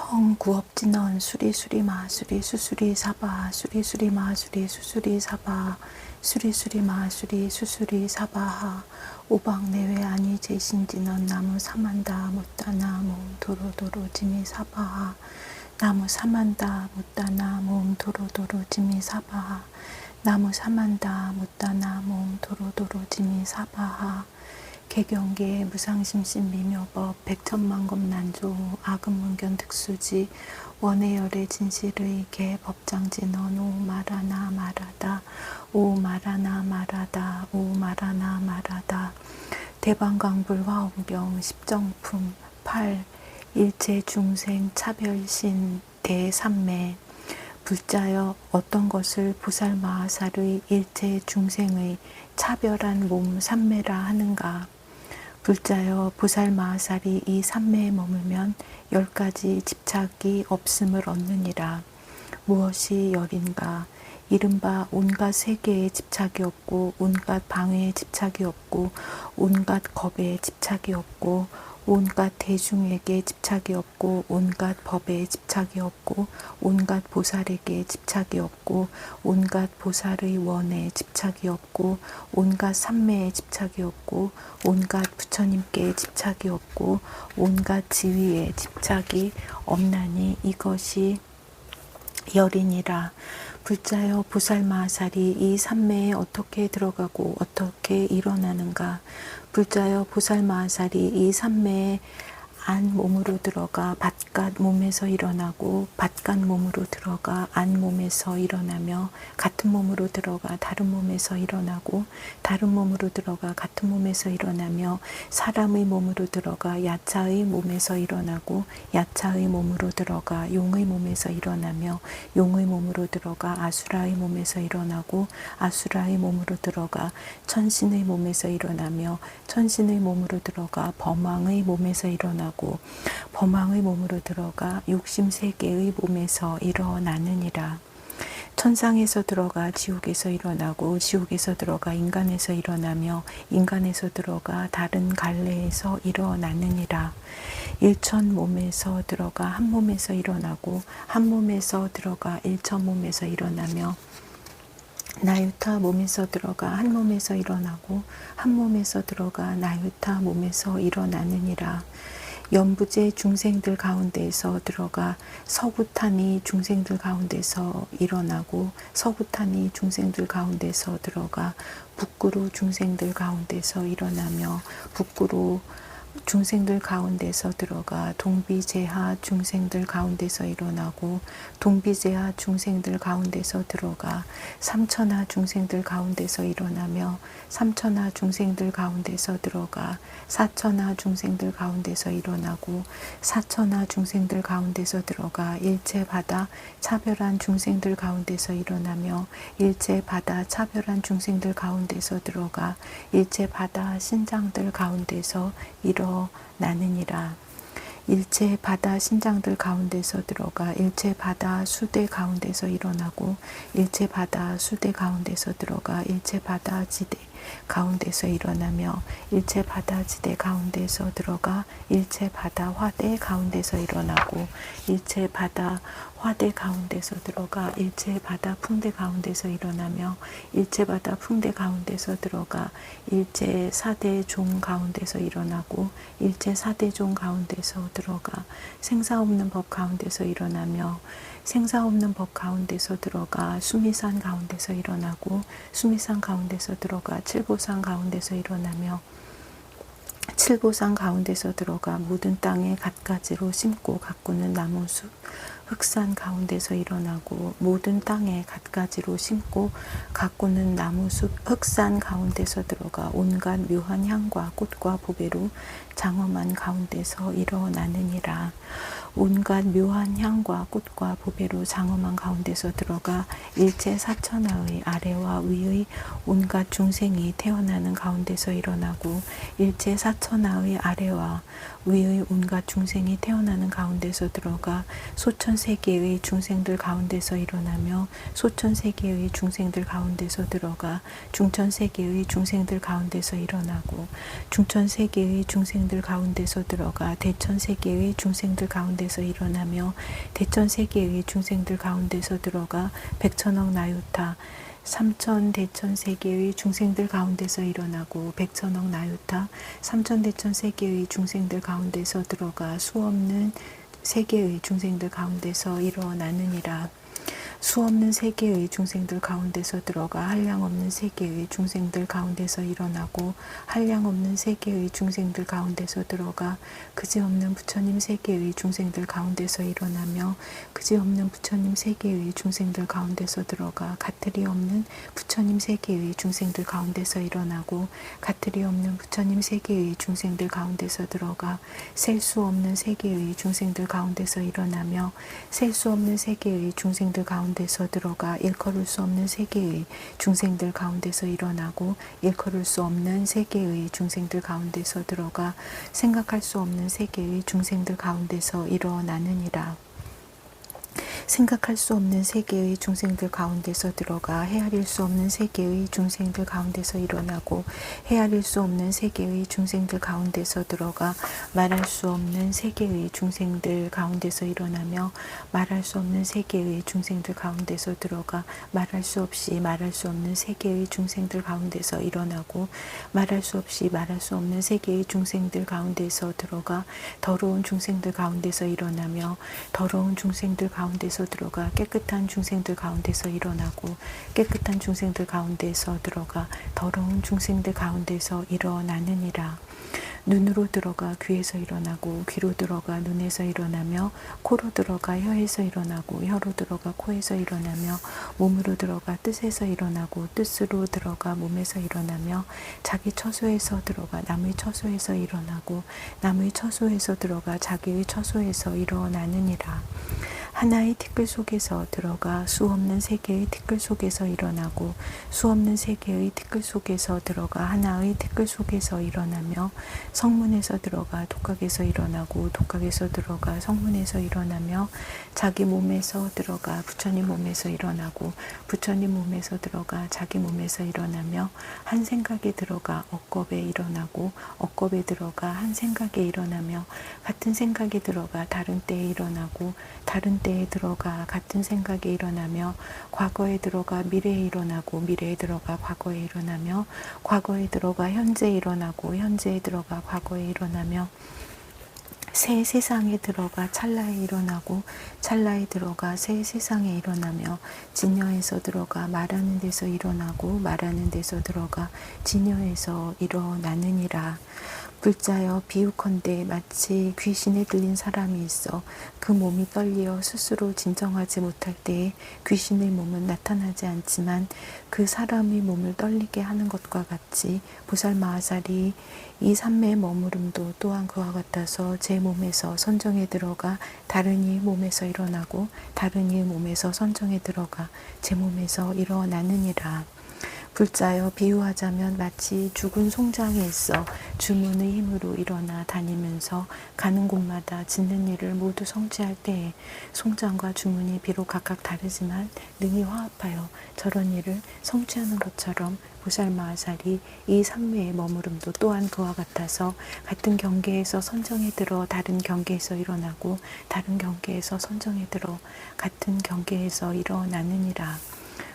청구업진언 수리수리 마수리 수수리 사바 수리수리 마수리 수수리 사바 수리수리 마수리 수수리 사바하 오박내외 아니 제신진언 나무 사만다 못다나 몸 도로도로 지미 사바하 나무 사만다 못다나 몸 도로도로 지미 사바하 나무 사만다 못다나 몸 도로도로 지미 사바하 개경계 무상심신 미묘법 백천만검난조 아금문견 득수지 원해열의 진실의 개 법장진언 오 말하나 말하다 오 말하나 말하다 오 말하나 말하다 대방강불 화엄경 십정품 8 일체 중생 차별신 대삼매 불자여 어떤 것을 보살마하살의 일체 중생의 차별한 몸 삼매라 하는가. 불자여 보살마하살이 이 삼매에 머물면 10가지 집착이 없음을 얻느니라. 무엇이 열인가. 이른바 온갖 세계에 집착이 없고 온갖 방해에 집착이 없고 온갖 겁에 집착이 없고 온갖 대중에게 집착이 없고 온갖 법에 집착이 없고 온갖 보살에게 집착이 없고 온갖 보살의 원에 집착이 없고 온갖 삼매에 집착이 없고 온갖 부처님께 집착이 없고 온갖 지위에 집착이 없나니 이것이 열이니라. 불자여 보살마하살이 이 삼매에 어떻게 들어가고 어떻게 일어나는가. 불자여 보살마하살이 이 삼매에 안 몸으로 들어가 바깥 몸에서 일어나고 바깥 몸으로 들어가 안 몸에서 일어나며 같은 몸으로 들어가 다른 몸에서 일어나고 다른 몸으로 들어가 같은 몸에서 일어나며 사람의 몸으로 들어가 야차의 몸에서 일어나고 야차의 몸으로 들어가 용의 몸에서 일어나며 용의 몸으로 들어가 아수라의 몸에서 일어나고 아수라의 몸으로 들어가 천신의 몸에서 일어나며 천신의 몸으로 들어가 범왕의 몸에서 일어나고 범왕의 몸으로 들어가 욕심세계의 몸에서 일어나느니라. 천상에서 들어가 지옥에서 일어나고 지옥에서 들어가 인간에서 일어나며 인간에서 들어가 다른 갈래에서 일어나느니라. 일천 몸에서 들어가 한 몸에서 일어나고 한 몸에서 들어가 일천 몸에서 일어나며 나유타 몸에서 들어가 한 몸에서 일어나고 한 몸에서 들어가 나유타 몸에서 일어나느니라. 연부제 중생들 가운데서 들어가 서구탄이 중생들 가운데서 일어나고 서구탄이 중생들 가운데서 들어가 북구로 중생들 가운데서 일어나며 북구로 중생들 가운데서 들어가 동비제하 중생들 가운데서 일어나고 동비제하 중생들 가운데서 들어가 삼천하 중생들 가운데서 일어나며 삼천하 중생들 가운데서 들어가 사천하 중생들 가운데서 일어나고 사천하 중생들 가운데서 들어가 일체바다 차별한 중생들 가운데서 일어나며 일체바다 차별한 중생들 가운데서 들어가 일체바다 신장들 가운데서 일어나느니라. 일체 바다 신장들 가운데서 들어가 일체 바다 수대 가운데서 일어나고 일체 바다 수대 가운데서 들어가 일체 바다 지대 가운데서 일어나며 일체 바다 지대 가운데서 들어가 일체 바다 화대 가운데서 일어나고 일체 바다 화대 가운데서 들어가 일체 바다 풍대 가운데서 일어나며 일체 바다 풍대 가운데서 들어가 일체 사대 종 가운데서 일어나고 일체 사대 종 가운데서 들어가 생사 없는 법 가운데서 일어나며 생사 없는 법 가운데서 들어가 수미산 가운데서 일어나고 수미산 가운데서 들어가 칠보산 가운데서 일어나며 칠보산 가운데서 들어가 모든 땅에 갖가지로 심고 가꾸는 나무숲 흑산 가운데서 일어나고 모든 땅에 갖가지로 심고 가꾸는 나무숲 흑산 가운데서 들어가 온갖 묘한 향과 꽃과 보배로 장엄한 가운데서 일어나느니라. 온갖 묘한 향과 꽃과 보배로 장엄한 가운데서 들어가 일체 사천하의 아래와 위의 온갖 중생이 태어나는 가운데서 일어나고 일체 사천하의 아래와 위의 온갖 중생이 태어나는 가운데서 들어가 소천세계의 중생들 가운데서 일어나며 소천세계의 중생들 가운데서 들어가 중천세계의 중생들 가운데서 일어나고 중천세계의 중생들 가운데서 들어가 대천세계의 중생들 가운데 가운데서 일어나며 대천 세계의 중생들 가운데서 들어가 백천억 나유타 삼천 대천 세계의 중생들 가운데서 일어나고 백천억 나유타 삼천 대천 세계의 중생들 가운데서 들어가 수없는 세계의 중생들 가운데서 일어나느니라. 수없는 세계의 중생들 가운데서 들어가 한량없는 세계의 중생들 가운데서 일어나고 한량없는 세계의 중생들 가운데서 들어가 그지없는 부처님 세계의 중생들 가운데서 일어나며 그지없는 부처님 세계의 중생들 가운데서 들어가 가틀이 없는 부처님 세계의 중생들 가운데서 일어나고 가틀이 없는 부처님 세계의 중생들 가운데서 들어가 셀 수 없는 세계의 중생들 가운데서 일어나며 셀 수 없는 세계의 중생들 가운데서 들어가 일컬을 수 없는 세계의 중생들 가운데서 일어나고 일컬을 수 없는 세계의 중생들 가운데서 들어가 생각할 수 없는 세계의 중생들 가운데서 일어나느니라. 생각할 수 없는 세계의 중생들 가운데서 들어가 헤아릴 수 없는 세계의 중생들 가운데서 일어나고 헤아릴 수 없는 세계의 중생들 가운데서 들어가 말할 수 없는 세계의 중생들 가운데서 일어나며 말할 수 없는 세계의 중생들 가운데서 들어가 말할 수 없이 말할 수 없는 세계의 중생들 가운데서 일어나고 말할 수 없이 말할 수 없는 세계의 중생들 가운데서 들어가 더러운 중생들 가운데서 일어나며 더러운 중생들 가운데서 들어가 깨끗한 중생들 가운데서 일어나고 깨끗한 중생들 가운데서 들어가 더러운 중생들 가운데서 일어나느니라. 눈으로 들어가 귀에서 일어나고 귀로 들어가 눈에서 일어나며 코로 들어가 혀에서 일어나고 혀로 들어가 코에서 일어나며 몸으로 들어가 뜻에서 일어나고 뜻으로 들어가 몸에서 일어나며 자기 처소에서 들어가 남의 처소에서 일어나고 남의 처소에서 들어가 자기의 처소에서 일어나느니라. 하나의 티끌 속에서 들어가 수없는 세계의 티끌 속에서 일어나고 수없는 세계의 티끌 속에서 들어가 하나의 티끌 속에서 일어나며 성문에서 들어가 독각에서 일어나고 독각에서 들어가 성문에서 일어나며 자기 몸에서 들어가 부처님 몸에서 일어나고 부처님 몸에서 들어가 자기 몸에서 일어나며 한 생각에 들어가 억겁에 일어나고 억겁에 들어가 한 생각에 일어나며 같은 생각에 들어가 다른 때에 일어나고 다른 때에 들어가 같은 생각에 일어나며 과거에 들어가 미래에 일어나고 미래에 들어가 과거에 일어나며 과거에 들어가 현재에 일어나고 현재에 들어가 과거에 일어나며 새 세상에 들어가 찰나에 일어나고 찰나에 들어가 새 세상에 일어나며 진여에서 들어가 말하는 데서 일어나고 말하는 데서 들어가 진여에서 일어나느니라. 불자여 비유컨대 마치 귀신에 들린 사람이 있어 그 몸이 떨리어 스스로 진정하지 못할 때에 귀신의 몸은 나타나지 않지만 그 사람의 몸을 떨리게 하는 것과 같이 보살마하살이 이 삼매의 머무름도 또한 그와 같아서 제 몸에서 선정에 들어가 다른 이의 몸에서 일어나고 다른 이의 몸에서 선정에 들어가 제 몸에서 일어나느니라. 불자여 비유하자면 마치 죽은 송장에 있어 주문의 힘으로 일어나 다니면서 가는 곳마다 짓는 일을 모두 성취할 때에 송장과 주문이 비록 각각 다르지만 능히 화합하여 저런 일을 성취하는 것처럼 보살마하살이 이 삼매의 머무름도 또한 그와 같아서 같은 경계에서 선정에 들어 다른 경계에서 일어나고 다른 경계에서 선정에 들어 같은 경계에서 일어나느니라.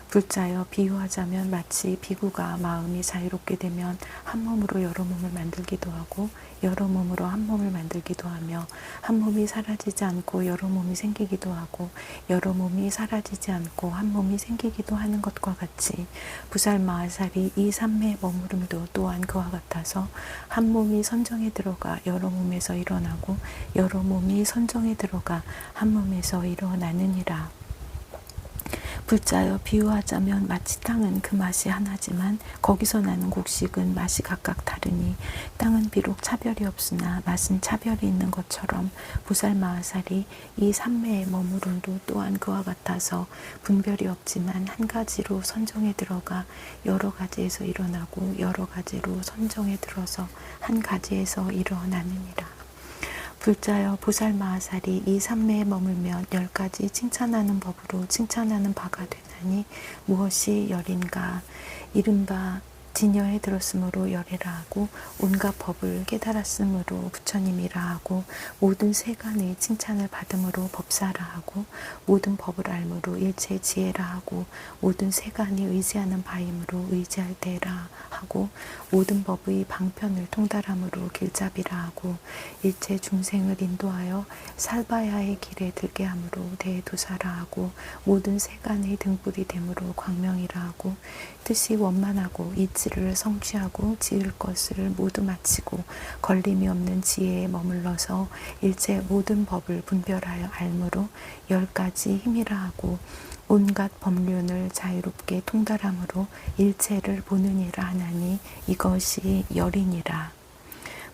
불자여 비유하자면 마치 비구가 마음이 자유롭게 되면 한 몸으로 여러 몸을 만들기도 하고 여러 몸으로 한 몸을 만들기도 하며 한 몸이 사라지지 않고 여러 몸이 생기기도 하고 여러 몸이 사라지지 않고 한 몸이 생기기도 하는 것과 같이 보살마하살이 이 삼매의 머무름도 또한 그와 같아서 한 몸이 선정에 들어가 여러 몸에서 일어나고 여러 몸이 선정에 들어가 한 몸에서 일어나느니라. 불자여 비유하자면 마치 땅은 그 맛이 하나지만 거기서 나는 곡식은 맛이 각각 다르니 땅은 비록 차별이 없으나 맛은 차별이 있는 것처럼 보살마하살이 이 삼매의 머무름도 또한 그와 같아서 분별이 없지만 한 가지로 선정에 들어가 여러 가지에서 일어나고 여러 가지로 선정에 들어서 한 가지에서 일어나느니라. 불자여 보살마하살이 이 삼매에 머물면 10가지 칭찬하는 법으로 칭찬하는 바가 되나니 무엇이 열인가. 이른바 진여에 들었으므로 열애라 하고 온갖 법을 깨달았으므로 부처님이라 하고 모든 세간의 칭찬을 받음으로 법사라 하고 모든 법을 알므로 일체 지혜라 하고 모든 세간이 의지하는 바임으로 의지할 때라 하고 모든 법의 방편을 통달함으로 길잡이라 하고 일체 중생을 인도하여 살바야의 길에 들게 함으로 대도사라 하고 모든 세간의 등불이 됨으로 광명이라 하고 뜻이 원만하고 이치를 성취하고 지을 것을 모두 마치고 걸림이 없는 지혜에 머물러서 일체 모든 법을 분별하여 알므로 10가지 힘이라 하고 온갖 법륜을 자유롭게 통달함으로 일체를 보느니라 하나니 이것이 열이니라.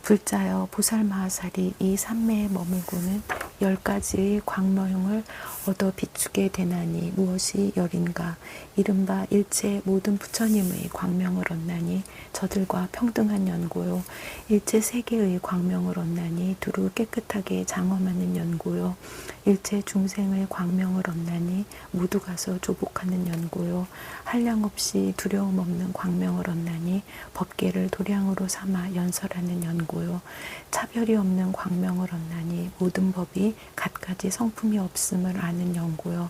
불자여 보살마하살이 이 삼매에 머물고는 10가지의 광명을 얻어 비추게 되나니 무엇이 열인가. 이른바 일체 모든 부처님의 광명을 얻나니 저들과 평등한 연고요. 일체 세계의 광명을 얻나니 두루 깨끗하게 장엄하는 연고요. 일체 중생의 광명을 얻나니 모두 가서 조복하는 연고요. 한량없이 두려움 없는 광명을 얻나니 법계를 도량으로 삼아 연설하는 연고요. 차별이 없는 광명을 얻나니 모든 법이 갖가지 성품이 없음을 아는 연고요.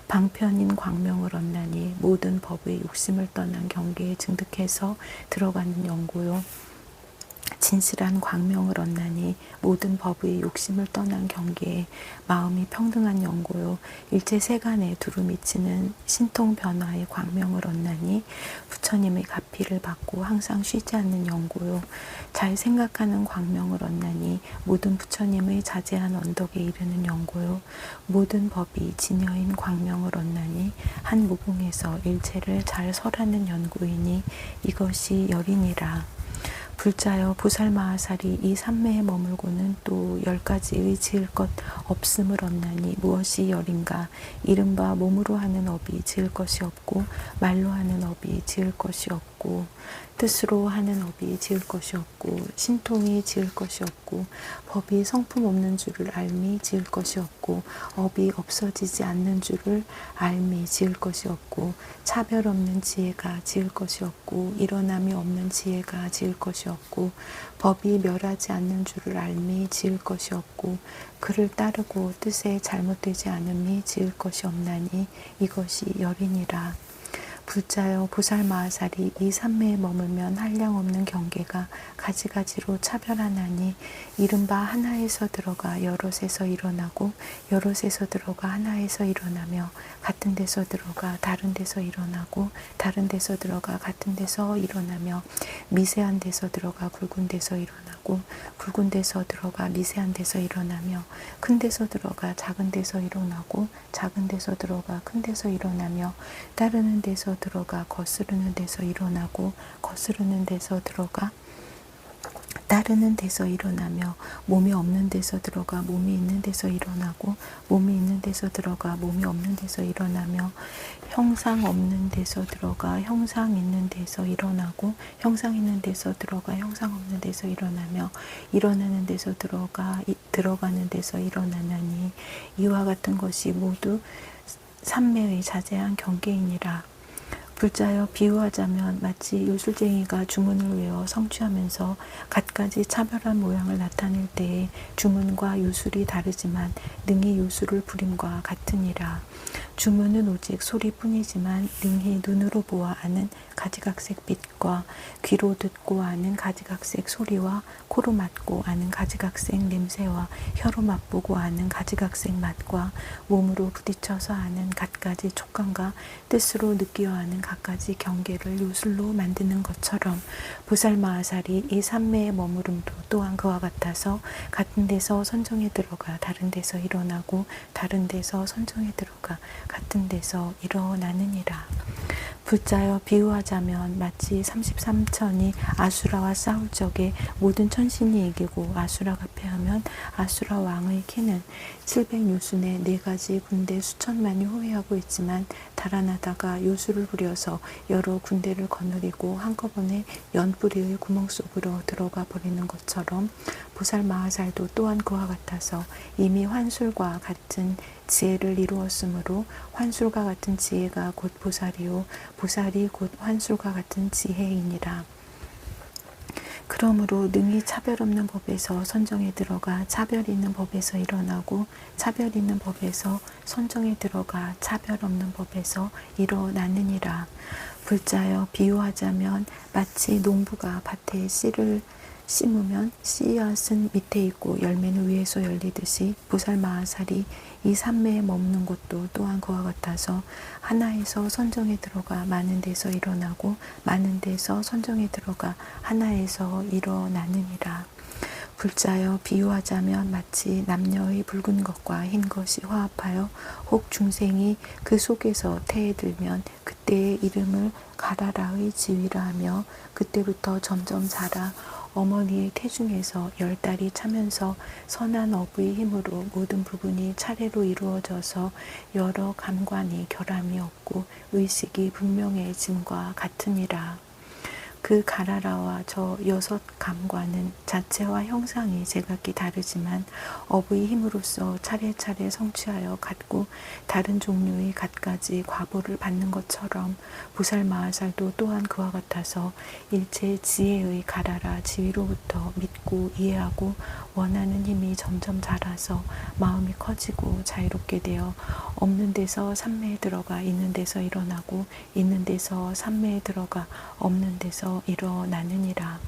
방편인 광명을 얻나니 모든 법의 욕심을 떠난 경계에 증득해서 들어가는 연고요. 진실한 광명을 얻나니 모든 법의 욕심을 떠난 경계에 마음이 평등한 연고요. 일체 세간에 두루 미치는 신통 변화의 광명을 얻나니 부처님의 가피를 받고 항상 쉬지 않는 연고요. 잘 생각하는 광명을 얻나니 모든 부처님의 자제한 언덕에 이르는 연고요. 모든 법이 진여인 광명을 얻나니 한 무궁에서 일체를 잘 설하는 연고이니 이것이 열이니라. 불자여 보살마하살이 이 삼매에 머물고는 또 10가지의 지을 것 없음을 얻나니 무엇이 열인가. 이른바 몸으로 하는 업이 지을 것이 없고 말로 하는 업이 지을 것이 없고 뜻으로 하는 업이 지을 것이 없고 신통이 지을 것이 없고 법이 성품 없는 줄을 알미 지을 것이 없고 업이 없어지지 않는 줄을 알미 지을 것이 없고 차별 없는 지혜가 지을 것이 없고 일어남이 없는 지혜가 지을 것이 없고 법이 멸하지 않는 줄을 알미 지을 것이 없고 그를 따르고 뜻에 잘못되지 않음이 지을 것이 없나니 이것이 열이니라. 불자여 보살마하살이 이 삼매에 머물면 한량없는 경계가 가지가지로 차별하나니 이른바 하나에서 들어가 여럿에서 일어나고 여럿에서 들어가 하나에서 일어나며 같은 데서 들어가 다른 데서 일어나고 다른 데서 들어가 같은 데서 일어나며 미세한 데서 들어가 굵은 데서 일어나고 굵은 데서 들어가 미세한 데서 일어나며 큰 데서 들어가 작은 데서 일어나고 작은 데서 들어가 큰 데서 일어나며 따르는 데서 들어가 거스르는 데서 일어나고 거스르는 데서 들어가 따르는 데서 일어나며 몸이 없는 데서 들어가 몸이 있는 데서 일어나고 몸이 있는 데서 들어가 몸이 없는 데서 일어나며 형상 없는 데서 들어가 형상 있는 데서 일어나고 형상 있는 데서 들어가 형상 없는 데서 일어나며 일어나는 데서 들어가는 데서 일어나나니 이와 같은 것이 모두 삼매의 자제한 경계이니라. 불자여 비유하자면 마치 요술쟁이가 주문을 외워 성취하면서 갖가지 차별한 모양을 나타낼 때에 주문과 요술이 다르지만 능히 요술을 부림과 같으니라. 주문은 오직 소리뿐이지만 능히 눈으로 보아 아는 가지각색 빛과 귀로 듣고 아는 가지각색 소리와 코로 맡고 아는 가지각색 냄새와 혀로 맛보고 아는 가지각색 맛과 몸으로 부딪혀서 아는 갖가지 촉감과 뜻으로 느끼어 아는 갖가지 경계를 요술로 만드는 것처럼 보살마하살이 이 삼매에 머무름도 또한 그와 같아서 같은 데서 선정에 들어가 다른 데서 일어나고 다른 데서 선정에 들어가 같은 데서 일어나느니라. 불자여 비유하자면 마치 33천이 아수라와 싸울 적에 모든 천신이 이기고 아수라가 패하면 아수라 왕의 키는 700유순의 4가지 군대 수천만이 호위하고 있지만 달아나다가 요술을 부려서 여러 군대를 거느리고 한꺼번에 연뿌리의 구멍 속으로 들어가 버리는 것처럼 보살 마하살도 또한 그와 같아서 이미 환술과 같은 지혜를 이루었으므로 환술과 같은 지혜가 곧 보살이요 보살이 곧 환술과 같은 지혜이니라. 그러므로 능히 차별 없는 법에서 선정에 들어가 차별 있는 법에서 일어나고 차별 있는 법에서 선정에 들어가 차별 없는 법에서 일어나느니라. 불자여 비유하자면 마치 농부가 밭에 씨를 심으면 씨앗은 밑에 있고 열매는 위에서 열리듯이 보살 마하살이 이 삼매에 머무는 것도 또한 그와 같아서 하나에서 선정에 들어가 많은 데서 일어나고 많은 데서 선정에 들어가 하나에서 일어나느니라. 불자여 비유하자면 마치 남녀의 붉은 것과 흰 것이 화합하여 혹 중생이 그 속에서 태에 들면 그때의 이름을 가라라의 지위라 하며 그때부터 점점 자라 어머니의 태중에서 10달이 차면서 선한 어부의 힘으로 모든 부분이 차례로 이루어져서 여러 감관이 결함이 없고 의식이 분명해짐과 같으니라. 그 가라라와 저 6 감관은 자체와 형상이 제각기 다르지만 어부의 힘으로써 차례차례 성취하여 갖고 다른 종류의 갖가지 과보를 받는 것처럼 보살 마하살도 또한 그와 같아서 일체 지혜의 가라라 지위로부터 믿고 이해하고 원하는 힘이 점점 자라서 마음이 커지고 자유롭게 되어 없는 데서 삼매에 들어가 있는 데서 일어나고 있는 데서 삼매에 들어가 없는 데서 일어나느니라.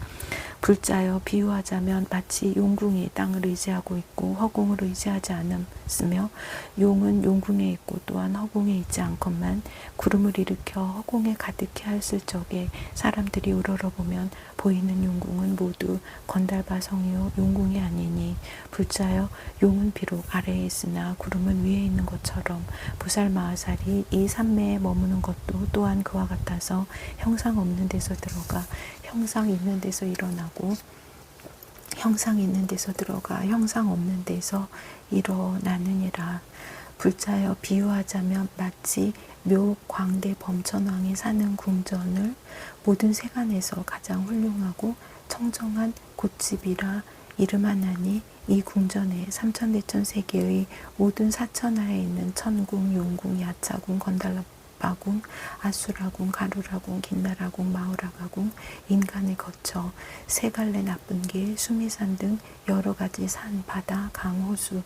불자여 비유하자면 마치 용궁이 땅을 의지하고 있고 허공을 의지하지 않으며 용은 용궁에 있고 또한 허공에 있지 않건만 구름을 일으켜 허공에 가득히 하였을 적에 사람들이 우러러보면 보이는 용궁은 모두 건달바성이요 용궁이 아니니 불자여 용은 비록 아래에 있으나 구름은 위에 있는 것처럼 보살 마하살이 이 삼매에 머무는 것도 또한 그와 같아서 형상 없는 데서 들어가 형상 있는 데서 일어나고 형상 있는 데서 들어가 형상 없는 데서 일어나느니라. 불자여 비유하자면 마치 묘 광대 범천왕이 사는 궁전을 모든 세간에서 가장 훌륭하고 청정한 곶집이라 이름하나니 이 궁전에 삼천대천 세계의 모든 사천하에 있는 천궁, 용궁, 야차궁, 건달라궁, 아수라궁, 가루라궁, 긴나라궁, 마우라가궁, 인간에 거쳐 세 갈래 나쁜 길, 수미산 등 여러 가지 산, 바다, 강, 호수,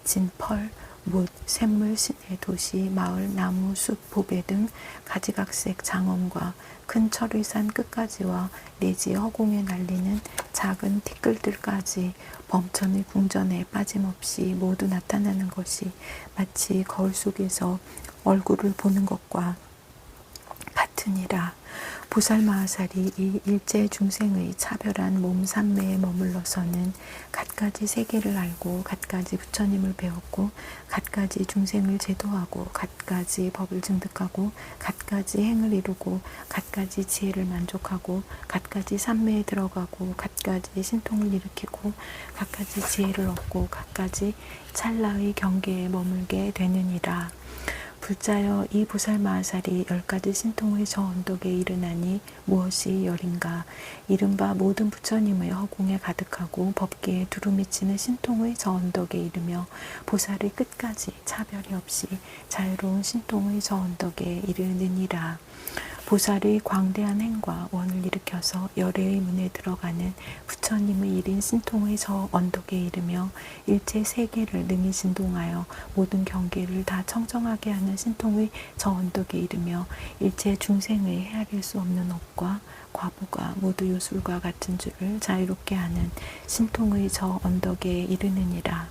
진, 펄, 못, 샘물, 시내, 도시, 마을, 나무, 숲, 보배 등 가지각색 장엄과 큰 철의 산 끝까지와 내지 허공에 날리는 작은 티끌들까지 범천의 궁전에 빠짐없이 모두 나타나는 것이 마치 거울 속에서 얼굴을 보는 것과 같으니라. 보살 마하살이 이 일체 중생의 차별한 몸 삼매에 머물러서는 갖가지 세계를 알고 갖가지 부처님을 배웠고 갖가지 중생을 제도하고 갖가지 법을 증득하고 갖가지 행을 이루고 갖가지 지혜를 만족하고 갖가지 삼매에 들어가고 갖가지 신통을 일으키고 갖가지 지혜를 얻고 갖가지 찰나의 경계에 머물게 되느니라. 불자여 이 보살 마하살이 10가지 신통의 저 언덕에 이르나니 무엇이 열인가. 이른바 모든 부처님의 허공에 가득하고 법계에 두루 미치는 신통의 저 언덕에 이르며 보살의 끝까지 차별이 없이 자유로운 신통의 저 언덕에 이르느니라. 보살의 광대한 행과 원을 일으켜서 열애의 문에 들어가는 부처님의 일인 신통의 저 언덕에 이르며 일체 세계를 능히 진동하여 모든 경계를 다 청정하게 하는 신통의 저 언덕에 이르며 일체 중생의 헤아릴 수 없는 업과 과보가 모두 요술과 같은 줄을 자유롭게 하는 신통의 저 언덕에 이르느니라.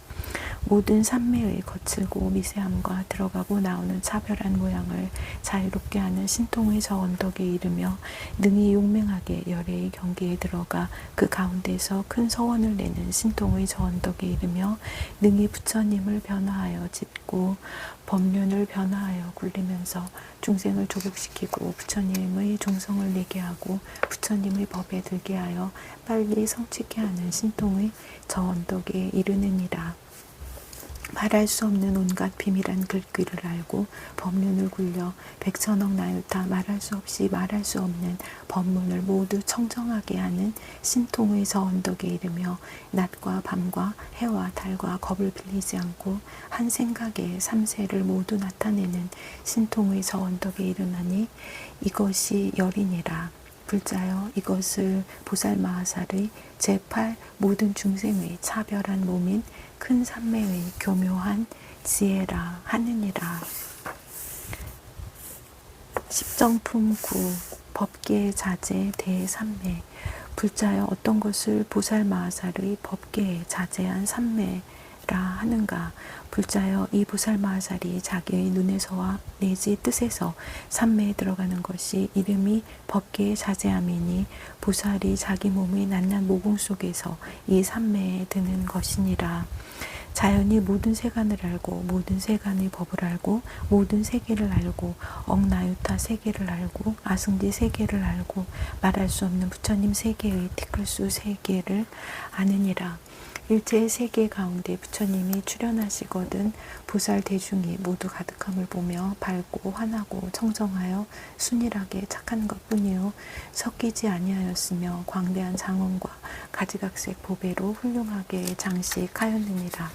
모든 삼매의 거칠고 미세함과 들어가고 나오는 차별한 모양을 자유롭게 하는 신통의 저 언덕에 이르며 능히 용맹하게 열애의 경계에 들어가 그 가운데서 큰 서원을 내는 신통의 저 언덕에 이르며 능히 부처님을 변화하여 짓고 법륜을 변화하여 굴리면서 중생을 조국시키고 부처님의 종성을 내게 하고 부처님의 법에 들게 하여 빨리 성취케 하는 신통의 저 언덕에 이르느니라. 말할 수 없는 온갖 비밀한 글귀를 알고 법륜을 굴려 백천억 나유타 말할 수 없이 말할 수 없는 법문을 모두 청정하게 하는 신통의 저 언덕에 이르며 낮과 밤과 해와 달과 겁을 빌리지 않고 한 생각에 삼세를 모두 나타내는 신통의 저 언덕에 이르나니 이것이 열이니라. 불자여 이것을 보살마하살의 제8 모든 중생의 차별한 몸인 큰 삼매의 교묘한 지혜라 하느니라. 십정품 9 법계의 자제 대삼매. 불자여 어떤 것을 보살마하살의 법계에 자제한 삼매라 하는가. 불자여 이 보살마하살이 자기의 눈에서와 내지 뜻에서 삼매에 들어가는 것이 이름이 법계의 자제함이니 보살이 자기 몸의 낱낱 모공 속에서 이 삼매에 드는 것이니라. 자연이 모든 세간을 알고 모든 세간의 법을 알고 모든 세계를 알고 억나유타 세계를 알고 아승지 세계를 알고 말할 수 없는 부처님 세계의 티끌수 세계를 아느니라. 일체의 세계 가운데 부처님이 출현하시거든 보살 대중이 모두 가득함을 보며 밝고 환하고 청정하여 순일하게 착한 것뿐이요 섞이지 아니하였으며 광대한 장엄과 가지각색 보배로 훌륭하게 장식하였느니라.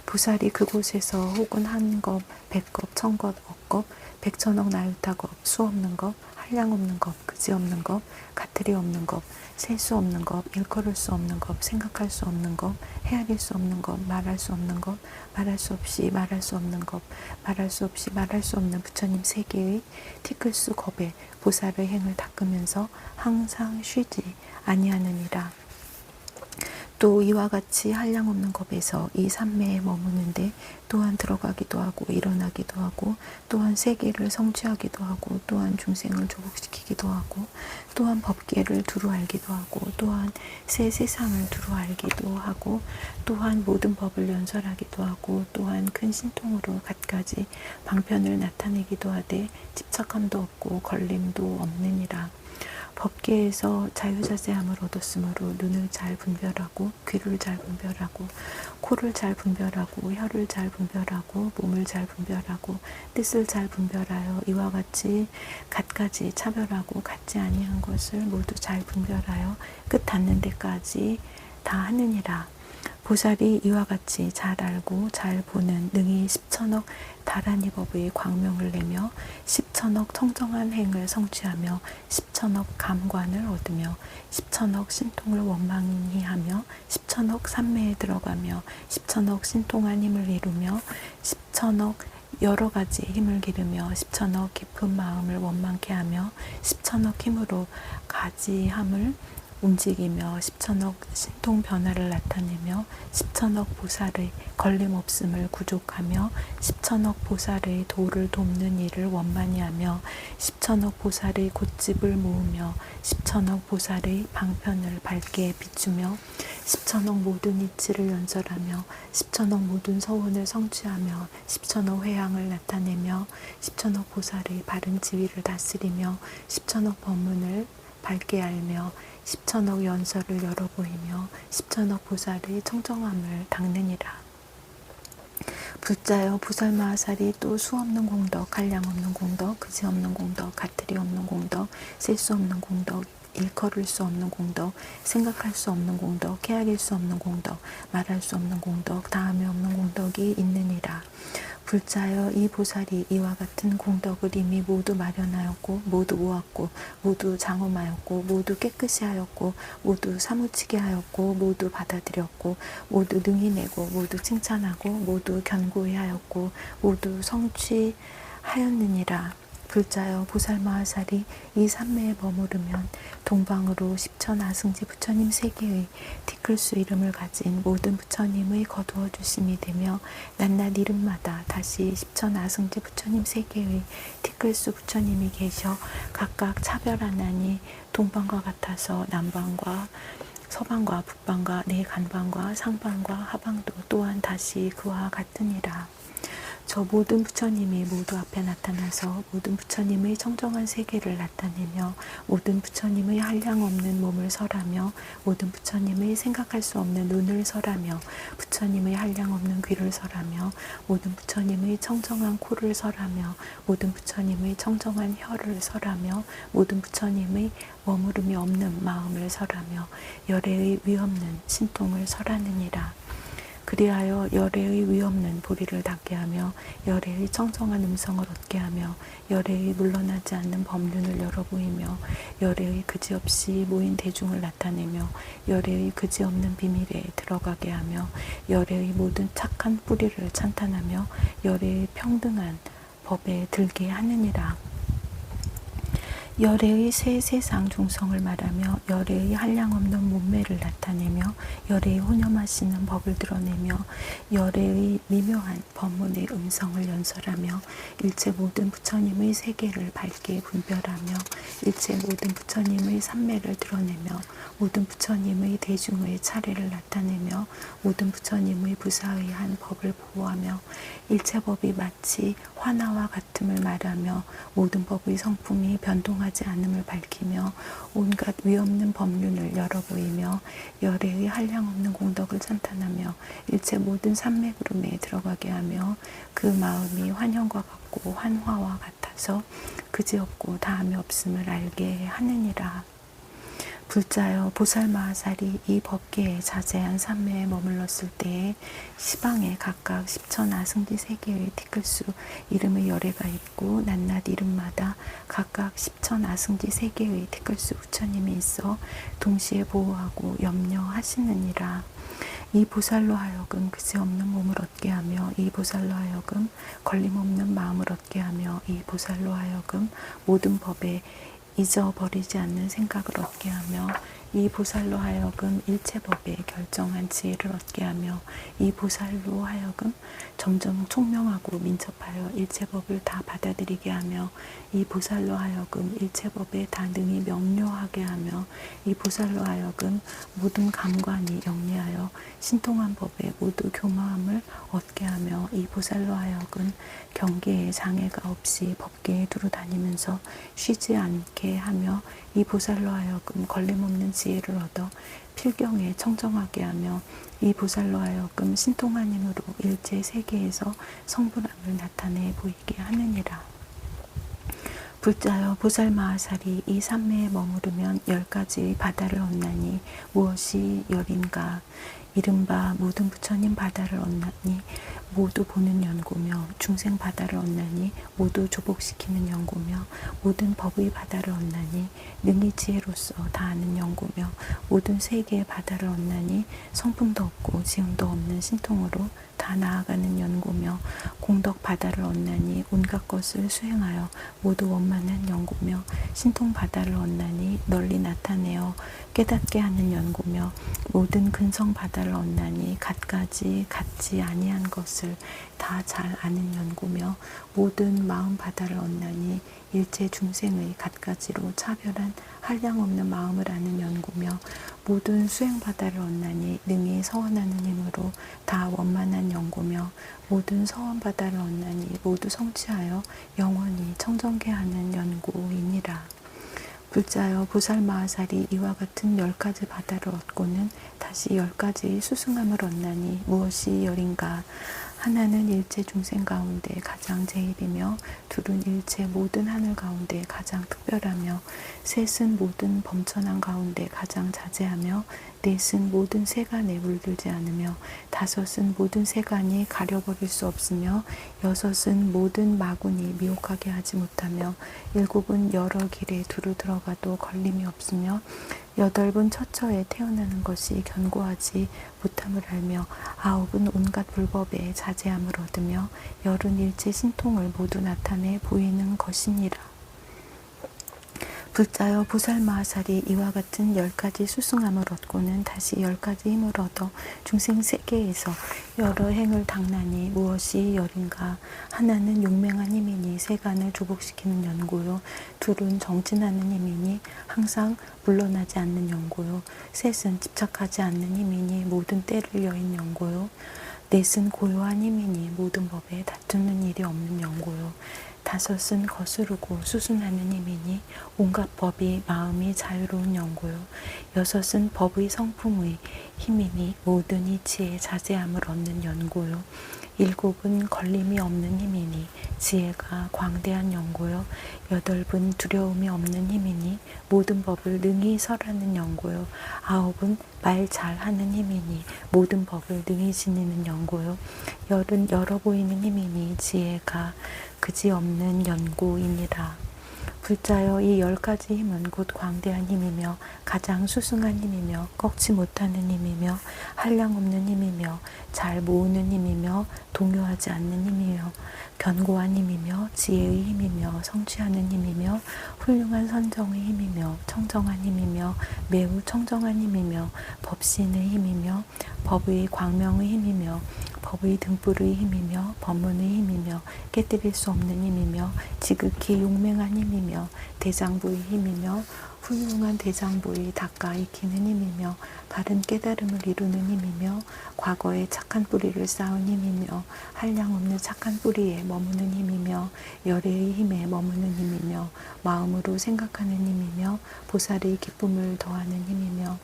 보살이 그곳에서 혹은 한 것, 100것, 1000것, 억것, 100천억 나유타것, 수 없는 것, 한량 없는 것, 그지 없는 것, 가틀이 없는 것, 셀 수 없는 것, 일컬을 수 없는 것, 생각할 수 없는 것, 헤아릴 수 없는 것, 말할 수 없는 것, 말할 수 없이 말할 수 없는 것, 말할 수 없이 말할 수 없는 부처님 세계의 티끌수 겁에 보살의 행을 닦으면서 항상 쉬지 아니하느니라. 또 이와 같이 한량 없는 겁에서 이 삼매에 머무는데 또한 들어가기도 하고 일어나기도 하고 또한 세계를 성취하기도 하고 또한 중생을 조복시키기도 하고 또한 법계를 두루 알기도 하고 또한 새 세상을 두루 알기도 하고 또한 모든 법을 연설하기도 하고 또한 큰 신통으로 갖가지 방편을 나타내기도 하되 집착함도 없고 걸림도 없느니라. 법계에서 자유자재함을 얻었으므로 눈을 잘 분별하고 귀를 잘 분별하고 코를 잘 분별하고 혀를 잘 분별하고 몸을 잘 분별하고 뜻을 잘 분별하여 이와 같이 갖가지 차별하고 같지 아니한 것을 모두 잘 분별하여 끝 닿는 데까지 다 하느니라. 보살이 이와 같이 잘 알고 잘 보는 능히 10천억 다란이 법의 광명을 내며 10천억 청정한 행을 성취하며 10천억 감관을 얻으며 10천억 신통을 원망히 하며 10천억 삼매에 들어가며 10천억 신통한 힘을 이루며 10천억 여러 가지 힘을 기르며 10천억 깊은 마음을 원망케 하며 10천억 힘으로 가지함을 움직이며 10천억 신통 변화를 나타내며 10천억 보살의 걸림없음을 구족하며 10천억 보살의 도를 돕는 일을 원만히 하며 10천억 보살의 곶집을 모으며 10천억 보살의 방편을 밝게 비추며 10천억 모든 이치를 연설하며 10천억 모든 서원을 성취하며 10천억 회향을 나타내며 10천억 보살의 바른 지위를 다스리며 10천억 법문을 밝게 알며 10천억 연설을 열어 보이며 10천억 보살의 청정함을 닦느니라. 불자여 보살마하살이 또 수 없는 공덕, 한량 없는 공덕, 그지 없는 공덕, 가틀이 없는 공덕, 셀 수 없는 공덕, 일컬을 수 없는 공덕, 생각할 수 없는 공덕, 헤아릴 수 없는 공덕, 말할 수 없는 공덕, 다함이 없는 공덕이 있느니라. 불자여 이 보살이 이와 같은 공덕을 이미 모두 마련하였고 모두 모았고 모두 장엄하였고 모두 깨끗이 하였고 모두 사무치게 하였고 모두 받아들였고 모두 능히 내고 모두 칭찬하고 모두 견고히 하였고 모두 성취하였느니라. 불자여 보살마하살이 이 삼매에 머무르면 동방으로 10천 아승지 부처님 세계의 티끌수 이름을 가진 모든 부처님의 거두어 주심이 되며 낱낱 이름마다 다시 10천 아승지 부처님 세계의 티끌수 부처님이 계셔 각각 차별하나니 동방과 같아서 남방과 서방과 북방과 내간방과 상방과 하방도 또한 다시 그와 같으니라. 저 모든 부처님이 모두 앞에 나타나서 모든 부처님의 청정한 세계를 나타내며 모든 부처님의 한량없는 몸을 설하며 모든 부처님의 생각할 수 없는 눈을 설하며 부처님의 한량없는 귀를 설하며 모든 부처님의 청정한 코를 설하며 모든 부처님의 청정한 혀를 설하며 모든 부처님의 머무름이 없는 마음을 설하며 열애의 위없는 신통을 설하느니라. 그리하여 열애의 위없는 보리를 닿게 하며 열애의 청정한 음성을 얻게 하며 열애의 물러나지 않는 법륜을 열어 보이며 열애의 그지없이 모인 대중을 나타내며 열애의 그지없는 비밀에 들어가게 하며 열애의 모든 착한 뿌리를 찬탄하며 열애의 평등한 법에 들게 하느니라. 열애의 새 세상 중성을 말하며 열애의 한량없는 몸매를 나타내며 열애의 혼념하시는 법을 드러내며 열애의 미묘한 법문의 음성을 연설하며 일체 모든 부처님의 세계를 밝게 분별하며 일체 모든 부처님의 삼매를 드러내며 모든 부처님의 대중의 차례를 나타내며 모든 부처님의 부사의 한 법을 보호하며 일체 법이 마치 화나와 같음을 말하며 모든 법의 성품이 변동하지 않음을 밝히며 온갖 위없는 법륜을 열어 보이며 열애의 한량없는 공덕을 찬탄하며 일체 모든 삼매구름에 들어가게 하며 그 마음이 환영과 같고 환화와 같아서 그지없고 다함이 없음을 알게 하느니라. 불자여 보살마하살이 이 법계에 자제한 삼매에 머물렀을 때에 시방에 각각 10천 아승지 세계의 티끌수 이름의 열애가 있고 낮낮 이름마다 각각 10천 아승지 세계의 티끌수 부처님이 있어 동시에 보호하고 염려하시느니라. 이 보살로 하여금 그지없는 몸을 얻게 하며 이 보살로 하여금 걸림없는 마음을 얻게 하며 이 보살로 하여금 모든 법에 잊어버리지 않는 생각을 얻게 하며 이 보살로 하여금 일체법에 결정한 지혜를 얻게 하며 이 보살로 하여금 점점 총명하고 민첩하여 일체법을 다 받아들이게 하며 이 보살로 하여금 일체법에 다 능히 명료하게 하며 이 보살로 하여금 모든 감관이 영리하여 신통한 법에 모두 교마함을 얻게 하며 이 보살로 하여금 경계에 장애가 없이 법계에 두루 다니면서 쉬지 않게 하며 이 보살로 하여금 걸림없는 지혜를 얻어 필경에 청정하게 하며 이 보살로 하여금 신통한 힘으로 일체 세계에서 성불함을 나타내 보이게 하느니라. 불자여 보살마하살이 이 삼매에 머무르면 10가지의 바다를 얻나니 무엇이 열인가. 이른바 모든 부처님 바다를 얻나니 모두 보는 연고며 중생 바다를 얻나니 모두 조복시키는 연고며 모든 법의 바다를 얻나니 능히 지혜로서 다 아는 연고며 모든 세계의 바다를 얻나니 성품도 없고 지음도 없는 신통으로 다 나아가는 연고며 공덕 바다를 얻나니 온갖 것을 수행하여 모두 원만한 연고며 신통 바다를 얻나니 널리 나타내어 깨닫게 하는 연고며 모든 근성 바다를 얻나니 갖가지 갖지 아니한 것을 다 잘 아는 연고며 모든 마음 바다를 얻나니 일체 중생의 갖가지로 차별한 한량없는 마음을 아는 연고며 모든 수행 바다를 얻나니 능히 서원하는 힘으로 다 원만한 연고며 모든 서원 바다를 얻나니 모두 성취하여 영원히 청정케 하는 연고이니라. 불자여 보살마하살이 이와 같은 10가지 바다를 얻고는 다시 10가지의 수승함을 얻나니 무엇이 열인가. 하나는 일체 중생 가운데 가장 제일이며 둘은 일체 모든 하늘 가운데 가장 특별하며 셋은 모든 범천한 가운데 가장 자제하며 넷은 모든 세간에 물들지 않으며 다섯은 모든 세간이 가려버릴 수 없으며 여섯은 모든 마군이 미혹하게 하지 못하며 일곱은 여러 길에 두루 들어가도 걸림이 없으며 여덟은 처처에 태어나는 것이 견고하지 못함을 알며 아홉은 온갖 불법에 자제함을 얻으며 열은 일체 신통을 모두 나타내 보이는 것이니라. 불자여 보살마하살이 이와 같은 10가지 수승함을 얻고는 다시 10가지 힘을 얻어 중생 세계에서 여러 행을 당나니 무엇이 열인가. 하나는 용맹한 힘이니 세간을 조복시키는 연고요. 둘은 정진하는 힘이니 항상 물러나지 않는 연고요. 셋은 집착하지 않는 힘이니 모든 때를 여인 연고요. 넷은 고요한 힘이니 모든 법에 다투는 일이 없는 연고요. 다섯은 거스르고 수순하는 힘이니 온갖 법이 마음이 자유로운 연고요. 여섯은 법의 성품의 힘이니 모든 이치에 자제함을 얻는 연고요. 일곱은 걸림이 없는 힘이니 지혜가 광대한 연고요. 여덟은 두려움이 없는 힘이니 모든 법을 능히 설하는 연고요. 아홉은 말 잘하는 힘이니 모든 법을 능히 지니는 연고요. 열은 열어 보이는 힘이니 지혜가 그지없는 연고이니라. 불자여 이 10가지 힘은 곧 광대한 힘이며 가장 수승한 힘이며 꺾지 못하는 힘이며 한량없는 힘이며 잘 모으는 힘이며 동요하지 않는 힘이며 견고한 힘이며 지혜의 힘이며 성취하는 힘이며 훌륭한 선정의 힘이며 청정한 힘이며 매우 청정한 힘이며 법신의 힘이며 법의 광명의 힘이며 법의 등불의 힘이며 법문의 힘이며 깨뜨릴 수 없는 힘이며 지극히 용맹한 힘이며 대장부의 힘이며 훌륭한 대장부의 닦아 익히는 힘이며 바른 깨달음을 이루는 힘이며 과거에 착한 뿌리를 쌓은 힘이며 한량없는 착한 뿌리에 머무는 힘이며 열애의 힘에 머무는 힘이며 마음으로 생각하는 힘이며 보살의 기쁨을 더하는 힘이며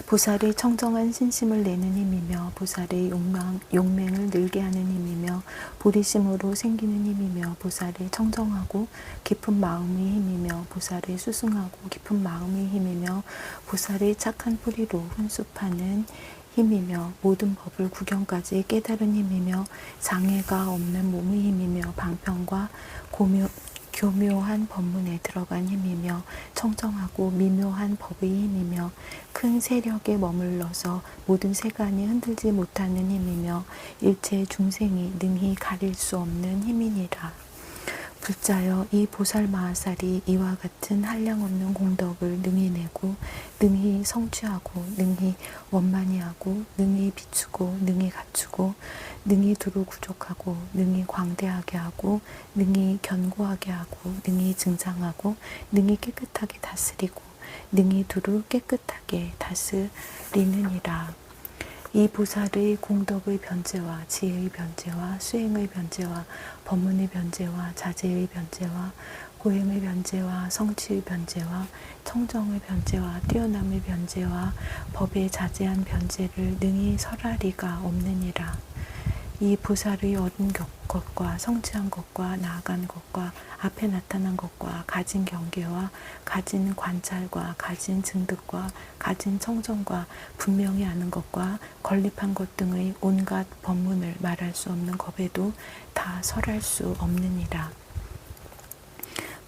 보살의 청정한 신심을 내는 힘이며 보살의 용맹을 늘게 하는 힘이며 보리심으로 생기는 힘이며 보살의 청정하고 깊은 마음의 힘이며 보살의 수승하고 깊은 마음의 힘이며 보살의 착한 뿌리로 훈습하는 힘이며 모든 법을 구경까지 깨달은 힘이며 장애가 없는 몸의 힘이며 방편과 교묘한 법문에 들어간 힘이며 청정하고 미묘한 법의 힘이며 큰 세력에 머물러서 모든 세간이 흔들지 못하는 힘이며 일체 중생이 능히 가릴 수 없는 힘이니라. 불자여 이 보살마하살이 이와 같은 한량없는 공덕을 능히 내고 능히 성취하고 능히 원만히하고 능히 비추고 능히 갖추고 능히 두루 구족하고 능히 광대하게 하고 능히 견고하게 하고 능히 증장하고 능히 깨끗하게 다스리고 능히 두루 깨끗하게 다스리느니라. 이 보살의 공덕의 변제와 지혜의 변제와 수행의 변제와 법문의 변제와 자제의 변제와 고행의 변제와 성취의 변제와 청정의 변제와 뛰어남의 변제와 법의 자제한 변제를 능히 설하리가 없느니라. 이 보살의 얻은 것과 성취한 것과 나아간 것과 앞에 나타난 것과 가진 경계와 가진 관찰과 가진 증득과 가진 청정과 분명히 아는 것과 건립한 것 등의 온갖 법문을 말할 수 없는 법에도 다 설할 수 없느니라.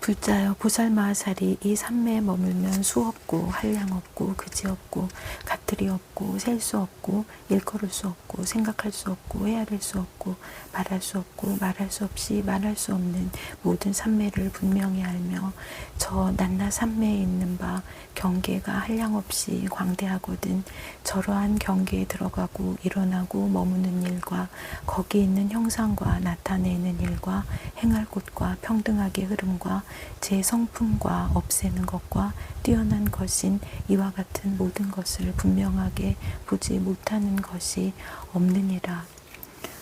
불자여 보살마하살이 이 삼매에 머물면 수 없고 한량 없고 그지 없고 가틀이 없고 셀 수 없고 일컬을 수 없고 생각할 수 없고 헤아릴 수 없고 말할 수 없고 말할 수 없이 말할 수 없는 모든 삼매를 분명히 알며 저 낱낱 삼매에 있는 바 경계가 한량 없이 광대하거든 저러한 경계에 들어가고 일어나고 머무는 일과 거기 있는 형상과 나타내는 일과 행할 곳과 평등하게 흐름과 제 성품과 없애는 것과 뛰어난 것인 이와 같은 모든 것을 분명하게 보지 못하는 것이 없느니라.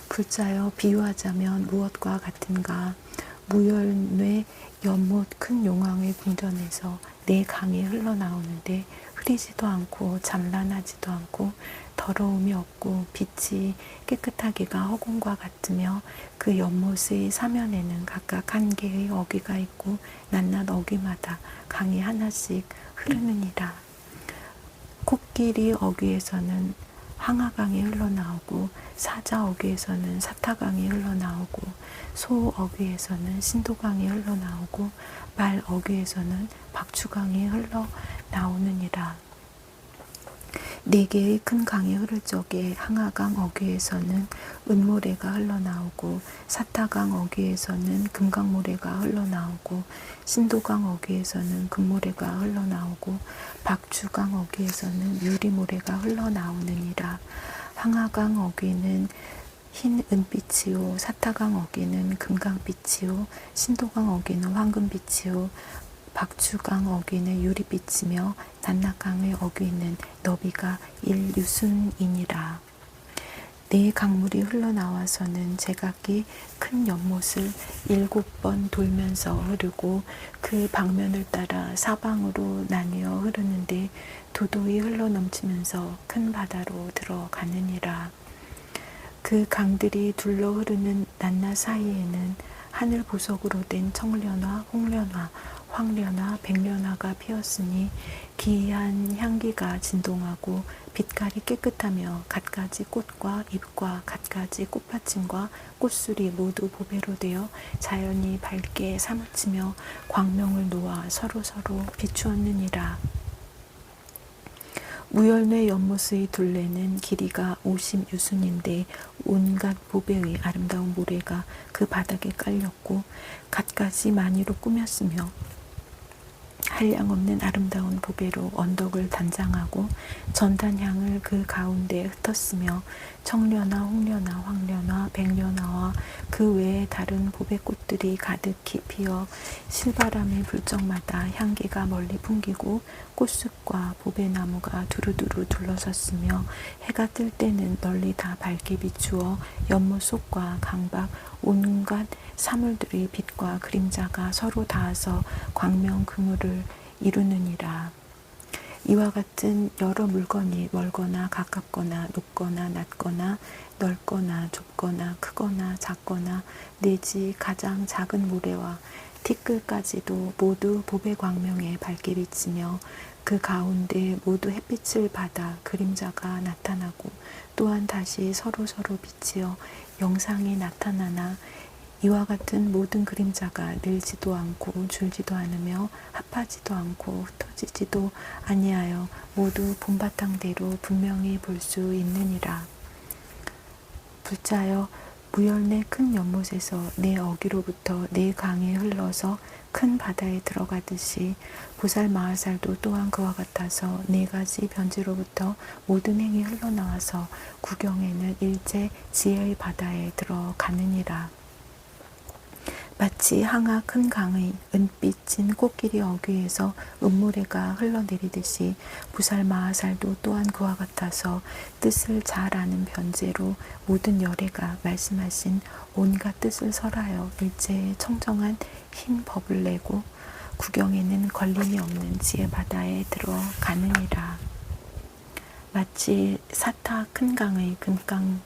불자여 비유하자면 무엇과 같은가. 무열뇌 연못 큰 용왕의 궁전에서 네 강이 흘러나오는데 흐리지도 않고 잠란하지도 않고 더러움이 없고 빛이 깨끗하기가 허공과 같으며 그 연못의 사면에는 각각 한 개의 어귀가 있고 낱낱 어귀마다 강이 하나씩 흐르느니라. 코끼리 어귀에서는 항아강이 흘러나오고 사자 어귀에서는 사타강이 흘러나오고 소 어귀에서는 신도강이 흘러나오고 말 어귀에서는 박추강이 흘러나오느니라. 네 개의 큰 강이 흐를 적에 항아강 어귀에서는 은모래가 흘러나오고 사타강 어귀에서는 금강모래가 흘러나오고 신도강 어귀에서는 금모래가 흘러나오고 박추강 어귀에서는 유리모래가 흘러나오느니라. 항아강 어귀는 흰 은빛이요 사타강 어귀는 금강빛이요 신도강 어귀는 황금빛이요 박추강 어귀는 유리빛이며 낱낱강의 어귀는 너비가 일유순이니라. 네 강물이 흘러나와서는 제각기 큰 연못을 7번 돌면서 흐르고 그 방면을 따라 사방으로 나뉘어 흐르는데 도도히 흘러넘치면서 큰 바다로 들어가느니라. 그 강들이 둘러 흐르는 낱나 사이에는 하늘 보석으로 된 청련화, 홍련화, 황련화, 백련화가 피었으니 기이한 향기가 진동하고 빛깔이 깨끗하며 갖가지 꽃과 잎과 갖가지 꽃받침과 꽃술이 모두 보배로 되어 자연이 밝게 사무치며 광명을 놓아 서로서로 비추었느니라. 무열매 연못의 둘레는 길이가 50유순인데 온갖 보배의 아름다운 모래가 그 바닥에 깔렸고 갖가지 마니로 꾸몄으며 한량없는 아름다운 보배로 언덕을 단장하고 전단향을 그 가운데 흩었으며 청련화, 홍련화, 황련화, 백련화와 그 외에 다른 보배꽃들이 가득히 피어 실바람이 불 적마다 향기가 멀리 풍기고 꽃숲과 보배나무가 두루두루 둘러섰으며 해가 뜰 때는 널리 다 밝게 비추어 연못 속과 강밖 온갖 사물들의 빛과 그림자가 서로 닿아서 광명 그물을 이루느니라. 이와 같은 여러 물건이 멀거나 가깝거나 높거나 낮거나 넓거나 좁거나 크거나 작거나 내지 가장 작은 모래와 티끌까지도 모두 보배 광명에 밝게 비치며 그 가운데 모두 햇빛을 받아 그림자가 나타나고 또한 다시 서로서로 비치어 영상이 나타나나 이와 같은 모든 그림자가 늘지도 않고 줄지도 않으며 합하지도 않고 흩어지지도 아니하여 모두 본바탕대로 분명히 볼 수 있느니라. 불자여 무열내 큰 연못에서 내 어귀로부터 내 강에 흘러서 큰 바다에 들어가듯이 보살 마하살도 또한 그와 같아서 네 가지 변지로부터 모든 행이 흘러나와서 구경에는 일제 지혜의 바다에 들어가느니라. 마치 항아 큰 강의 은빛진 꽃길이 어귀에서 은모래가 흘러내리듯이 부살 마하살도 또한 그와 같아서 뜻을 잘 아는 변제로 모든 열애가 말씀하신 온갖 뜻을 설하여 일제에 청정한 흰 법을 내고 구경에는 걸림이 없는 지혜 바다에 들어가느니라. 마치 사타 큰 강의 금강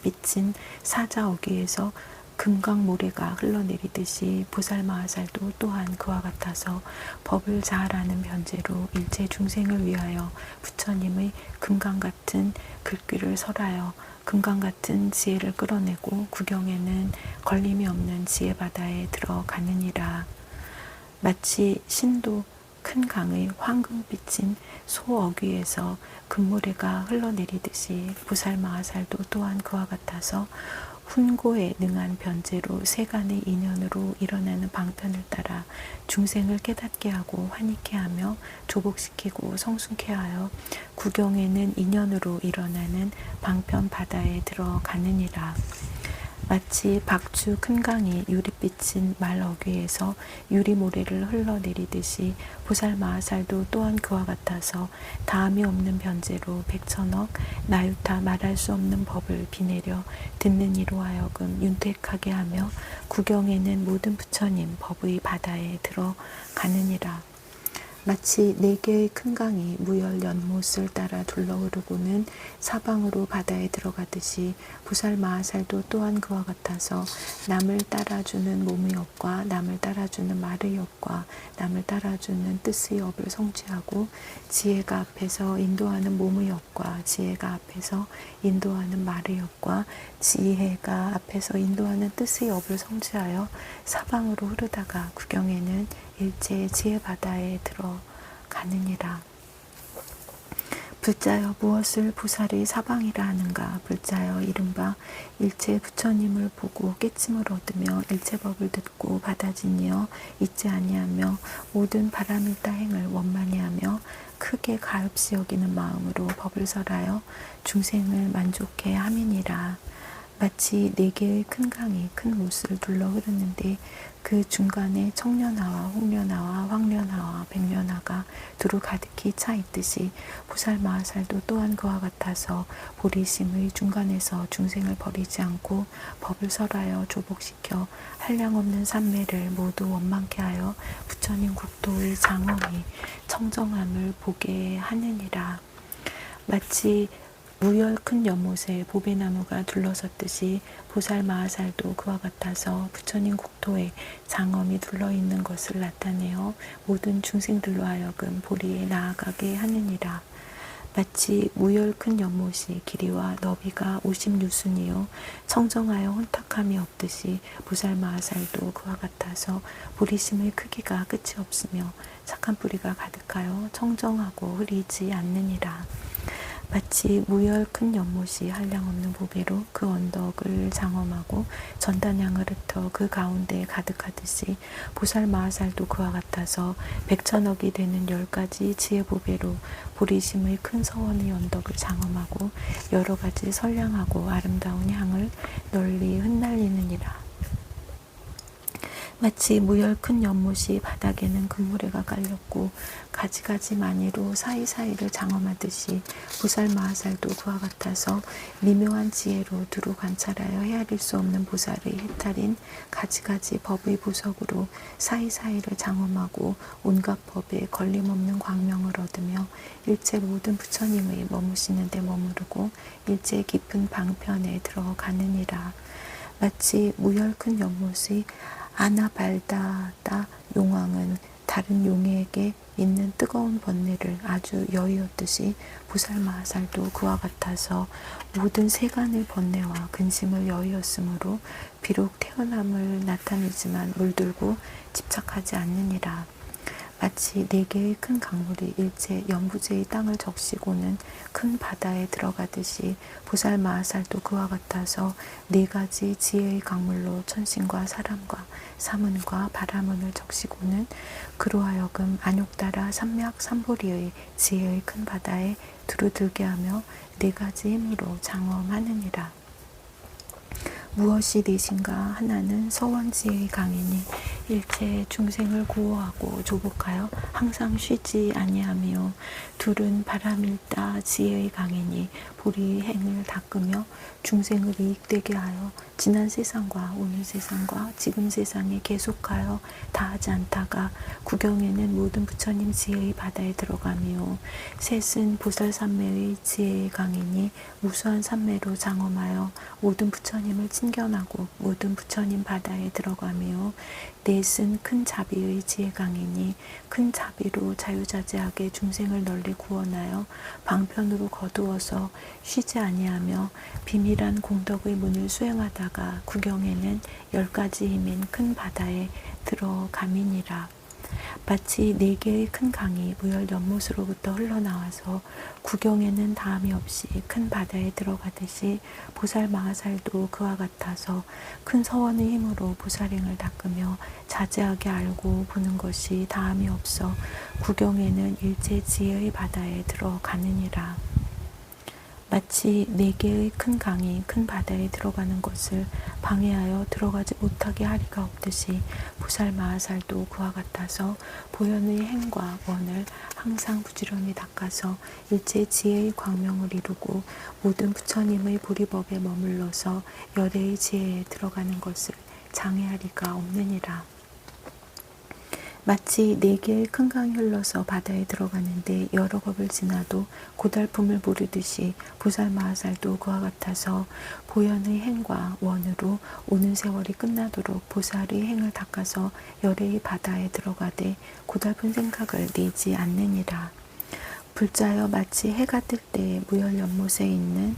빛인 사자 어귀에서 금강 모래가 흘러내리듯이 보살마하살도 또한 그와 같아서 법을 잘 아는 변제로 일체 중생을 위하여 부처님의 금강 같은 글귀를 설하여 금강 같은 지혜를 끌어내고 구경에는 걸림이 없는 지혜 바다에 들어가느니라. 마치 신도 큰 강의 황금빛인 소어귀에서 금모래가 흘러내리듯이 보살마하살도 또한 그와 같아서 훈고에 능한 변제로 세간의 인연으로 일어나는 방편을 따라 중생을 깨닫게 하고 환희케 하며 조복시키고 성숙케 하여 구경에는 인연으로 일어나는 방편 바다에 들어가느니라. 마치 박주 큰 강이 유리빛인 말 어귀에서 유리모래를 흘러내리듯이 보살마하살도 또한 그와 같아서 다함이 없는 변제로 백천억 나유타 말할 수 없는 법을 비내려 듣는 이로 하여금 윤택하게 하며 구경에는 모든 부처님 법의 바다에 들어가느니라. 마치 4개의 큰 강이 무열 연못을 따라 둘러 흐르고는 사방으로 바다에 들어가듯이 부살마하살도 또한 그와 같아서 남을 따라주는 몸의 업과 남을 따라주는 말의 업과 남을 따라주는 뜻의 업을 성취하고 지혜가 앞에서 인도하는 몸의 업과 지혜가 앞에서 인도하는 말의 업과 지혜가 앞에서 인도하는 뜻의 업을 성취하여 사방으로 흐르다가 구경에는 일체 지혜 바다에 들어가느니라. 불자여 무엇을 부살의 사방이라 하는가. 불자여 이른바 일체 부처님을 보고 깨침을 얻으며 일체법을 듣고 받아지니어 잊지 아니하며 모든 바람일다 행을 원만히 하며 크게 가엾이 여기는 마음으로 법을 설하여 중생을 만족해 함이니라. 마치 4개의 큰 강이 큰 못을 둘러 흐르는데 그 중간에 청련하와 홍련하와 황련하와 백련하가 두루 가득히 차 있듯이 보살마하살도 또한 그와 같아서 보리심의 중간에서 중생을 버리지 않고 법을 설하여 조복시켜 한량없는 삼매를 모두 원망케 하여 부처님 국토의 장엄이 청정함을 보게 하느니라. 마치 무열 큰 연못에 보배나무가 둘러섰듯이 보살마하살도 그와 같아서 부처님 국토에 장엄이 둘러있는 것을 나타내어 모든 중생들로 하여금 보리에 나아가게 하느니라. 마치 무열 큰 연못이 길이와 너비가 50유순이요 청정하여 혼탁함이 없듯이 보살마하살도 그와 같아서 보리심의 크기가 끝이 없으며 착한 뿌리가 가득하여 청정하고 흐리지 않느니라. 마치 무열 큰 연못이 한량없는 보배로 그 언덕을 장엄하고 전단양을 흩어 그 가운데에 가득하듯이 보살마하살도 그와 같아서 100,000억이 되는 10가지 지혜 보배로 보리심의 큰 서원의 언덕을 장엄하고 여러 가지 선량하고 아름다운 향을 널리 흩날리느니라. 마치 무열 큰 연못이 바닥에는 금모래가 깔렸고 가지가지 많이로 사이사이를 장엄하듯이 보살마하살도 그와 같아서 미묘한 지혜로 두루 관찰하여 헤아릴 수 없는 보살의 해탈인 가지가지 법의 보석으로 사이사이를 장엄하고 온갖 법에 걸림없는 광명을 얻으며 일체 모든 부처님의 머무시는 데 머무르고 일체 깊은 방편에 들어가느니라. 마치 무열 큰 연못의 아나발다다 용왕은 다른 용에게 있는 뜨거운 번뇌를 아주 여의었듯이 보살마하살도 그와 같아서 모든 세간의 번뇌와 근심을 여의었으므로 비록 태어남을 나타내지만 물들고 집착하지 않느니라. 마치 4개의 큰 강물이 일체 연부제의 땅을 적시고는 큰 바다에 들어가듯이 보살마하살도 그와 같아서 4가지 지혜의 강물로 천신과 사람과 사문과 바라문을 적시고는 그로 하여금 안욕따라 삼맥 삼보리의 지혜의 큰 바다에 두루 들게 하며 4가지 힘으로 장엄하느니라. 무엇이 넷인가 하나는 서원지혜의 강이니 일체 중생을 구호하고 조복하여 항상 쉬지 아니하며 둘은 바람일다 지혜의 강이니 보리의 행을 닦으며 중생을 이익되게 하여 지난 세상과 오늘 세상과 지금 세상에 계속하여 다하지 않다가 구경에는 모든 부처님 지혜의 바다에 들어가며 셋은 보살삼매의 지혜의 강이니 무수한 삼매로 장엄하여 모든 부처님을 친견하고 모든 부처님 바다에 들어가며 넷은 큰 자비의 지혜 강이니 큰 자비로 자유자재하게 중생을 널리 구원하여 방편으로 거두어서 쉬지 아니하며 비밀한 공덕의 문을 수행하다가 구경에는 10가지 힘인 큰 바다에 들어감이니라. 마치 4개의 큰 강이 무열 연못으로부터 흘러나와서 구경에는 다함이 없이 큰 바다에 들어가듯이 보살마하살도 그와 같아서 큰 서원의 힘으로 보살행을 닦으며 자제하게 알고 보는 것이 다함이 없어 구경에는 일체 지혜의 바다에 들어가느니라. 마치 4개의 큰 강이 큰 바다에 들어가는 것을 방해하여 들어가지 못하게 하리가 없듯이 보살마하살도 그와 같아서 보현의 행과 원을 항상 부지런히 닦아서 일체 지혜의 광명을 이루고 모든 부처님의 보리법에 머물러서 열애의 지혜에 들어가는 것을 장애하리가 없느니라. 마치 4개의 큰 강이 흘러서 바다에 들어가는데 여러 겁을 지나도 고달픔을 모르듯이 보살마하살도 그와 같아서 보현의 행과 원으로 오는 세월이 끝나도록 보살의 행을 닦아서 열애의 바다에 들어가되 고달픈 생각을 내지 않느니라. 불자여 마치 해가 뜰 때 무열 연못에 있는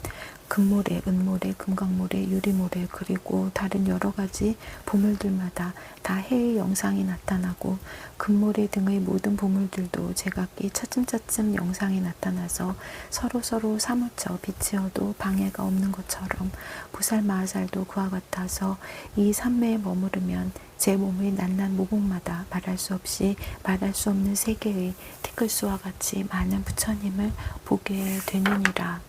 금모래, 은모래, 금강모래, 유리모래 그리고 다른 여러 가지 보물들마다 다 해의 영상이 나타나고 금모래 등의 모든 보물들도 제각기 차츰차츰 영상이 나타나서 서로 사무쳐 비치어도 방해가 없는 것처럼 보살마하살도 그와 같아서 이 삼매에 머무르면 제 몸의 낱낱 모공마다 말할 수 없이 말할 수 없는 세계의 티끌수와 같이 많은 부처님을 보게 되느니라.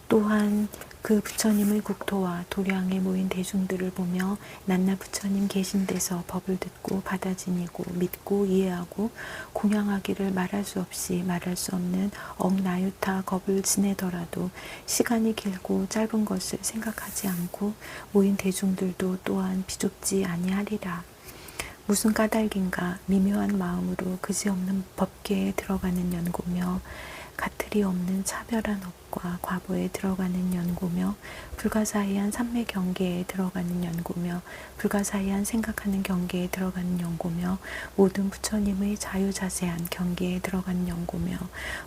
또한 그 부처님의 국토와 도량에 모인 대중들을 보며 낱낱 부처님 계신 데서 법을 듣고 받아 지니고 믿고 이해하고 공양하기를 말할 수 없이 말할 수 없는 억나유타 겁을 지내더라도 시간이 길고 짧은 것을 생각하지 않고 모인 대중들도 또한 비좁지 아니하리라. 무슨 까닭인가 미묘한 마음으로 그지없는 법계에 들어가는 연고며 가틀이 없는 차별한 업과 과보에 들어가는 연고며 불가사의한 삼매 경계에 들어가는 연고며 불가사의한 생각하는 경계에 들어가는 연고며 모든 부처님의 자유자재한 경계에 들어가는 연고며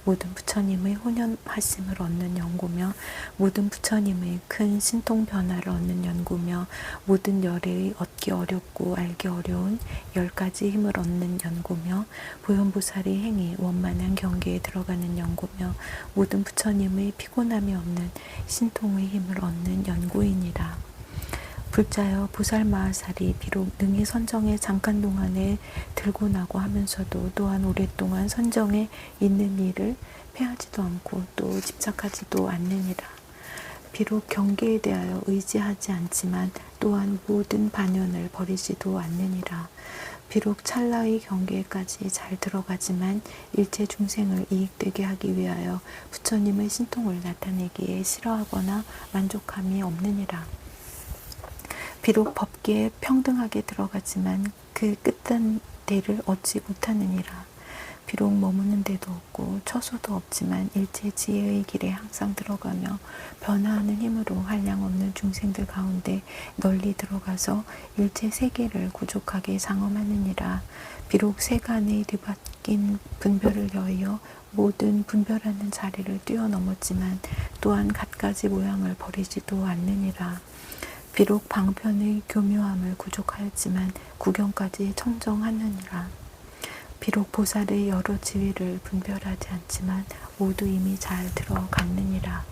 모든 부처님의 혼연하심을 얻는 연고며 모든 부처님의 큰 신통 변화를 얻는 연고며 모든 열애의 얻기 어렵고 알기 어려운 10가지 힘을 얻는 연고며 보현보살의 행위 원만한 경계에 들어가는 연고며 모든 부처님의 피곤함이 없는 신통의 힘을 얻는 연고이니라. 불자여 보살마하살이 비록 능히 선정에 잠깐 동안에 들고 나고 하면서도 또한 오랫동안 선정에 있는 일을 패하지도 않고 또 집착하지도 않느니라. 비록 경계에 대하여 의지하지 않지만 또한 모든 반연을 버리지도 않느니라. 비록 찰나의 경계까지 잘 들어가지만 일체 중생을 이익되게 하기 위하여 부처님의 신통을 나타내기에 싫어하거나 만족함이 없느니라. 비록 법계에 평등하게 들어가지만 그 끝단대를 얻지 못하느니라. 비록 머무는 데도 없고 처소도 없지만 일체 지혜의 길에 항상 들어가며 변화하는 힘으로 한량없는 중생들 가운데 널리 들어가서 일체 세계를 구족하게 장엄하느니라. 비록 세간의 뒤바뀐 분별을 여의어 모든 분별하는 자리를 뛰어넘었지만 또한 갖가지 모양을 버리지도 않느니라. 비록 방편의 교묘함을 구족하였지만 구경까지 청정하느니라. 비록 보살의 여러 지위를 분별하지 않지만 모두 이미 잘 들어갔느니라.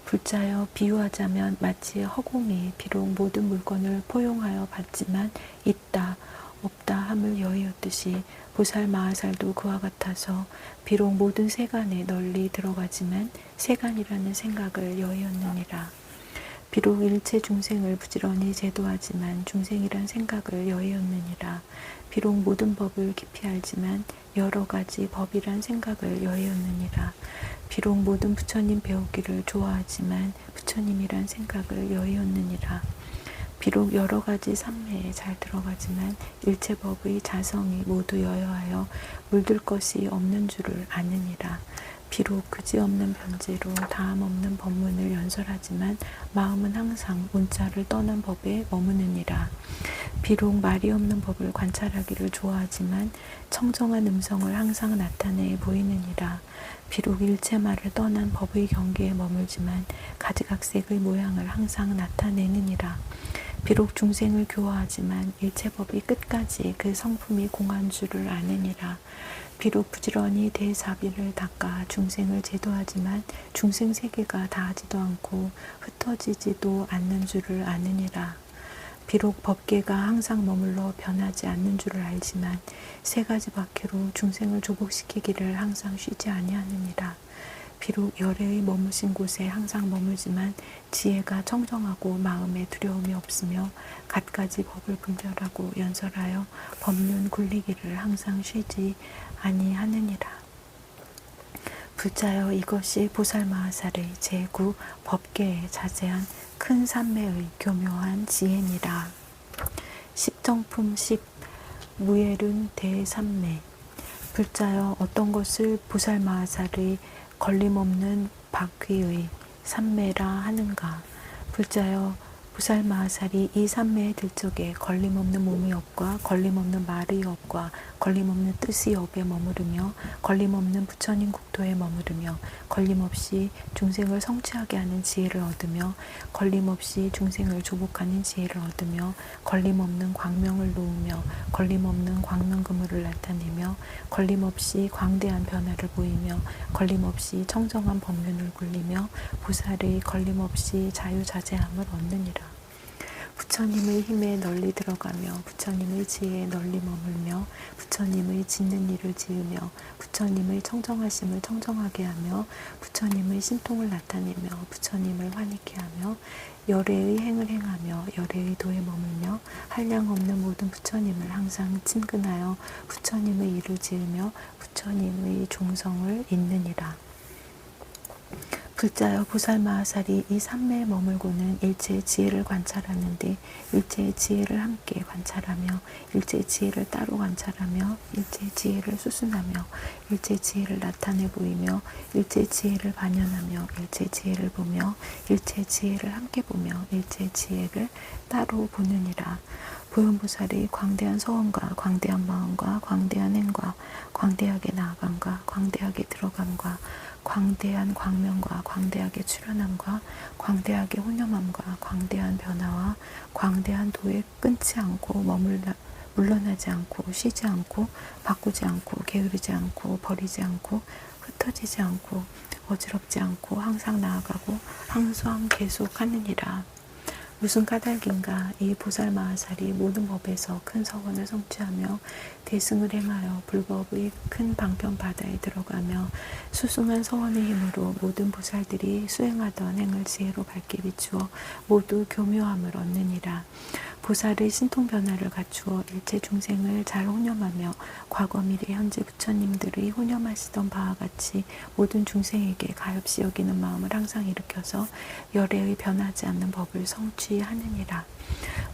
불자여 비유하자면 마치 허공이 비록 모든 물건을 포용하여 받지만 있다 없다 함을 여의었듯이 보살마하살도 그와 같아서 비록 모든 세간에 널리 들어가지만 세간이라는 생각을 여의었느니라. 비록 일체 중생을 부지런히 제도하지만 중생이란 생각을 여의었느니라. 비록 모든 법을 깊이 알지만 여러 가지 법이란 생각을 여의었느니라. 비록 모든 부처님 배우기를 좋아하지만 부처님이란 생각을 여의었느니라. 비록 여러 가지 삼매에 잘 들어가지만 일체 법의 자성이 모두 여여하여 물들 것이 없는 줄을 아느니라. 비록 그지없는 변제로 다함없는 법문을 연설하지만 마음은 항상 문자를 떠난 법에 머무느니라. 비록 말이 없는 법을 관찰하기를 좋아하지만 청정한 음성을 항상 나타내 보이느니라. 비록 일체 말을 떠난 법의 경계에 머물지만 가지각색의 모양을 항상 나타내느니라. 비록 중생을 교화하지만 일체 법이 끝까지 그 성품이 공한 줄을 아느니라. 비록 부지런히 대사비를 닦아 중생을 제도하지만 중생 세계가 다하지도 않고 흩어지지도 않는 줄을 아느니라. 비록 법계가 항상 머물러 변하지 않는 줄을 알지만 세 가지 바퀴로 중생을 조복시키기를 항상 쉬지 아니하느니라. 비록 열애의 머무신 곳에 항상 머물지만 지혜가 청정하고 마음에 두려움이 없으며 갖가지 법을 분별하고 연설하여 법륜 굴리기를 항상 쉬지 아니하느니라. 불자여 이것이 보살마하살의 제9 법계에 자제한 큰 삼매의 교묘한 지혜니라. 십정품 10 무예륜 대삼매. 불자여 어떤 것을 보살마하살의 걸림없는 바퀴의 삼매라 하는가. 불자여 보살마하살이 이 삼매에 들 적에 걸림없는 몸의 업과 걸림없는 말의 업과 걸림없는 뜻의 업에 머무르며 걸림없는 부처님 국토에 머무르며 걸림없이 중생을 성취하게 하는 지혜를 얻으며 걸림없이 중생을 조복하는 지혜를 얻으며 걸림없는 광명을 놓으며 걸림없는 광명그물을 나타내며 걸림없이 광대한 변화를 보이며 걸림없이 청정한 법륜을 굴리며 보살의 걸림없이 자유자재함을 얻느니라. 부처님의 힘에 널리 들어가며 부처님의 지혜에 널리 머물며 부처님의 짓는 일을 지으며 부처님의 청정하심을 청정하게 하며 부처님의 신통을 나타내며 부처님을 환희케 하며 열애의 행을 행하며 열애의 도에 머물며 한량없는 모든 부처님을 항상 친근하여 부처님의 일을 지으며 부처님의 종성을 잇느니라. 불자여 보살마하살이 이 삼매에 머물고는 일체의 지혜를 관찰하는데 일체의 지혜를 함께 관찰하며 일체의 지혜를 따로 관찰하며 일체의 지혜를 수순하며 일체의 지혜를 나타내 보이며 일체의 지혜를 반연하며 일체의 지혜를 보며 일체의 지혜를 함께 보며 일체의 지혜를 따로 보느니라. 보현보살이 광대한 서원과 광대한 마음과 광대한 행과 광대하게 나아감과 광대하게 들어감과 광대한 광명과 광대하게 출현함과 광대하게 혼념함과 광대한 변화와 광대한 도에 끊지 않고 물러나지 않고 쉬지 않고 바꾸지 않고 게으르지 않고 버리지 않고 흩어지지 않고 어지럽지 않고 항상 나아가고 항상 계속하느니라. 무슨 까닭인가 이 보살마하살이 모든 법에서 큰 서원을 성취하며 대승을 행하여 불법의 큰 방편 바다에 들어가며 수승한 서원의 힘으로 모든 보살들이 수행하던 행을 지혜로 밝게 비추어 모두 교묘함을 얻느니라. 보살의 신통변화를 갖추어 일체 중생을 잘 혼념하며 과거 미래 현재 부처님들의 혼념하시던 바와 같이 모든 중생에게 가엾이 여기는 마음을 항상 일으켜서 열애의 변하지 않는 법을 성취하느니라.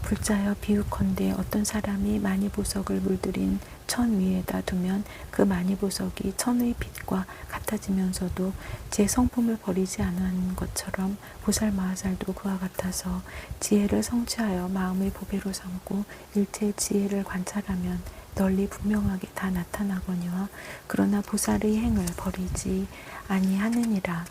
불자여 비유컨대 어떤 사람이 만이보석을 물들인 천 위에다 두면 그 만이보석이 천의 빛과 같아지면서도 제 성품을 버리지 않은 것처럼 보살마하살도 그와 같아서 지혜를 성취하여 마음의 보배로 삼고 일체의 지혜를 관찰하면 널리 분명하게 다 나타나거니와 그러나 보살의 행을 버리지 아니하느니라.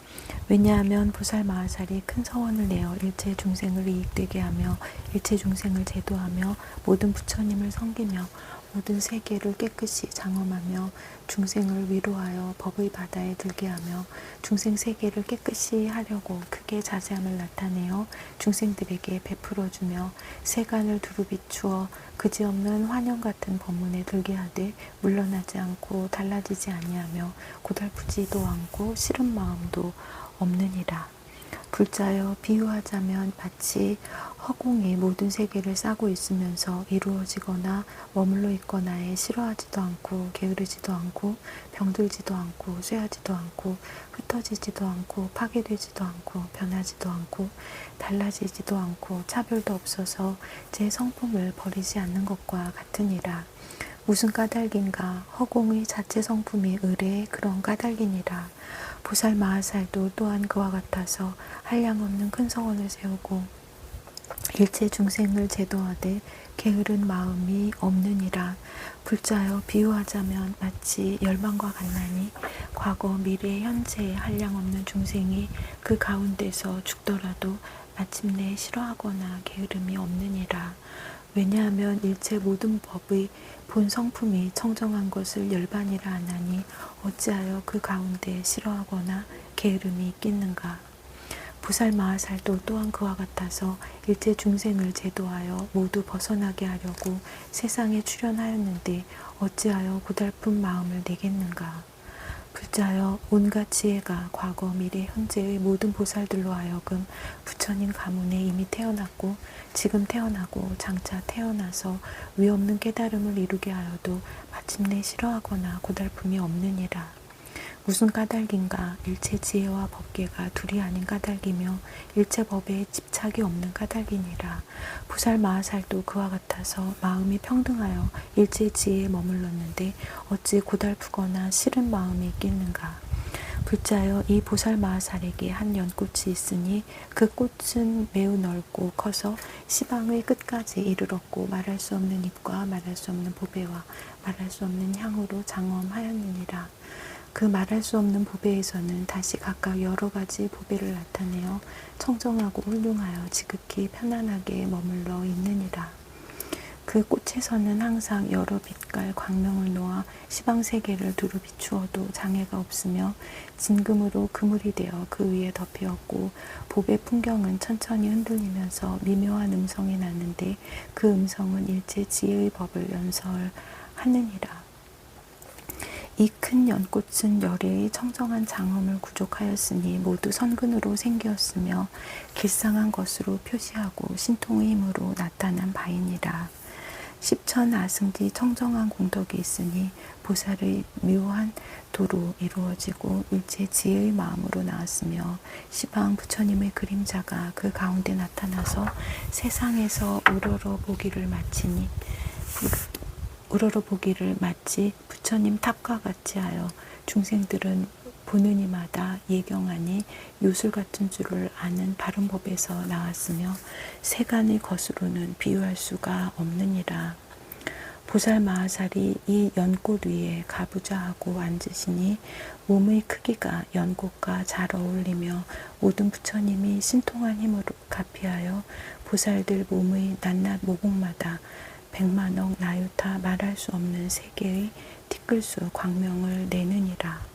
왜냐하면 보살마하살이 큰 서원을 내어 일체 중생을 이익되게 하며 일체 중생을 제도하며 모든 부처님을 섬기며 모든 세계를 깨끗이 장엄하며 중생을 위로하여 법의 바다에 들게 하며 중생 세계를 깨끗이 하려고 크게 자세함을 나타내어 중생들에게 베풀어주며 세간을 두루 비추어 그지없는 환영 같은 법문에 들게 하되 물러나지 않고 달라지지 아니하며 고달프지도 않고 싫은 마음도 없느니라. 불자여 비유하자면 마치 허공이 모든 세계를 싸고 있으면서 이루어지거나 머물러 있거나에 싫어하지도 않고 게으르지도 않고 병들지도 않고 쇠하지도 않고 흩어지지도 않고 파괴되지도 않고 변하지도 않고 달라지지도 않고 차별도 없어서 제 성품을 버리지 않는 것과 같으니라. 무슨 까닭인가 허공의 자체 성품이 의례 그런 까닭이니라. 보살마하살도 또한 그와 같아서 한량없는 큰 서원을 세우고 일체 중생을 제도하되 게으른 마음이 없느니라. 불자여 비유하자면 마치 열망과 같나니 과거 미래 현재 한량없는 중생이 그 가운데서 죽더라도 마침내 싫어하거나 게으름이 없느니라. 왜냐하면 일체 모든 법의 본 성품이 청정한 것을 열반이라 하나니 어찌하여 그 가운데 싫어하거나 게으름이 있겠는가. 보살마하살도 또한 그와 같아서 일체 중생을 제도하여 모두 벗어나게 하려고 세상에 출현하였는데 어찌하여 고달픈 마음을 내겠는가. 불자여 온갖 지혜가 과거 미래 현재의 모든 보살들로 하여금 부처님 가문에 이미 태어났고 지금 태어나고 장차 태어나서 위없는 깨달음을 이루게 하여도 마침내 싫어하거나 고달픔이 없느니라. 무슨 까닭인가 일체 지혜와 법계가 둘이 아닌 까닭이며 일체 법에 집착이 없는 까닭이니라. 보살마하살도 그와 같아서 마음이 평등하여 일체 지혜에 머물렀는데 어찌 고달프거나 싫은 마음이 있겠는가. 불자여 이 보살마하살에게 한 연꽃이 있으니 그 꽃은 매우 넓고 커서 시방의 끝까지 이르렀고 말할 수 없는 잎과 말할 수 없는 보배와 말할 수 없는 향으로 장엄하였느니라. 그 말할 수 없는 보배에서는 다시 각각 여러 가지 보배를 나타내어 청정하고 훌륭하여 지극히 편안하게 머물러 있느니라. 그 꽃에서는 항상 여러 빛깔 광명을 놓아 시방세계를 두루 비추어도 장애가 없으며 진금으로 그물이 되어 그 위에 덮이었고 봅의 풍경은 천천히 흔들리면서 미묘한 음성이 났는데 그 음성은 일체 지혜의 법을 연설하느니라. 이 큰 연꽃은 열애의 청정한 장엄을 구족하였으니 모두 선근으로 생기었으며 길상한 것으로 표시하고 신통의 힘으로 나타난 바이니라. 십천아승지 청정한 공덕이 있으니 보살의 묘한 도로 이루어지고 일체 지혜의 마음으로 나왔으며 시방 부처님의 그림자가 그 가운데 나타나서 세상에서 우러러 보기를 마치 부처님 탑과 같이 하여 중생들은 보는 이마다 예경하니 요술 같은 줄을 아는 바른 법에서 나왔으며 세간의 것으로는 비유할 수가 없느니라. 보살 마하살이 이 연꽃 위에 가부좌하고 앉으시니 몸의 크기가 연꽃과 잘 어울리며 모든 부처님이 신통한 힘으로 가피하여 보살들 몸의 낱낱 모공마다 백만억 나유타 말할 수 없는 세계의 티끌수 광명을 내느니라.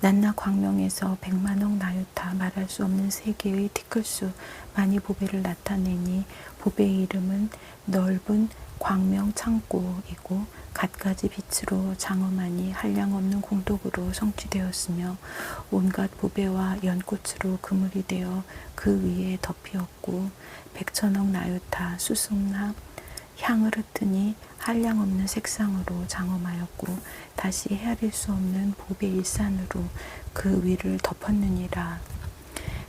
낱낱 광명에서 백만억 나유타 말할 수 없는 세계의 티끌수 많이 보배를 나타내니 보배의 이름은 넓은 광명 창고이고 갖가지 빛으로 장엄하니 한량없는 공덕으로 성취되었으며 온갖 보배와 연꽃으로 그물이 되어 그 위에 덮이었고 백천억 나유타 수승나 향을 흩으니 한량없는 색상으로 장엄하였고 다시 헤아릴 수 없는 보배 일산으로 그 위를 덮었느니라.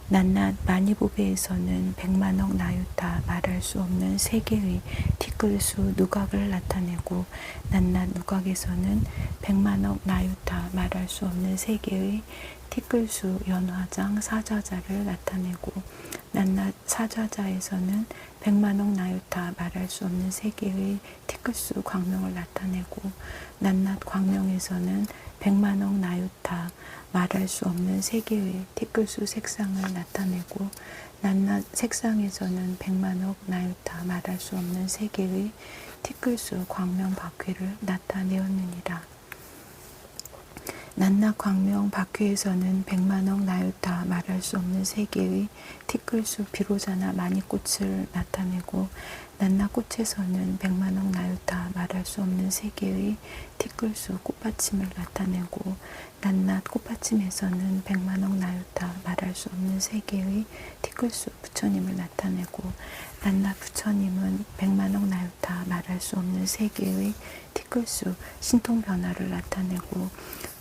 낱낱 마니보배에서는 백만억 나유타 말할 수 없는 세계의 티끌수 누각을 나타내고 낱낱 누각에서는 백만억 나유타 말할 수 없는 세계의 티끌수 연화장 사좌자를 나타내고 낱낱 사좌자에서는 백만억 나유타 말할 수 없는 세계의 티끌수 광명을 나타내고 낱낱 광명에서는 백만억 나유타 말할 수 없는 세계의 티끌수 색상을 나타내고 낱낱 색상에서는 백만억 나유타 말할 수 없는 세계의 티끌수 광명 바퀴를 나타내었느니라. 낱낱 광명 바퀴에서는 백만억 나유타 말할 수 없는 세계의 티끌수 비로자나 마니꽃을 나타내고 낱낱 꽃에서는 백만억 나유타 말할 수 없는 세계의 티끌수 꽃받침을 나타내고 낱낱 꽃받침에서는 백만억 나유타 말할 수 없는 세계의 티끌수 부처님을 나타내고 낱낱 부처님은 백만억 나유타 말할 수 없는 세계의 티끌수 신통변화를 나타내고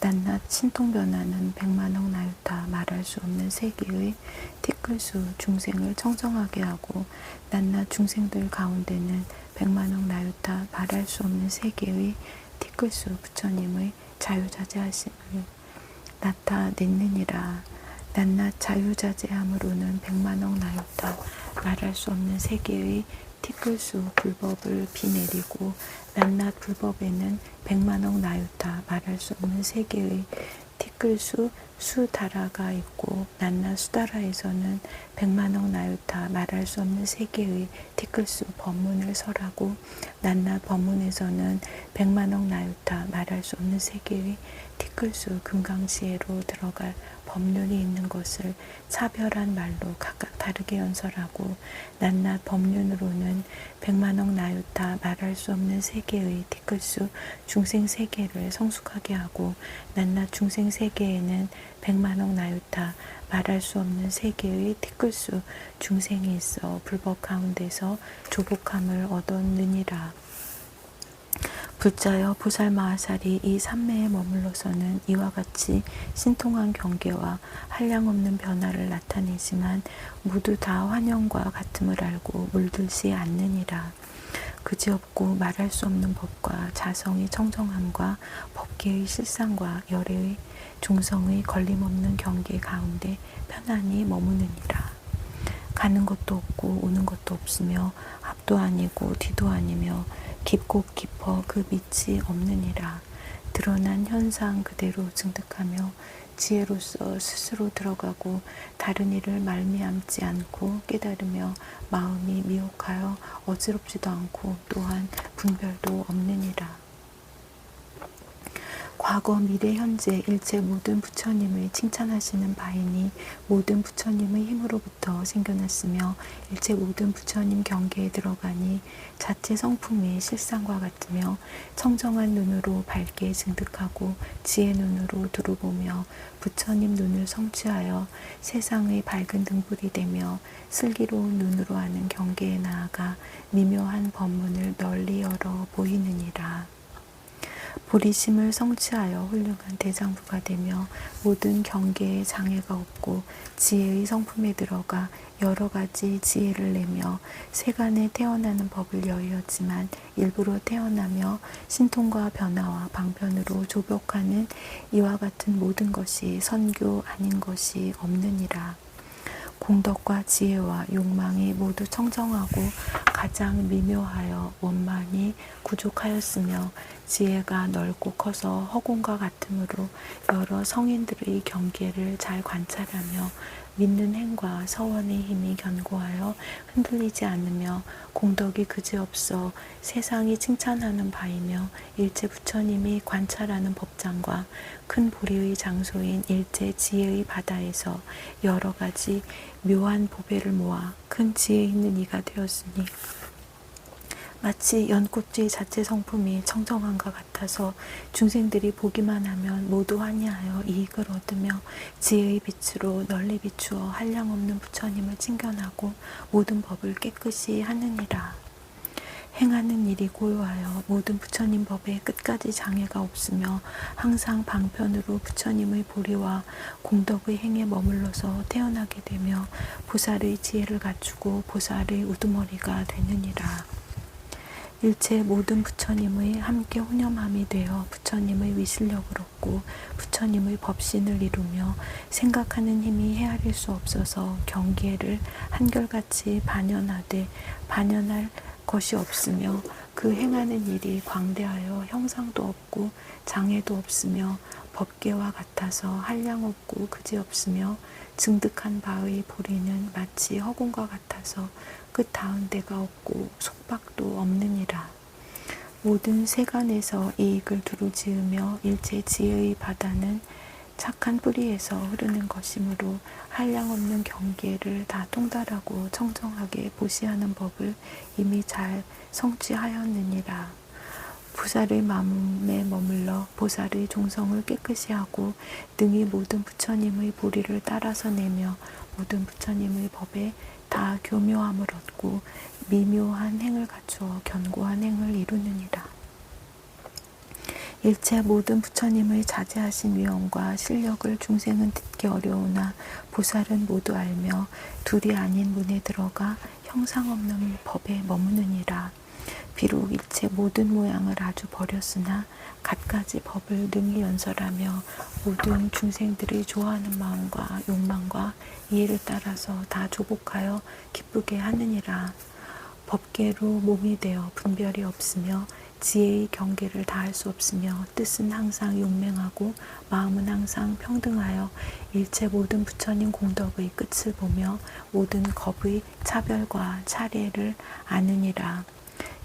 낱낱 신통변화는 백만억 나유타 말할 수 없는 세계의 티끌수 중생을 청정하게 하고 낱낱 중생들 가운데는 백만억 나유타 말할 수 없는 세계의 티끌수 부처님의 자유자재하심을 나타냈느니라. 낱낱 자유자재함으로는 백만억 나유타 말할 수 없는 세계의 티끌수 불법을 비내리고 낱낱 불법에는 백만억 나유타 말할 수 없는 세계의 티끌수 수다라가 있고 낱낱 수다라에서는 백만억 나유타 말할 수 없는 세계의 티끌수 법문을 설하고 낱낱 법문에서는 백만억 나유타 말할 수 없는 세계의 티끌수 금강지혜로 들어갈 법륜이 있는 것을 차별한 말로 각각 다르게 연설하고 낱낱 법륜으로는 백만억 나유타 말할 수 없는 세계의 티끌수 중생세계를 성숙하게 하고 낱낱 중생세계에는 백만억 나유타 말할 수 없는 세계의 티끌수 중생이 있어 불법 가운데서 조복함을 얻었느니라. 불자여 보살 마하살이 이 삼매에 머물러서는 이와 같이 신통한 경계와 한량없는 변화를 나타내지만 모두 다 환영과 같음을 알고 물들지 않느니라. 그지없고 말할 수 없는 법과 자성의 청정함과 법계의 실상과 열애의 종성의 걸림없는 경계 가운데 편안히 머무느니라. 가는 것도 없고 오는 것도 없으며 앞도 아니고 뒤도 아니며 깊고 깊어 그 밑이 없느니라. 드러난 현상 그대로 증득하며 지혜로서 스스로 들어가고 다른 이를 말미암지 않고 깨달으며 마음이 미혹하여 어지럽지도 않고 또한 분별도 없느니라. 과거, 미래, 현재 일체 모든 부처님을 칭찬하시는 바이니 모든 부처님의 힘으로부터 생겨났으며 일체 모든 부처님 경계에 들어가니 자체 성품이 실상과 같으며 청정한 눈으로 밝게 증득하고 지혜 눈으로 두루보며 부처님 눈을 성취하여 세상의 밝은 등불이 되며 슬기로운 눈으로 아는 경계에 나아가 미묘한 법문을 널리 열어 보이느니라. 보리심을 성취하여 훌륭한 대장부가 되며 모든 경계에 장애가 없고 지혜의 성품에 들어가 여러 가지 지혜를 내며 세간에 태어나는 법을 여의었지만 일부러 태어나며 신통과 변화와 방편으로 조복하는 이와 같은 모든 것이 선교 아닌 것이 없느니라. 공덕과 지혜와 욕망이 모두 청정하고 가장 미묘하여 원만히 구족하였으며 지혜가 넓고 커서 허공과 같으므로 여러 성인들의 경계를 잘 관찰하며 믿는 행과 서원의 힘이 견고하여 흔들리지 않으며 공덕이 그지없어 세상이 칭찬하는 바이며 일체 부처님이 관찰하는 법장과 큰 보리의 장소인 일체 지혜의 바다에서 여러 가지 묘한 보배를 모아 큰 지혜 있는 이가 되었으니 마치 연꽃의 자체 성품이 청정함과 같아서 중생들이 보기만 하면 모두 환희하여 이익을 얻으며 지혜의 빛으로 널리 비추어 한량없는 부처님을 칭견하고 모든 법을 깨끗이 하느니라. 행하는 일이 고요하여 모든 부처님 법에 끝까지 장애가 없으며 항상 방편으로 부처님의 보리와 공덕의 행에 머물러서 태어나게 되며 보살의 지혜를 갖추고 보살의 우두머리가 되느니라. 일체 모든 부처님의 함께 혼념함이 되어 부처님의 위실력을 얻고 부처님의 법신을 이루며 생각하는 힘이 헤아릴 수 없어서 경계를 한결같이 반연하되 반연할 것이 없으며 그 행하는 일이 광대하여 형상도 없고 장애도 없으며 법계와 같아서 한량 없고 그지없으며 증득한 바의 보리는 마치 허공과 같아서 끝 닿은 데가 없고 속박도 없느니라. 모든 세간에서 이익을 두루지으며 일체 지혜의 바다는 착한 뿌리에서 흐르는 것이므로 한량없는 경계를 다 통달하고 청정하게 보시하는 법을 이미 잘 성취하였느니라. 보살의 마음에 머물러 보살의 종성을 깨끗이 하고 능히 모든 부처님의 보리를 따라서 내며 모든 부처님의 법에 다 교묘함을 얻고 미묘한 행을 갖추어 견고한 행을 이루느니라. 일체 모든 부처님의 자제하신 위엄과 실력을 중생은 듣기 어려우나 보살은 모두 알며 둘이 아닌 문에 들어가 형상 없는 법에 머무느니라. 비록 일체 모든 모양을 아주 버렸으나 갖가지 법을 능히 연설하며 모든 중생들이 좋아하는 마음과 욕망과 이해를 따라서 다 조복하여 기쁘게 하느니라. 법계로 몸이 되어 분별이 없으며 지혜의 경계를 다할 수 없으며 뜻은 항상 용맹하고 마음은 항상 평등하여 일체 모든 부처님 공덕의 끝을 보며 모든 겁의 차별과 차례를 아느니라.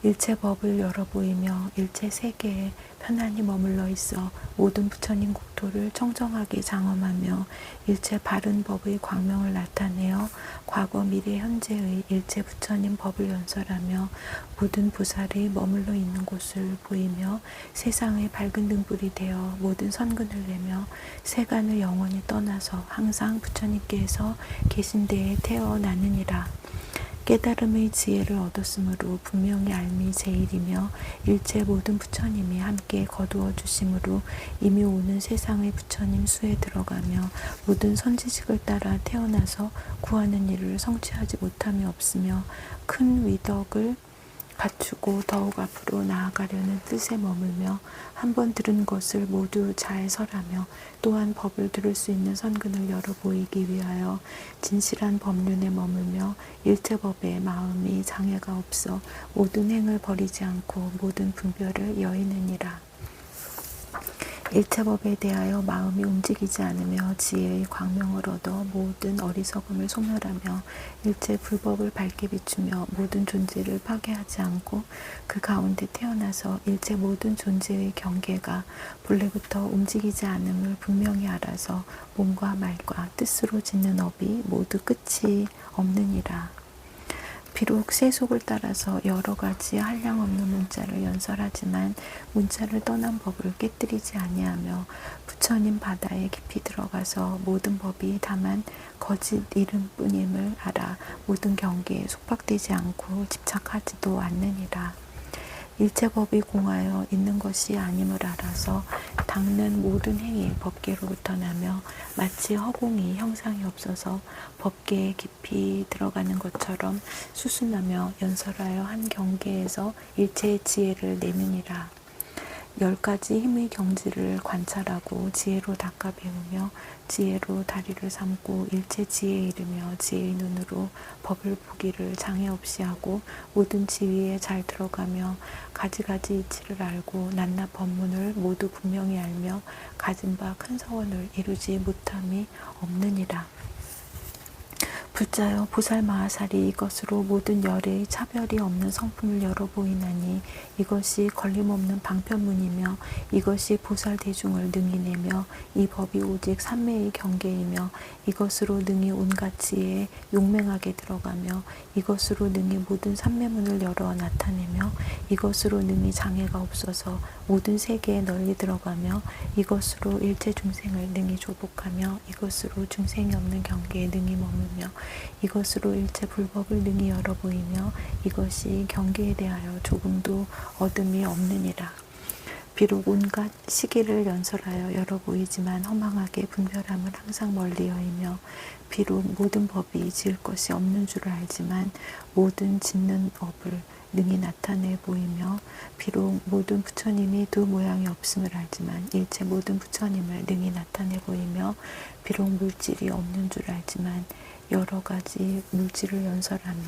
일체 법을 열어 보이며 일체 세계에 편안히 머물러 있어 모든 부처님 국토를 청정하게 장엄하며 일체 바른 법의 광명을 나타내어 과거 미래 현재의 일체 부처님 법을 연설하며 모든 보살이 머물러 있는 곳을 보이며 세상의 밝은 등불이 되어 모든 선근을 내며 세간을 영원히 떠나서 항상 부처님께서 계신 데에 태어나느니라. 깨달음의 지혜를 얻었으므로 분명히 알미 제일이며 일체 모든 부처님이 함께 거두어 주심으로 이미 오는 세상의 부처님 수에 들어가며 모든 선지식을 따라 태어나서 구하는 일을 성취하지 못함이 없으며 큰 위덕을 갖추고 더욱 앞으로 나아가려는 뜻에 머물며 한번 들은 것을 모두 잘 설하며 또한 법을 들을 수 있는 선근을 열어 보이기 위하여 진실한 법륜에 머물며 일체 법에 마음이 장애가 없어 모든 행을 버리지 않고 모든 분별을 여의느니라. 일체법에 대하여 마음이 움직이지 않으며 지혜의 광명을 얻어 모든 어리석음을 소멸하며 일체 불법을 밝게 비추며 모든 존재를 파괴하지 않고 그 가운데 태어나서 일체 모든 존재의 경계가 본래부터 움직이지 않음을 분명히 알아서 몸과 말과 뜻으로 짓는 업이 모두 끝이 없느니라. 비록 세속을 따라서 여러 가지 한량없는 문자를 연설하지만 문자를 떠난 법을 깨뜨리지 아니하며 부처님 바다에 깊이 들어가서 모든 법이 다만 거짓 이름뿐임을 알아 모든 경계에 속박되지 않고 집착하지도 않느니라. 일체법이 공하여 있는 것이 아님을 알아서 닦는 모든 행위 법계로부터 나며 마치 허공이 형상이 없어서 법계에 깊이 들어가는 것처럼 수순하며 연설하여 한 경계에서 일체의 지혜를 내느니라. 10가지 힘의 경지를 관찰하고 지혜로 닦아 배우며 지혜로 다리를 삼고 일체 지혜에 이르며 지혜의 눈으로 법을 보기를 장애 없이 하고 모든 지위에 잘 들어가며 가지가지 이치를 알고 낱낱 법문을 모두 분명히 알며 가진 바 큰 서원을 이루지 못함이 없느니라. 불자여 보살마하살이 이것으로 모든 열의 차별이 없는 성품을 열어 보이나니 이것이 걸림없는 방편문이며 이것이 보살대중을 능히 내며 이 법이 오직 삼매의 경계이며 이것으로 능히 온갖 지혜에 용맹하게 들어가며 이것으로 능히 모든 삼매문을 열어 나타내며 이것으로 능히 장애가 없어서 모든 세계에 널리 들어가며 이것으로 일체 중생을 능히 조복하며 이것으로 중생이 없는 경계에 능히 머물며 이것으로 일체 불법을 능히 열어 보이며 이것이 경계에 대하여 조금도 어둠이 없느니라. 비록 온갖 시기를 연설하여 열어 보이지만 허망하게 분별함을 항상 멀리 여이며 비록 모든 법이 지을 것이 없는 줄 알지만 모든 짓는 업을 능히 나타내 보이며 비록 모든 부처님이 두 모양이 없음을 알지만 일체 모든 부처님을 능히 나타내 보이며 비록 물질이 없는 줄 알지만 여러 가지 물질을 연설하며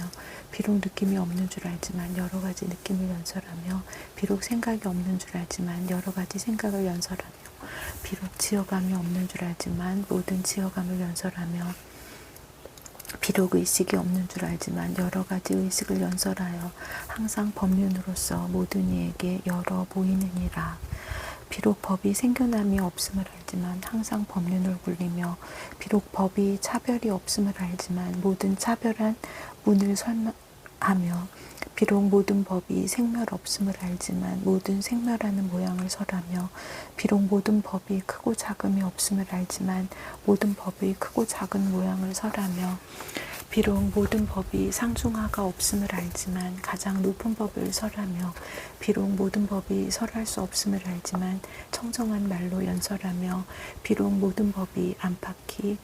비록 느낌이 없는 줄 알지만 여러 가지 느낌을 연설하며 비록 생각이 없는 줄 알지만 여러 가지 생각을 연설하며 비록 지어감이 없는 줄 알지만 모든 지어감을 연설하며 비록 의식이 없는 줄 알지만 여러 가지 의식을 연설하여 항상 법륜으로서 모든 이에게 열어 보이느니라. 비록 법이 생겨남이 없음을 알지만 항상 법륜을 굴리며 비록 법이 차별이 없음을 알지만 모든 차별한 문을 설하며 비록 모든 법이 생멸 없음을 알지만 모든 생멸하는 모양을 설하며 비록 모든 법이 크고 작음이 없음을 알지만 모든 법의 크고 작은 모양을 설하며 비록 모든 법이 상중하가 없음을 알지만 가장 높은 법을 설하며 비록 모든 법이 설할 수 없음을 알지만 청정한 말로 연설하며 비록 모든 법이 안팎이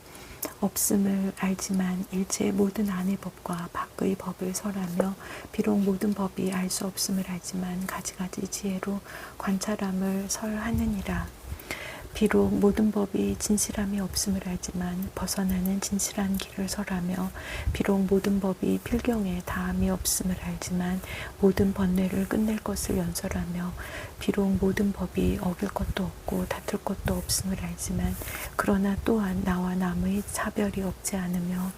없음을 알지만 일체 모든 안의 법과 밖의 법을 설하며 비록 모든 법이 알 수 없음을 알지만 가지가지 지혜로 관찰함을 설하느니라. 비록 모든 법이 진실함이 없음을 알지만 벗어나는 진실한 길을 설하며 비록 모든 법이 필경에 다함이 없음을 알지만 모든 번뇌를 끝낼 것을 연설하며 비록 모든 법이 어길 것도 없고 다툴 것도 없음을 알지만 그러나 또한 나와 남의 차별이 없지 않으며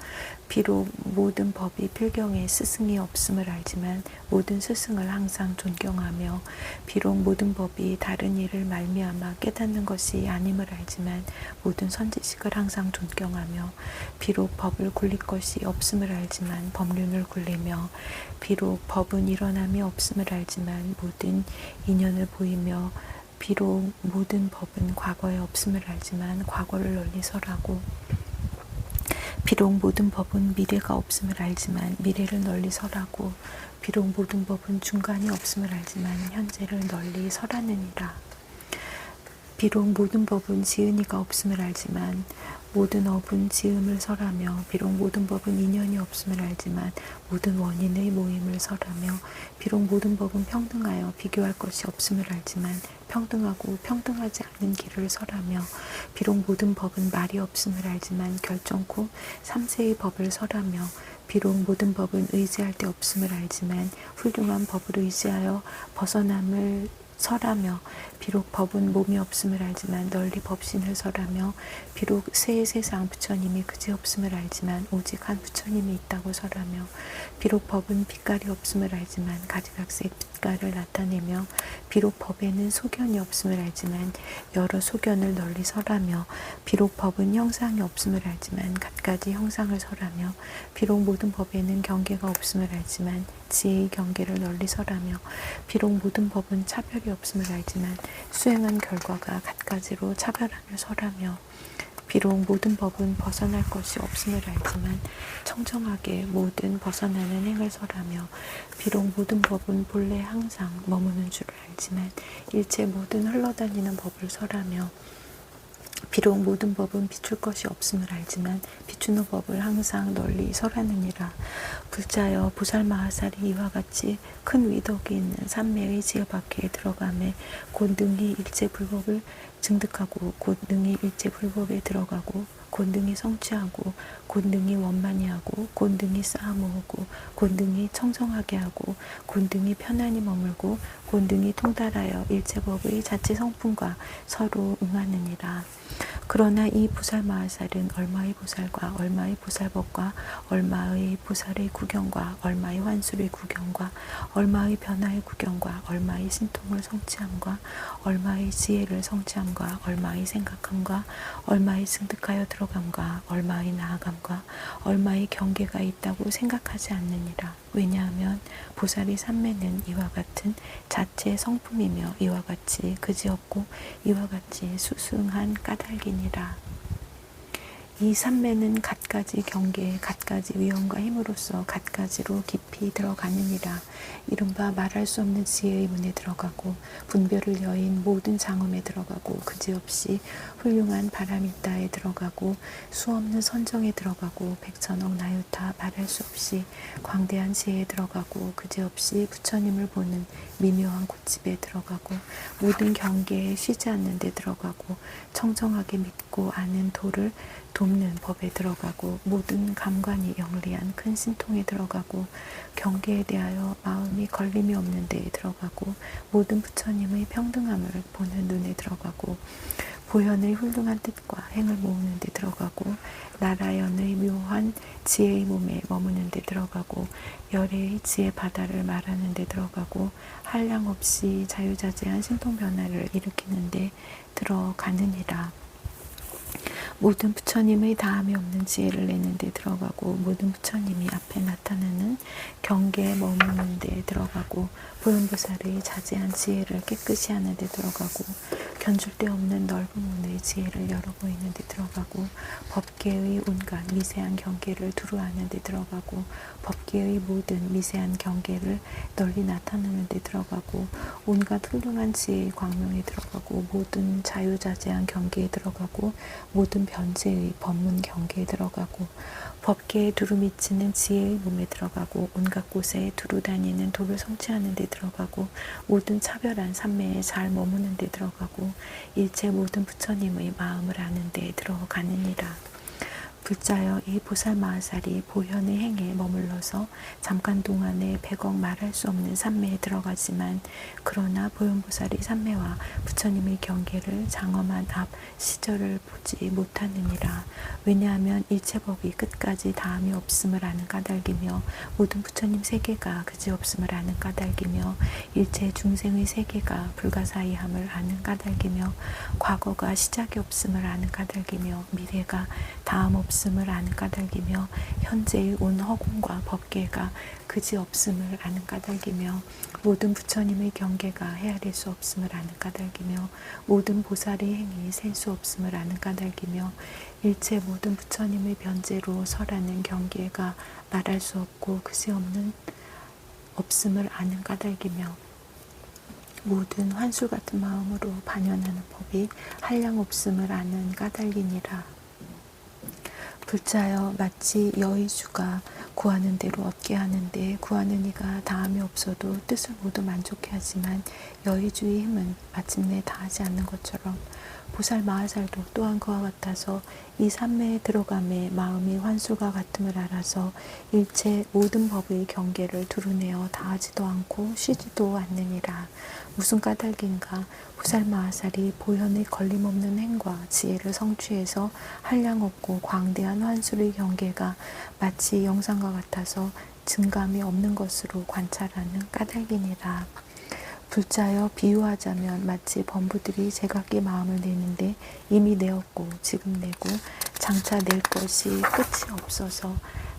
비록 모든 법이 필경에 스승이 없음을 알지만 모든 스승을 항상 존경하며 비록 모든 법이 다른 일을 말미암아 깨닫는 것이 아님을 알지만 모든 선지식을 항상 존경하며 비록 법을 굴릴 것이 없음을 알지만 법륜을 굴리며 비록 법은 일어남이 없음을 알지만 모든 인연을 보이며 비록 모든 법은 과거에 없음을 알지만 과거를 널리 설하고 비록 모든 법은 미래가 없음을 알지만 미래를 널리 설하고 비록 모든 법은 중간이 없음을 알지만 현재를 널리 설하느니라. 비록 모든 법은 지은이가 없음을 알지만 모든 업은 지음을 설하며 비록 모든 법은 인연이 없음을 알지만 모든 원인의 모임을 설하며 비록 모든 법은 평등하여 비교할 것이 없음을 알지만 평등하고 평등하지 않은 길을 설하며 비록 모든 법은 말이 없음을 알지만 결정코 삼세의 법을 설하며 비록 모든 법은 의지할 데 없음을 알지만 훌륭한 법을 의지하여 벗어남을 설하며 비록 법은 몸이 없음을 알지만 널리 법신을 설하며 비록 새 세상 부처님이 그지없음을 알지만 오직 한 부처님이 있다고 설하며 비록 법은 빛깔이 없음을 알지만 가지각색 빛깔을 나타내며 비록 법에는 소견이 없음을 알지만 여러 소견을 널리 설하며 비록 법은 형상이 없음을 알지만 갖가지 형상을 설하며 비록 모든 법에는 경계가 없음을 알지만 지혜의 경계를 널리 설하며 비록 모든 법은 차별이 없음을 알지만 수행한 결과가 갖가지로 차별함을 설하며 비록 모든 법은 벗어날 것이 없음을 알지만 청정하게 모든 벗어나는 행을 설하며 비록 모든 법은 본래 항상 머무는 줄 알지만 일체 모든 흘러다니는 법을 설하며 비록 모든 법은 비출 것이 없음을 알지만 비추는 법을 항상 널리 설하느니라. 불자여 보살마하살이 이와 같이 큰 위덕이 있는 삼매의 지혜 밖에 들어가매 곧 능히 일체 불법을 증득하고 곧 능히 일체 불법에 들어가고 곧 능히 성취하고 곧 능히 원만히 하고 곧 능히 쌓아 모으고 곧 능히 청정하게 하고 곧 능히 편안히 머물고 곧 능히 통달하여 일체 법의 자체 성품과 서로 응하느니라. 그러나 이 보살마하살은 얼마의 보살과 얼마의 보살법과 얼마의 보살의 구경과 얼마의 환술의 구경과 얼마의 변화의 구경과 얼마의 신통을 성취함과 얼마의 지혜를 성취함과 얼마의 생각함과 얼마의 승득하여 들어감과 얼마의 나아감과 얼마의 경계가 있다고 생각하지 않느니라. 왜냐하면 보살의 삼매는 이와 같은 자체 성품이며 이와 같이 그지없고 이와 같이 수승한 까닭이니라. 이 삼매는 갖가지 경계에 갖가지 위엄과 힘으로써 갖가지로 깊이 들어가느니라. 이른바 말할 수 없는 지혜의 문에 들어가고 분별을 여인 모든 장엄에 들어가고 그지없이 훌륭한 바라밀다에 들어가고 수없는 선정에 들어가고 백천억 나유타 말할 수 없이 광대한 지혜에 들어가고 그지없이 부처님을 보는 미묘한 고집에 들어가고 모든 경계에 쉬지 않는 데 들어가고 청정하게 믿고 아는 도를 돕는 법에 들어가고 모든 감관이 영리한 큰 신통에 들어가고 경계에 대하여 마음이 걸림이 없는 데에 들어가고 모든 부처님의 평등함을 보는 눈에 들어가고 보현의 훌륭한 뜻과 행을 모으는 데 들어가고 나라연의 묘한 지혜의 몸에 머무는 데 들어가고 열의 지혜 바다를 말하는 데 들어가고 한량 없이 자유자재한 신통 변화를 일으키는 데 들어가느니라. 모든 부처님의 다함이 없는 지혜를 내는 데 들어가고 모든 부처님이 앞에 나타나는 경계에 머무는 데 들어가고 보현보살의 자제한 지혜를 깨끗이 하는 데 들어가고 견줄 데 없는 넓은 문의 지혜를 열어 보이는 데 들어가고 법계의 온갖 미세한 경계를 두루 아는 데 들어가고 법계의 모든 미세한 경계를 널리 나타내는 데 들어가고 온갖 훌륭한 지혜의 광명에 들어가고 모든 자유자재한 경계에 들어가고 모든 변제의 법문 경계에 들어가고 법계에 두루 미치는 지혜의 몸에 들어가고 온갖 곳에 두루 다니는 도를 성취하는 데 들어가고 모든 차별한 삼매에 잘 머무는 데 들어가고 일체 모든 부처님의 마음을 아는 데 들어가느니라. 불자여 이 보살마하살이 보현의 행에 머물러서 잠깐 동안에 백억 말할 수 없는 삼매에 들어가지만 그러나 보현보살의 삼매와 부처님의 경계를 장엄한 앞 시절을 보지 못하느니라. 왜냐하면 일체법이 끝까지 다함이 없음을 아는 까닭이며 모든 부처님 세계가 그지없음을 아는 까닭이며 일체 중생의 세계가 불가사의함을 아는 까닭이며 과거가 시작이 없음을 아는 까닭이며 미래가 다함 없음을 아는 까닭이며 현재의 온 허공과 법계가 그지없음을 아는 까닭이며 모든 부처님의 경계가 헤아릴 수 없음을 아는 까닭이며 모든 보살의 행이 셀 수 없음을 아는 까닭이며 일체 모든 부처님의 변제로 설하는 경계가 말할 수 없고 그지없는 없음을 아는 까닭이며 모든 환술 같은 마음으로 반연하는 법이 한량 없음을 아는 까닭이니라. 불자여 마치 여의주가 구하는 대로 얻게 하는데 구하는 이가 다함이 없어도 뜻을 모두 만족해 하지만 여의주의 힘은 마침내 다하지 않는 것처럼 보살마하살도 또한 그와 같아서 이 삼매에 들어감에 마음이 환술과 같음을 알아서 일체 모든 법의 경계를 두루내어 다하지도 않고 쉬지도 않느니라. 무슨 까닭인가 부살마하살이 보현의 걸림없는 행과 지혜를 성취해서 한량없고 광대한 환술의 경계가 마치 영상과 같아서 증감이 없는 것으로 관찰하는 까닭이니라. 둘자여 비유하자면 마치 범부들이 제각기 마음을 내는데 이미 내었고 지금 내고 장차 낼 것이 끝이 없어서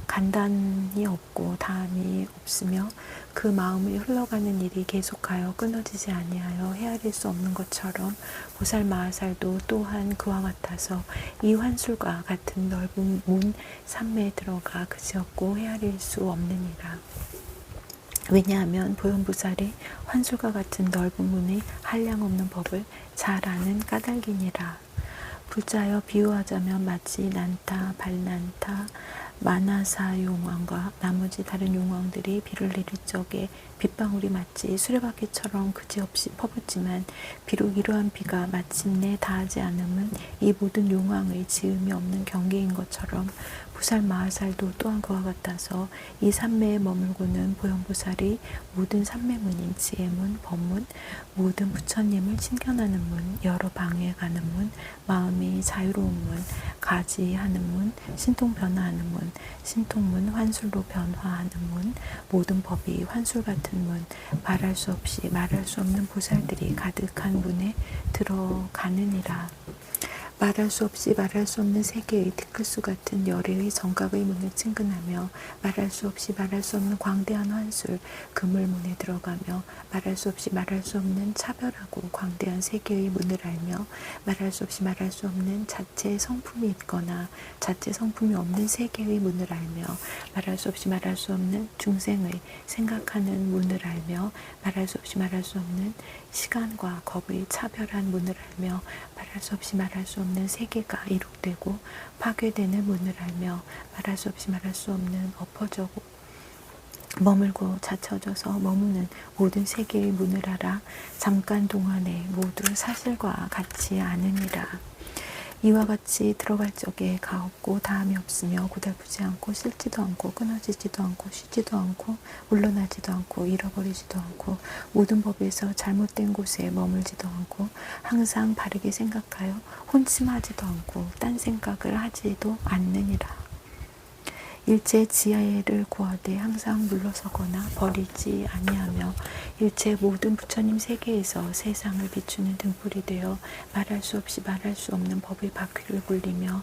간단이 없고 다음이 없으며 그 마음이 흘러가는 일이 계속하여 끊어지지 아니하여 헤아릴 수 없는 것처럼 보살마하살도 또한 그와 같아서 이 환술과 같은 넓은 문 삼매에 들어가 그지없고 헤아릴 수 없느니라. 왜냐하면 보현보살이 환술과 같은 넓은 문의 한량없는 법을 잘 아는 까닭이니라. 불자여 비유하자면 마치 난타, 발난타, 마나사 용왕과 나머지 다른 용왕들이 비를 내릴 적에 빗방울이 마치 수레바퀴처럼 그지없이 퍼붓지만 비록 이러한 비가 마침내 닿지 않음은 이 모든 용왕의 지음이 없는 경계인 것처럼 보살마하살도 또한 그와 같아서 이 삼매에 머물고는 보현보살이 모든 삼매문인 지혜문, 법문, 모든 부처님을 친견하는 문, 여러 방에 가는 문, 마음이 자유로운 문, 가지하는 문, 신통 변화하는 문, 신통문, 환술로 변화하는 문, 모든 법이 환술 같은 문, 말할 수 없이 말할 수 없는 보살들이 가득한 문에 들어가느니라. 말할 수 없이 말할 수 없는 세계의 티끌수 같은 열애의 정각의 문을 친근하며 말할 수 없이 말할 수 없는 광대한 환술 그물문에 들어가며 말할 수 없이 말할 수 없는 차별하고 광대한 세계의 문을 알며 말할 수 없이 말할 수 없는 자체 성품이 있거나 자체 성품이 없는 세계의 문을 알며 말할 수 없이 말할 수 없는 중생의 생각하는 문을 알며 말할 수 없이 말할 수 없는 시간과 겁의 차별한 문을 알며 말할 수 없이 말할 수 없는 세계가 이룩되고 파괴되는 문을 알며 말할 수 없이 말할 수 없는 엎어져고 머물고 자쳐져서 머무는 모든 세계의 문을 알아 잠깐 동안에 모두 사실과 같지 않으니라. 이와 같이 들어갈 적에 가없고 다함이 없으며 고달프지 않고 싫지도 않고 끊어지지도 않고 쉬지도 않고 물러나지도 않고 잃어버리지도 않고 모든 법에서 잘못된 곳에 머물지도 않고 항상 바르게 생각하여 혼침하지도 않고 딴 생각을 하지도 않느니라. 일체 지혜를 구하되 항상 물러서거나 버리지 아니하며 일체 모든 부처님 세계에서 세상을 비추는 등불이 되어 말할 수 없이 말할 수 없는 법의 바퀴를 굴리며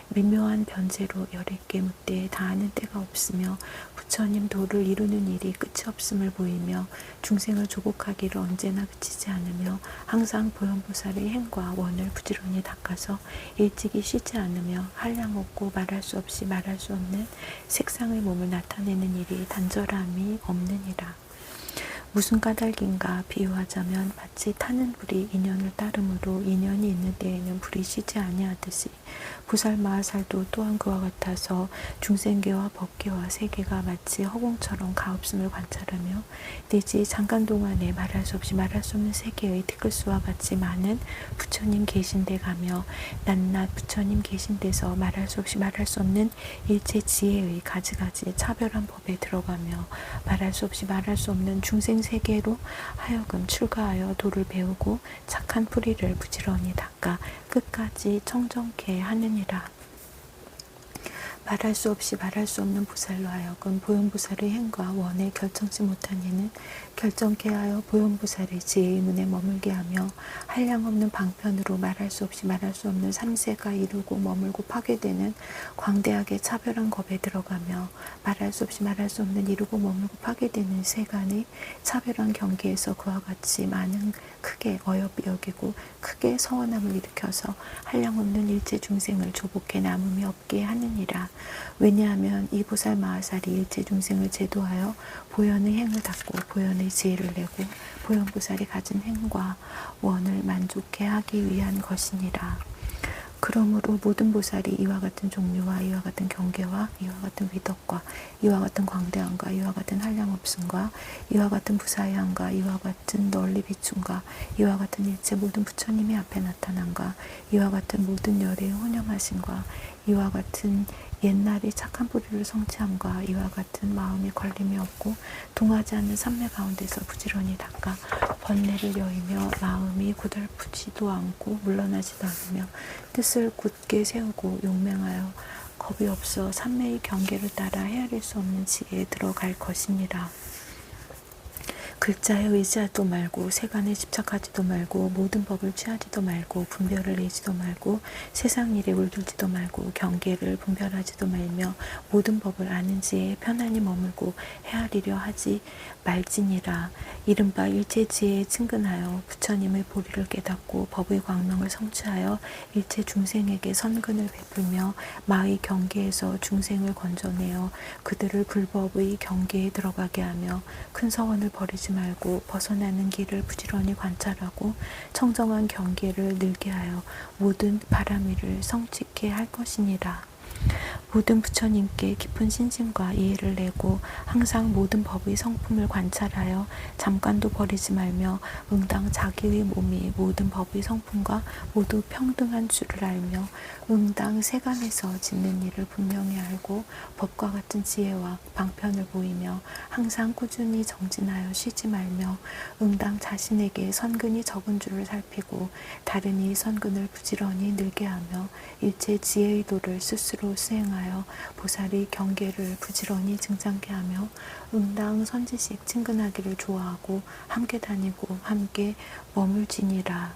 미묘한 변제로 열애께 묻되 다하는 때가 없으며 부처님 도를 이루는 일이 끝이 없음을 보이며 중생을 조국하기를 언제나 그치지 않으며 항상 보현보살의 행과 원을 부지런히 닦아서 일찍이 쉬지 않으며 한량없고 말할 수 없이 말할 수 없는 색상의 몸을 나타내는 일이 단절함이 없느니라. 무슨 까닭인가 비유하자면 마치 타는 불이 인연을 따름으로 인연이 있는 때에는 불이 쉬지 아니하듯이 부살마하살도 또한 그와 같아서 중생계와 법계와 세계가 마치 허공처럼 가없음을 관찰하며 내지 잠깐 동안에 말할 수 없이 말할 수 없는 세계의 티끌수와 같이 많은 부처님 계신 데 가며 낱낱 부처님 계신 데서 말할 수 없이 말할 수 없는 일체 지혜의 가지가지 차별한 법에 들어가며 말할 수 없이 말할 수 없는 중생 세계로 하여금 출가하여 도를 배우고 착한 뿌리를 부지런히 닦아 끝까지 청정케 하느니라. 말할 수 없이 말할 수 없는 보살로 하여금 보현보살의 행과 원에 결정치 못한 이는 결정케 하여 보현보살의 지혜의 문에 머물게 하며 한량없는 방편으로 말할 수 없이 말할 수 없는 삼세가 이루고 머물고 파괴되는 광대하게 차별한 겁에 들어가며 말할 수 없이 말할 수 없는 이루고 머물고 파괴되는 세간의 차별한 경계에서 그와 같이 많은 크게 어여삐 여기고 크게 서원함을 일으켜서 한량없는 일체 중생을 조복해 남음이 없게 하느니라. 왜냐하면 이 보살마하살이 일체 중생을 제도하여 보현의 행을 닦고 보현의 지혜를 내고 보현보살이 가진 행과 원을 만족해 하기 위한 것이니라. 그러므로 모든 보살이 이와 같은 종류와 이와 같은 경계와 이와 같은 위덕과 이와 같은 광대함과 이와 같은 한량없음과 이와 같은 부사의함과 이와 같은 널리 비춤과 이와 같은 일체 모든 부처님의 앞에 나타남과 이와 같은 모든 열의 혼영하심과 이와 같은 옛날의 착한 뿌리를 성취함과 이와 같은 마음에 걸림이 없고 동하지 않는 삼매 가운데서 부지런히 닦아 번뇌를 여의며 마음이 고달프지도 않고 물러나지도 않으며 뜻을 굳게 세우고 용맹하여 겁이 없어 삼매의 경계를 따라 헤아릴 수 없는 지혜에 들어갈 것이니라. 글자에 의지하지도 말고 세간에 집착하지도 말고 모든 법을 취하지도 말고 분별을 내지도 말고 세상 일에 물들지도 말고 경계를 분별하지도 말며 모든 법을 아는 지혜에 편안히 머물고 헤아리려 하지 말지니라. 이른바 일체 지혜에 친근하여 부처님의 보리를 깨닫고 법의 광명을 성취하여 일체 중생에게 선근을 베풀며 마의 경계에서 중생을 건져내어 그들을 불법의 경계에 들어가게 하며 큰 서원을 버리지 말고 벗어나는 길을 부지런히 관찰하고 청정한 경계를 늘게 하여 모든 바람일을 성취케 할 것이니라. 모든 부처님께 깊은 신심과 이해를 내고 항상 모든 법의 성품을 관찰하여 잠깐도 버리지 말며 응당 자기의 몸이 모든 법의 성품과 모두 평등한 줄을 알며 응당 세간에서 짓는 일을 분명히 알고 법과 같은 지혜와 방편을 보이며 항상 꾸준히 정진하여 쉬지 말며 응당 자신에게 선근이 적은 줄을 살피고 다른 이 선근을 부지런히 늘게 하며 일체 지혜의 도를 스스로 수행하여 보살이 경계를 부지런히 증장케 하며 응당 선지식 친근하기를 좋아하고 함께 다니고 함께 머물지니라.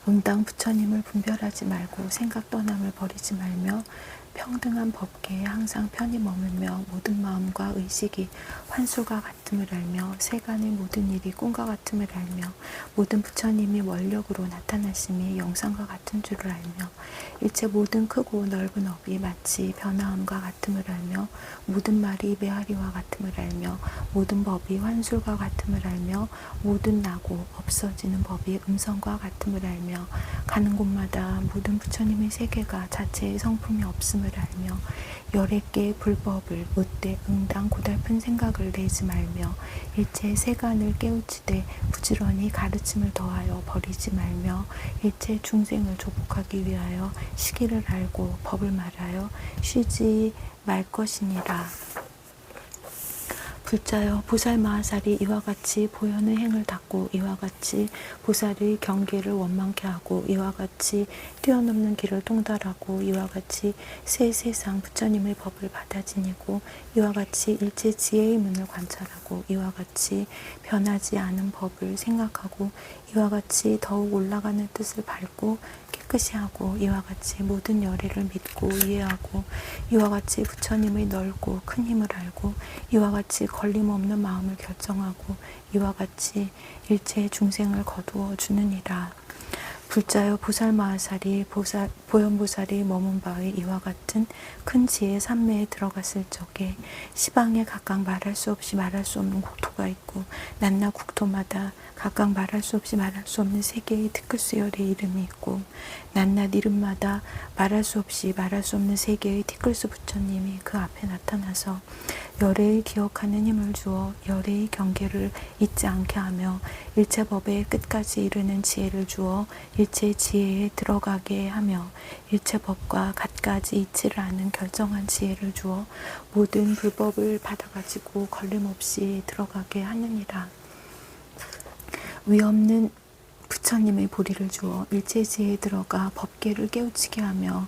응당 부처님을 분별하지 말고 생각 떠남을 버리지 말며 평등한 법계에 항상 편히 머물며 모든 마음과 의식이 환술과 같음을 알며 세간의 모든 일이 꿈과 같음을 알며 모든 부처님이 원력으로 나타나심이 영상과 같은 줄을 알며 일체 모든 크고 넓은 업이 마치 변화함과 같음을 알며 모든 말이 메아리와 같음을 알며 모든 법이 환술과 같음을 알며 모든 나고 없어지는 법이 음성과 같음을 알며 가는 곳마다 모든 부처님의 세계가 자체의 성품이 없음을 알며 열애께 불법을 못돼 응당 고달픈 생각을 내지 말며 일체 세간을 깨우치되 부지런히 가르침을 더하여 버리지 말며 일체 중생을 조복하기 위하여 시기를 알고 법을 말하여 쉬지 말 것이니라. 불자여 보살마하살이 이와 같이 보현의 행을 닦고 이와 같이 보살의 경계를 원망케 하고 이와 같이 뛰어넘는 길을 통달하고 이와 같이 새 세상 부처님의 법을 받아 지니고 이와 같이 일체 지혜의 문을 관찰하고 이와 같이 변하지 않은 법을 생각하고 이와 같이 더욱 올라가는 뜻을 밟고 깨끗이 하고 이와 같이 모든 열애를 믿고 이해하고 이와 같이 부처님의 넓고 큰 힘을 알고 이와 같이 걸림없는 마음을 결정하고 이와 같이 일체의 중생을 거두어 주느니라. 불자여 보살마하살이 보현보살이 머문 바의 이와 같은 큰 지혜 삼매에 들어갔을 적에 시방에 각각 말할 수 없이 말할 수 없는 국토가 있고 낱낱 국토마다 각각 말할 수 없이 말할 수 없는 세 개의 티끌수열의 이름이 있고 낱낱 이름마다 말할 수 없이 말할 수 없는 세 개의 티끌수 부처님이 그 앞에 나타나서 열애의 기억하는 힘을 주어 열애의 경계를 잊지 않게 하며 일체 법의 끝까지 이르는 지혜를 주어 일체 지혜에 들어가게 하며 일체 법과 갖가지 이치를 아는 결정한 지혜를 주어 모든 불법을 받아가지고 걸림없이 들어가게 하느니라. 위없는 부처님의 보리를 주어 일체 지혜에 들어가 법계를 깨우치게 하며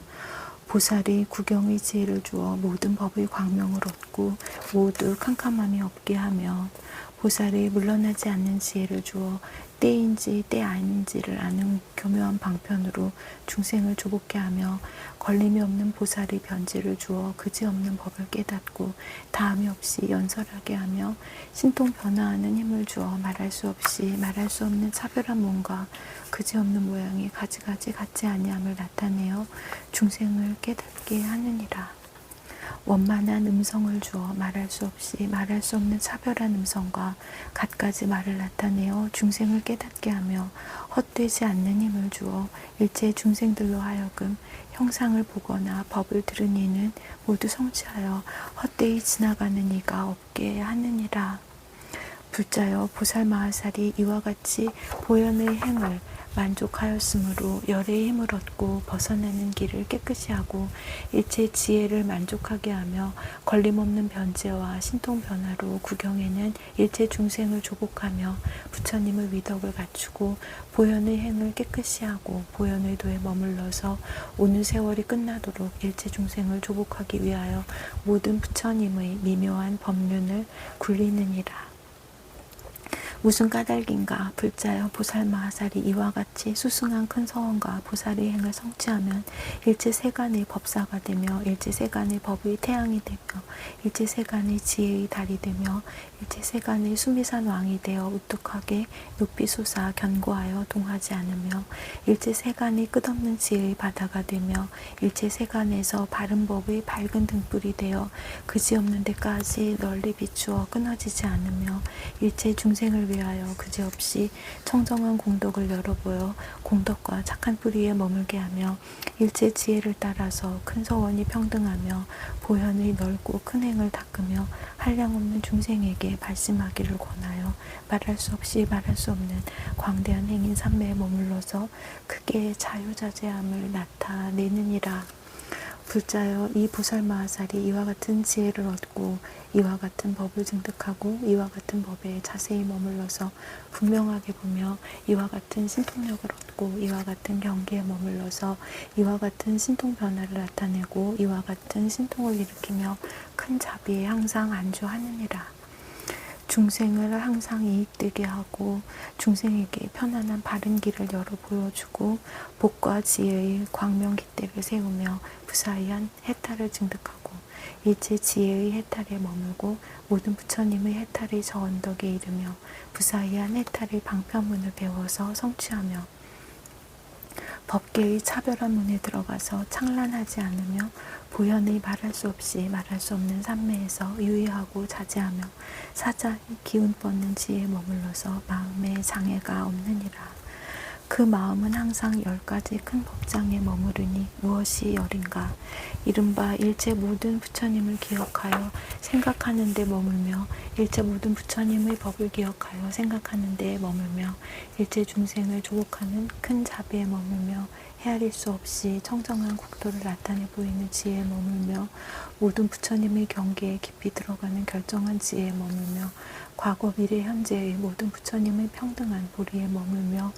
보살이 구경의 지혜를 주어 모든 법의 광명을 얻고 모두 캄캄함이 없게 하며 보살이 물러나지 않는 지혜를 주어 때인지 때 아닌지를 아는 교묘한 방편으로 중생을 조복케 하며 걸림이 없는 보살의 변지를 주어 그지없는 법을 깨닫고 다함이 없이 연설하게 하며 신통 변화하는 힘을 주어 말할 수 없이 말할 수 없는 차별한 몸과 그지없는 모양이 가지가지 같지 아니함을 나타내어 중생을 깨닫게 하느니라. 원만한 음성을 주어 말할 수 없이 말할 수 없는 차별한 음성과 갖가지 말을 나타내어 중생을 깨닫게 하며 헛되지 않는 힘을 주어 일체 중생들로 하여금 형상을 보거나 법을 들은 이는 모두 성취하여 헛되이 지나가는 이가 없게 하느니라. 불자여 보살마하살이 이와 같이 보현의 행을 만족하였으므로 열의 힘을 얻고 벗어나는 길을 깨끗이 하고 일체 지혜를 만족하게 하며 걸림없는 변제와 신통 변화로 구경에는 일체 중생을 조복하며 부처님의 위덕을 갖추고 보현의 행을 깨끗이 하고 보현의 도에 머물러서 오는 세월이 끝나도록 일체 중생을 조복하기 위하여 모든 부처님의 미묘한 법륜을 굴리느니라. 무슨 까닭인가. 불자여 보살마하살이 이와 같이 수승한 큰 서원과 보살의 행을 성취하면 일체 세간의 법사가 되며 일체 세간의 법의 태양이 되며 일체 세간의 지혜의 달이 되며 일체 세간의 수미산 왕이 되어 우뚝하게 높이 솟아 견고하여 동하지 않으며 일체 세간의 끝없는 지혜의 바다가 되며 일체 세간에서 바른 법의 밝은 등불이 되어 그지없는 데까지 널리 비추어 끊어지지 않으며 일체 중생을 위하여 그지없이 청정한 공덕을 열어보여 공덕과 착한 뿌리에 머물게 하며 일체 지혜를 따라서 큰 서원이 평등하며 보현의 넓고 큰 행을 닦으며 한량없는 중생에게 발심하기를 권하여 말할 수 없이 말할 수 없는 광대한 행인 삼매에 머물러서 크게 자유자재함을 나타내느니라. 불자여 이 보살마하살이 이와 같은 지혜를 얻고 이와 같은 법을 증득하고 이와 같은 법에 자세히 머물러서 분명하게 보며 이와 같은 신통력을 얻고 이와 같은 경계에 머물러서 이와 같은 신통 변화를 나타내고 이와 같은 신통을 일으키며 큰 자비에 항상 안주하느니라. 중생을 항상 이익되게 하고 중생에게 편안한 바른 길을 열어 보여주고 복과 지혜의 광명깃대를 세우며 무사히한 해탈을 증득하고 일체 지혜의 해탈에 머물고 모든 부처님의 해탈의 저 언덕에 이르며 무사히한 해탈의 방편문을 배워서 성취하며 법계의 차별한 문에 들어가서 창란하지 않으며 보현의 말할 수 없이 말할 수 없는 삼매에서 유의하고 자제하며 사자의 기운 뻗는 지혜에 머물러서 마음에 장애가 없느니라. 그 마음은 항상 10가지 큰 법장에 머무르니 무엇이 열인가. 이른바 일체 모든 부처님을 기억하여 생각하는 데 머물며 일체 모든 부처님의 법을 기억하여 생각하는 데 머물며 일체 중생을 조복하는 큰 자비에 머물며 헤아릴 수 없이 청정한 국토를 나타내 보이는 지혜에 머물며 모든 부처님의 경계에 깊이 들어가는 결정한 지혜에 머물며 과거 미래 현재의 모든 부처님의 평등한 보리에 머물며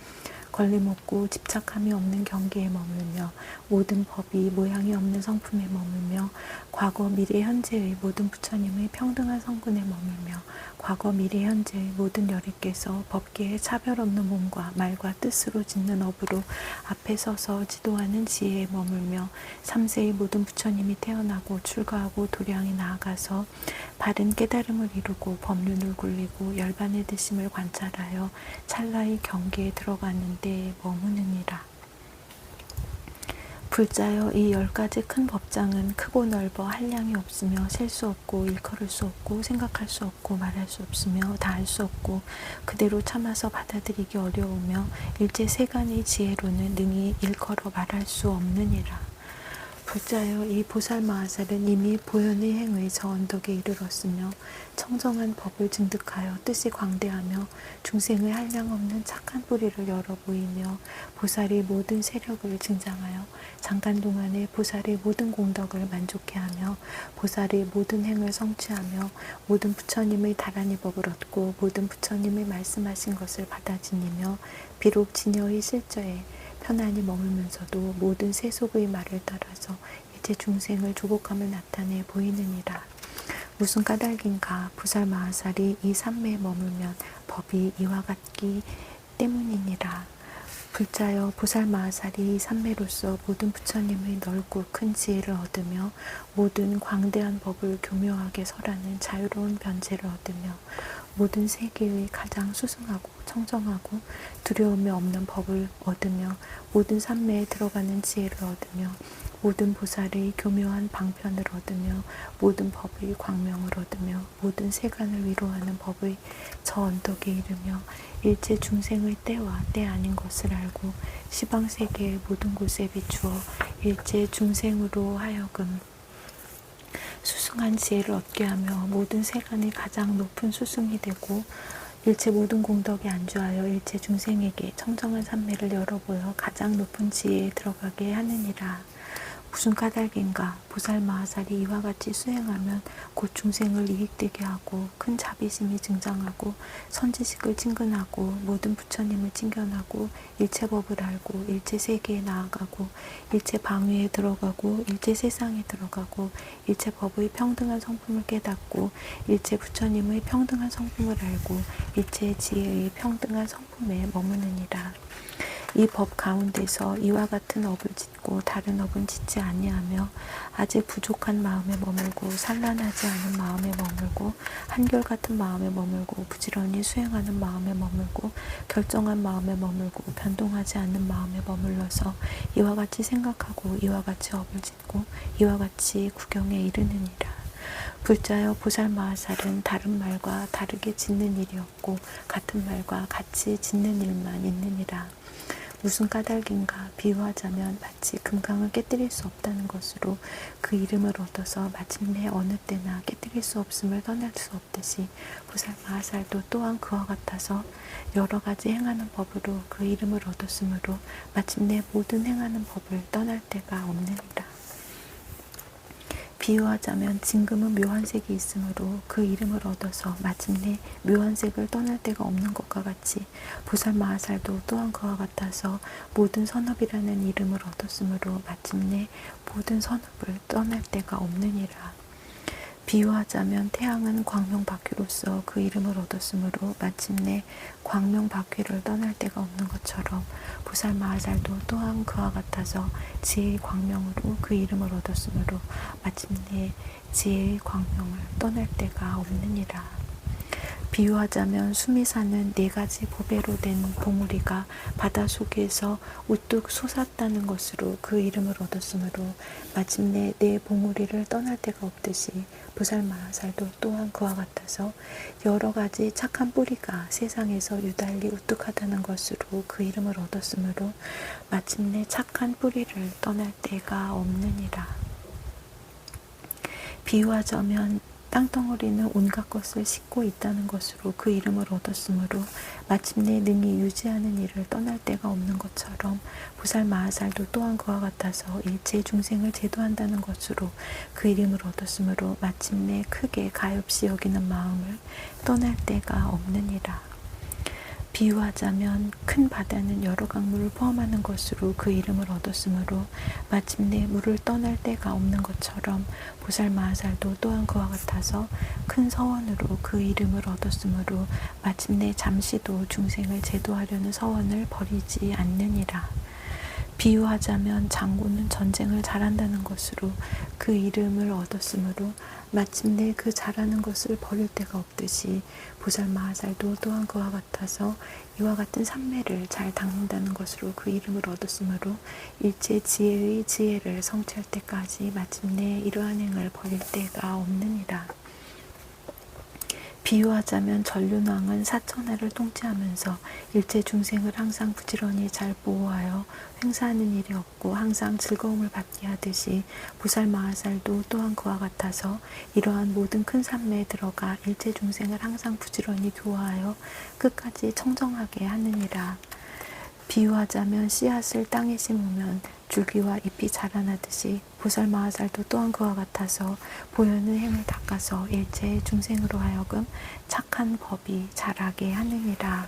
걸림없고 집착함이 없는 경계에 머물며 모든 법이 모양이 없는 성품에 머물며 과거 미래 현재의 모든 부처님의 평등한 성근에 머물며 과거 미래 현재의 모든 열의께서 법계의 차별 없는 몸과 말과 뜻으로 짓는 업으로 앞에 서서 지도하는 지혜에 머물며 삼세의 모든 부처님이 태어나고 출가하고 도량에 나아가서 바른 깨달음을 이루고 법륜을 굴리고 열반의 드심을 관찰하여 찰나의 경계에 들어가는 데 머무느니라. 불자여 이 10가지 큰 법장은 크고 넓어 한량이 없으며 셀 수 없고 일컬을 수 없고 생각할 수 없고 말할 수 없으며 다 할 수 없고 그대로 참아서 받아들이기 어려우며 일체 세간의 지혜로는 능히 일컬어 말할 수 없느니라. 불자여 이 보살마하살은 이미 보현의 행의 저 언덕에 이르렀으며 청정한 법을 증득하여 뜻이 광대하며 중생의 한량없는 착한 뿌리를 열어 보이며 보살의 모든 세력을 증장하여 잠깐 동안에 보살의 모든 공덕을 만족해 하며 보살의 모든 행을 성취하며 모든 부처님의 다란히 법을 얻고 모든 부처님의 말씀하신 것을 받아 지니며 비록 진여의 실저에 편안히 머물면서도 모든 세속의 말을 따라서 일체 중생을 조복함을 나타내 보이느니라. 무슨 까닭인가. 보살마하살이 이 삼매에 머물면 법이 이와 같기 때문이니라. 불자여 보살마하살이 이 삼매로서 모든 부처님의 넓고 큰 지혜를 얻으며 모든 광대한 법을 교묘하게 설하는 자유로운 변제를 얻으며 모든 세계의 가장 수승하고 청정하고 두려움이 없는 법을 얻으며 모든 삼매에 들어가는 지혜를 얻으며 모든 보살의 교묘한 방편을 얻으며 모든 법의 광명을 얻으며 모든 세간을 위로하는 법의 저 언덕에 이르며 일체 중생의 때와 때 아닌 것을 알고 시방세계의 모든 곳에 비추어 일체 중생으로 하여금 수승한 지혜를 얻게 하며 모든 세간의 가장 높은 수승이 되고 일체 모든 공덕에 안주하여 일체 중생에게 청정한 삼매를 열어보여 가장 높은 지혜에 들어가게 하느니라. 무슨 까닭인가. 보살마하살이 이와 같이 수행하면 곧 중생을 이익되게 하고 큰 자비심이 증장하고 선지식을 친근하고 모든 부처님을 친견하고 일체 법을 알고 일체 세계에 나아가고 일체 방위에 들어가고 일체 세상에 들어가고 일체 법의 평등한 성품을 깨닫고 일체 부처님의 평등한 성품을 알고 일체 지혜의 평등한 성품에 머무느니라. 이 법 가운데서 이와 같은 업을 짓고 다른 업은 짓지 아니하며 아직 부족한 마음에 머물고 산란하지 않은 마음에 머물고 한결같은 마음에 머물고 부지런히 수행하는 마음에 머물고 결정한 마음에 머물고 변동하지 않는 마음에 머물러서 이와 같이 생각하고 이와 같이 업을 짓고 이와 같이 구경에 이르느니라. 불자여 보살마하살은 다른 말과 다르게 짓는 일이 없고 같은 말과 같이 짓는 일만 있느니라. 무슨 까닭인가. 비유하자면 마치 금강을 깨뜨릴 수 없다는 것으로 그 이름을 얻어서 마침내 어느 때나 깨뜨릴 수 없음을 떠날 수 없듯이 보살마하살도 또한 그와 같아서 여러 가지 행하는 법으로 그 이름을 얻었으므로 마침내 모든 행하는 법을 떠날 때가 없느니라. 비유하자면 진금은 묘한 색이 있으므로 그 이름을 얻어서 마침내 묘한 색을 떠날 데가 없는 것과 같이 보살마하살도 또한 그와 같아서 모든 선업이라는 이름을 얻었으므로 마침내 모든 선업을 떠날 데가 없느니라. 비유하자면 태양은 광명박휘로서 그 이름을 얻었으므로 마침내 광명박휘를 떠날 데가 없는 것처럼 보살마하살도 또한 그와 같아서 지혜의 광명으로 그 이름을 얻었으므로 마침내 지혜의 광명을 떠날 데가 없느니라. 비유하자면 수미산은 4가지 보배로 된 봉우리가 바다 속에서 우뚝 솟았다는 것으로 그 이름을 얻었으므로 마침내 4봉우리를 떠날 데가 없듯이 보살마하살도 또한 그와 같아서 여러 가지 착한 뿌리가 세상에서 유달리 우뚝하다는 것으로 그 이름을 얻었으므로 마침내 착한 뿌리를 떠날 데가 없느니라. 비유하자면 땅덩어리는 온갖 것을 싣고 있다는 것으로 그 이름을 얻었으므로 마침내 능히 유지하는 일을 떠날 데가 없는 것처럼 보살마하살도 또한 그와 같아서 일체 중생을 제도한다는 것으로 그 이름을 얻었으므로 마침내 크게 가엾이 여기는 마음을 떠날 데가 없느니라. 비유하자면 큰 바다는 여러 강물을 포함하는 것으로 그 이름을 얻었으므로 마침내 물을 떠날 데가 없는 것처럼 보살마하살도 또한 그와 같아서 큰 서원으로 그 이름을 얻었으므로 마침내 잠시도 중생을 제도하려는 서원을 버리지 않느니라. 비유하자면 장군은 전쟁을 잘한다는 것으로 그 이름을 얻었으므로 마침내 그 잘하는 것을 버릴 데가 없듯이 보살마하살도 또한 그와 같아서 이와 같은 삼매를 잘 닦는다는 것으로 그 이름을 얻었으므로 일체 지혜의 지혜를 성취할 때까지 마침내 이러한 행을 버릴 데가 없느니라. 비유하자면 전륜왕은 사천하를 통치하면서 일체 중생을 항상 부지런히 잘 보호하여 횡사하는 일이 없고 항상 즐거움을 받게 하듯이 보살마하살도 또한 그와 같아서 이러한 모든 큰 산매에 들어가 일체 중생을 항상 부지런히 교화하여 끝까지 청정하게 하느니라. 비유하자면 씨앗을 땅에 심으면 줄기와 잎이 자라나듯이 보살마하살도 또한 그와 같아서 보여는 행을 닦아서 일체의 중생으로 하여금 착한 법이 자라게 하느니라.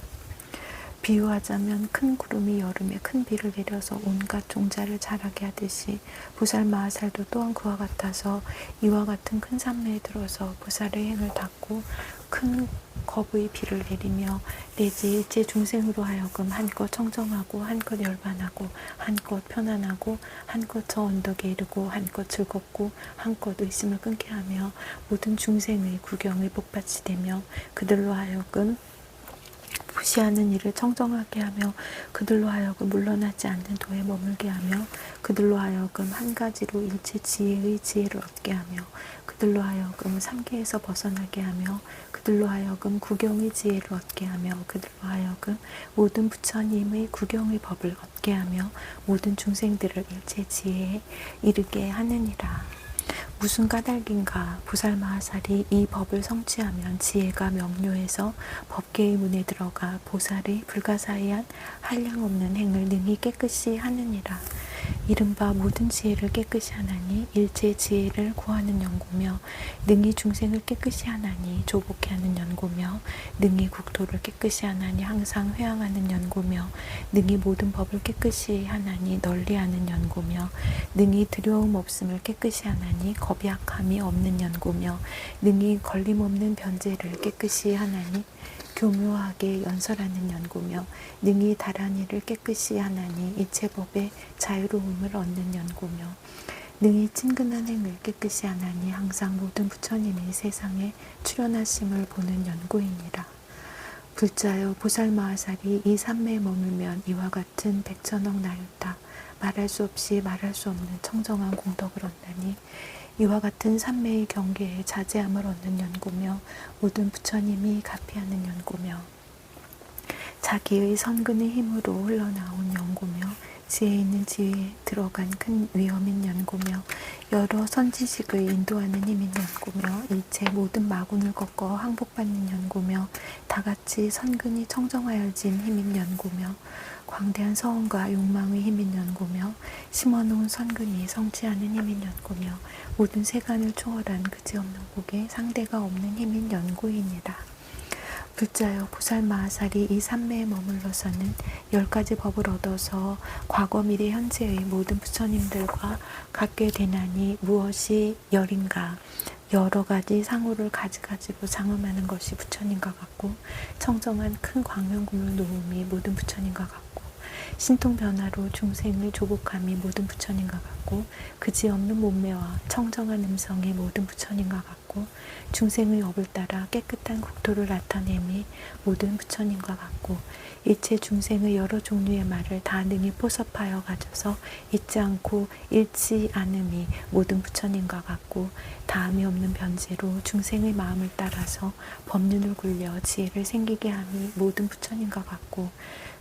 비유하자면 큰 구름이 여름에 큰 비를 내려서 온갖 종자를 자라게 하듯이 보살마하살도 또한 그와 같아서 이와 같은 큰 산매에 들어서 보살의 행을 닦고 큰 겁의 비를 내리며 내지 일체 중생으로 하여금 한껏 청정하고 한껏 열반하고 한껏 편안하고 한껏 저 언덕에 이르고 한껏 즐겁고 한껏 의심을 끊게 하며 모든 중생의 구경의 복받이 되며 그들로 하여금 부시하는 일을 청정하게 하며 그들로 하여금 물러나지 않는 도에 머물게 하며 그들로 하여금 한 가지로 일체 지혜의 지혜를 얻게 하며 그들로 하여금 삼계에서 벗어나게 하며 그들로 하여금 구경의 지혜를 얻게 하며 그들로 하여금 모든 부처님의 구경의 법을 얻게 하며 모든 중생들을 일체 지혜에 이르게 하느니라. 무슨 까닭인가 보살마하살이 이 법을 성취하면 지혜가 명료해서 법계의 문에 들어가 보살의 불가사의한 한량없는 행을 능히 깨끗이 하느니라. 이른바 모든 지혜를 깨끗이 하나니 일체 지혜를 구하는 연고며 능히 중생을 깨끗이 하나니 조복해 하는 연고며 능히 국토를 깨끗이 하나니 항상 회항하는 연고며 능히 모든 법을 깨끗이 하나니 널리하는 연고며 능히 두려움 없음을 깨끗이 하나니 겁이 악함이 없는 연고며 능히 걸림없는 변제를 깨끗이 하나니 교묘하게 연설하는 연고며 능히 다란이를 깨끗이 하나니 이체법의 자유로움을 얻는 연고며 능히 친근한 행을 깨끗이 하나니 항상 모든 부처님이 세상에 출현하심을 보는 연고이니라. 불자여 보살마하살이 이 삼매에 머물면 이와 같은 백천억 나유타 말할 수 없이 말할 수 없는 청정한 공덕을 얻나니 이와 같은 삼매의 경계에 자제함을 얻는 연고며 모든 부처님이 가피하는 연고며 자기의 선근의 힘으로 흘러나온 연고며 지혜 있는 지혜에 들어간 큰 위엄인 연고며 여러 선지식을 인도하는 힘인 연고며 일체 모든 마군을 꺾어 항복받는 연고며 다같이 선근이 청정하여진 힘인 연고며 광대한 서원과 욕망의 힘인 연고며 심어놓은 선근이 성취하는 힘인 연고며 모든 세간을 초월한 그지없는 복에 상대가 없는 힘인 연고이니라. 불자여 보살마하살이 이 삼매에 머물러서는 10가지 법을 얻어서 과거 미래 현재의 모든 부처님들과 같게 되나니 무엇이 열인가. 여러 가지 상호를 가지가지로 장엄하는 것이 부처님과 같고 청정한 큰 광명궁을 놓음이 모든 부처님과 같고 신통변화로 중생을 조복함이 모든 부처님과 같고 그지없는 몸매와 청정한 음성이 모든 부처님과 같고 중생의 업을 따라 깨끗한 국토를 나타냄이 모든 부처님과 같고 일체 중생의 여러 종류의 말을 다 능히 포섭하여 가져서 잊지 않고 잃지 않음이 모든 부처님과 같고 다함이 없는 변제로 중생의 마음을 따라서 법륜을 굴려 지혜를 생기게 함이 모든 부처님과 같고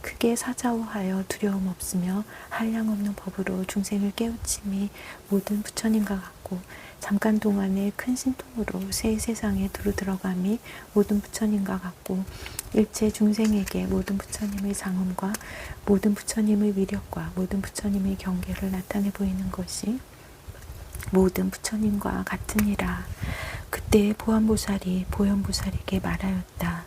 크게 사자우하여 두려움 없으며 한량없는 법으로 중생을 깨우침이 모든 부처님과 같고 잠깐 동안에 큰 신통으로 새 세상에 두루 들어감이 모든 부처님과 같고 일체 중생에게 모든 부처님의 장엄과 모든 부처님의 위력과 모든 부처님의 경계를 나타내 보이는 것이 모든 부처님과 같으니라. 그때 보안보살이 보현보살에게 말하였다.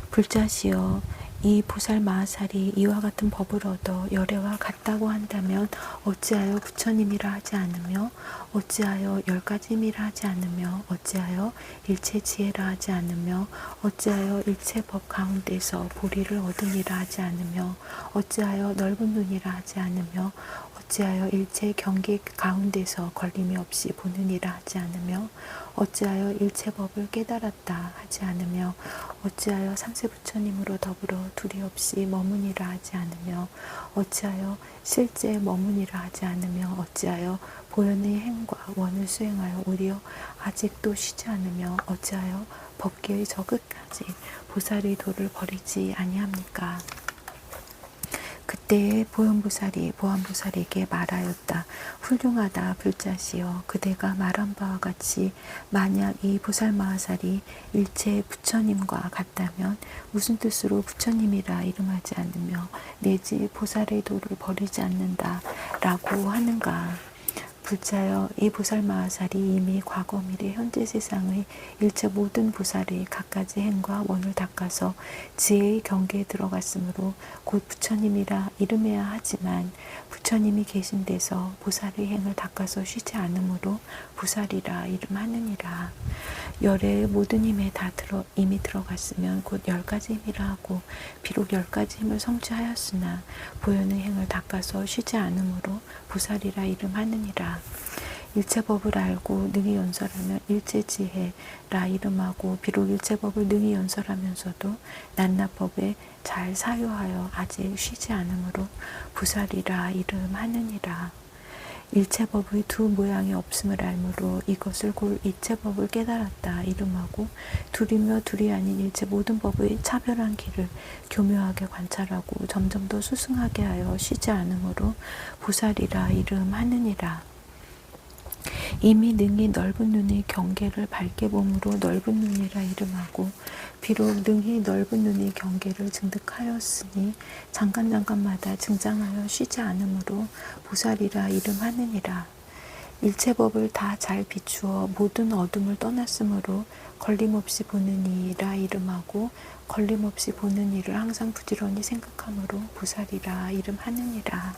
불자시여 이 보살마하살이 이와 같은 법을 얻어 열애와 같다고 한다면 어찌하여 부처님이라 하지 않으며 어찌하여 10가지미라 하지 않으며 어찌하여 일체 지혜라 하지 않으며 어찌하여 일체 법 가운데서 보리를 얻으니라 하지 않으며 어찌하여 넓은 눈이라 하지 않으며 어찌하여 일체 경계 가운데서 걸림이 없이 보느니라 하지 않으며 어찌하여 일체 법을 깨달았다 하지 않으며 어찌하여 삼세 부처님으로 더불어 둘이 없이 머무니라 하지 않으며 어찌하여 실제 머무니라 하지 않으며 어찌하여 보현의 행과 원을 수행하여 오히려 아직도 쉬지 않으며 어찌하여 법계의 저 끝까지 보살의 도를 버리지 아니합니까? 그때에 보현보살이 보안보살에게 말하였다. 훌륭하다 불자시여 그대가 말한 바와 같이 만약 이 보살마하살이 일체 부처님과 같다면 무슨 뜻으로 부처님이라 이름하지 않으며 내지 보살의 도를 버리지 않는다 라고 하는가. 불자여 이 보살마하살이 이미 과거 미래 현재 세상의 일체 모든 보살의 갖가지 행과 원을 닦아서 지혜의 경계에 들어갔으므로 곧 부처님이라 이름해야 하지만 부처님이 계신 데서 보살의 행을 닦아서 쉬지 않으므로 보살이라 이름하느니라. 열의 모든 힘에 다 이미 들어갔으면 곧 10가지 힘이라 하고 비록 10가지 힘을 성취하였으나 보현의 행을 닦아서 쉬지 않으므로 보살이라 이름하느니라. 일체법을 알고 능히 연설하면 일체지혜라 이름하고 비록 일체법을 능히 연설하면서도 낱낱법에 잘 사유하여 아직 쉬지 않으므로 보살이라 이름하느니라. 일체법의 두 모양이 없음을 알므로 이것을 골 일체법을 깨달았다 이름하고 둘이며 둘이 아닌 일체 모든 법의 차별한 길을 교묘하게 관찰하고 점점 더 수승하게 하여 쉬지 않으므로 보살이라 이름하느니라. 이미 능히 넓은 눈의 경계를 밝게 봄으로 넓은 눈이라 이름하고 비록 능히 넓은 눈의 경계를 증득하였으니 잠깐마다 증장하여 쉬지 않으므로 보살이라 이름하느니라. 일체법을 다 잘 비추어 모든 어둠을 떠났으므로 걸림없이 보는 이라 이름하고 걸림없이 보는 이를 항상 부지런히 생각하므로 보살이라 이름하느니라.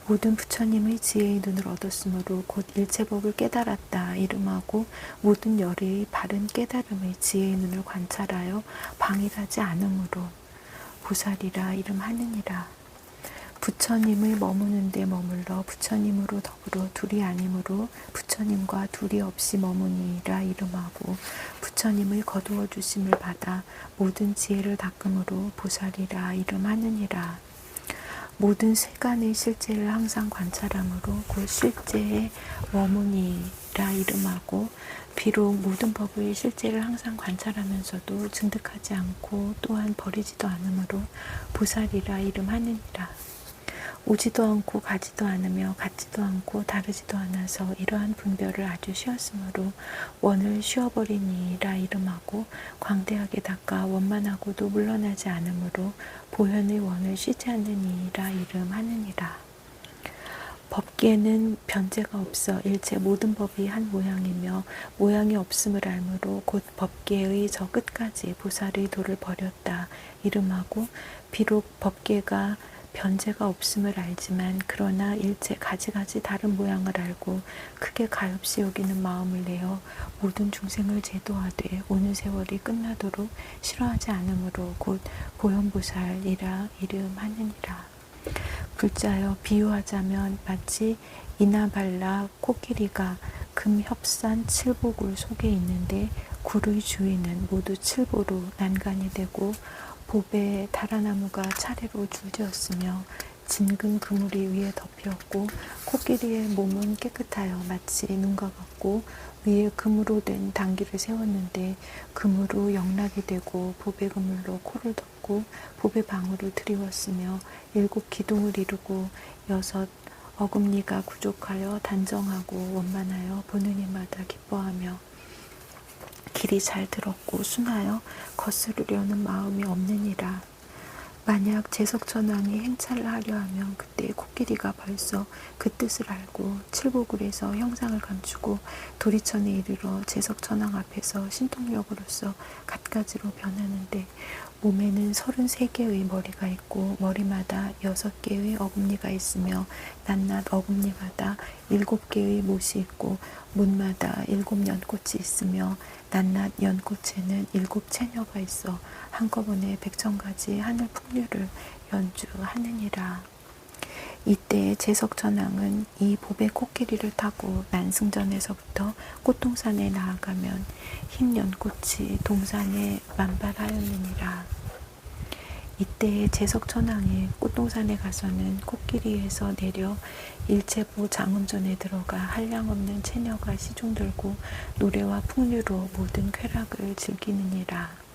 모든 부처님의 지혜의 눈을 얻었으므로 곧 일체법을 깨달았다 이름하고 모든 열의 바른 깨달음의 지혜의 눈을 관찰하여 방일하지 않으므로 보살이라 이름하느니라. 부처님의 머무는 데 머물러 부처님으로 더불어 둘이 아니므로 부처님과 둘이 없이 머무니라 이름하고 부처님의 거두어 주심을 받아 모든 지혜를 닦음으로 보살이라 이름하느니라. 모든 세간의 실제를 항상 관찰함으로 곧 실제에 머무니라 이름하고 비록 모든 법의 실제를 항상 관찰하면서도 증득하지 않고 또한 버리지도 않으므로 보살이라 이름하느니라. 오지도 않고 가지도 않으며 같지도 않고 다르지도 않아서 이러한 분별을 아주 쉬었으므로 원을 쉬어버리니라 이름하고 광대하게 닦아 원만하고도 물러나지 않으므로 보현의 원을 쉬지 않느니라 이름하느니라. 법계는 변제가 없어 일체 모든 법이 한 모양이며 모양이 없음을 알므로 곧 법계의 저 끝까지 보살의 도를 버렸다 이름하고 비록 법계가 변제가 없음을 알지만 그러나 일체 가지가지 다른 모양을 알고 크게 가엾이 여기는 마음을 내어 모든 중생을 제도하되 오는 세월이 끝나도록 싫어하지 않으므로 곧 보현보살이라 이름하느니라. 불자여 비유하자면 마치 이나발라 코끼리가 금협산 칠보굴 속에 있는데 굴의 주위는 모두 칠보로 난간이 되고 보배에 다라나무가 차례로 줄지었으며 진금 그물이 위에 덮였고 코끼리의 몸은 깨끗하여 마치 눈과 같고 위에 금으로 된 당기를 세웠는데 금으로 영락이 되고 보배 그물로 코를 덮고 보배 방울을 드리웠으며 7 기둥을 이루고 6 어금니가 구족하여 단정하고 원만하여 보는 이마다 기뻐하며 길이 잘 들었고 순하여 거스르려는 마음이 없느니라. 만약 제석천왕이 행차를 하려 하면 그때 코끼리가 벌써 그 뜻을 알고 칠보굴에서 형상을 감추고 도리천에 이르러 제석천왕 앞에서 신통력으로서 갖가지로 변하는데 몸에는 33개의 머리가 있고 머리마다 6개의 어금니가 있으며 낱낱 어금니마다 7개의 못이 있고 못마다 7 연꽃이 있으며 낱낱 연꽃에는 7 채녀가 있어 한꺼번에 100,000가지 하늘 풍류를 연주하느니라. 이때 제석천왕은 이 보배 코끼리를 타고 난승전에서부터 꽃동산에 나아가면 흰 연꽃이 동산에 만발하였느니라. 이때 제석천왕이 꽃동산에 가서는 코끼리에서 내려 일체보 장음전에 들어가 한량없는 채녀가 시중 들고 노래와 풍류로 모든 쾌락을 즐기느니라.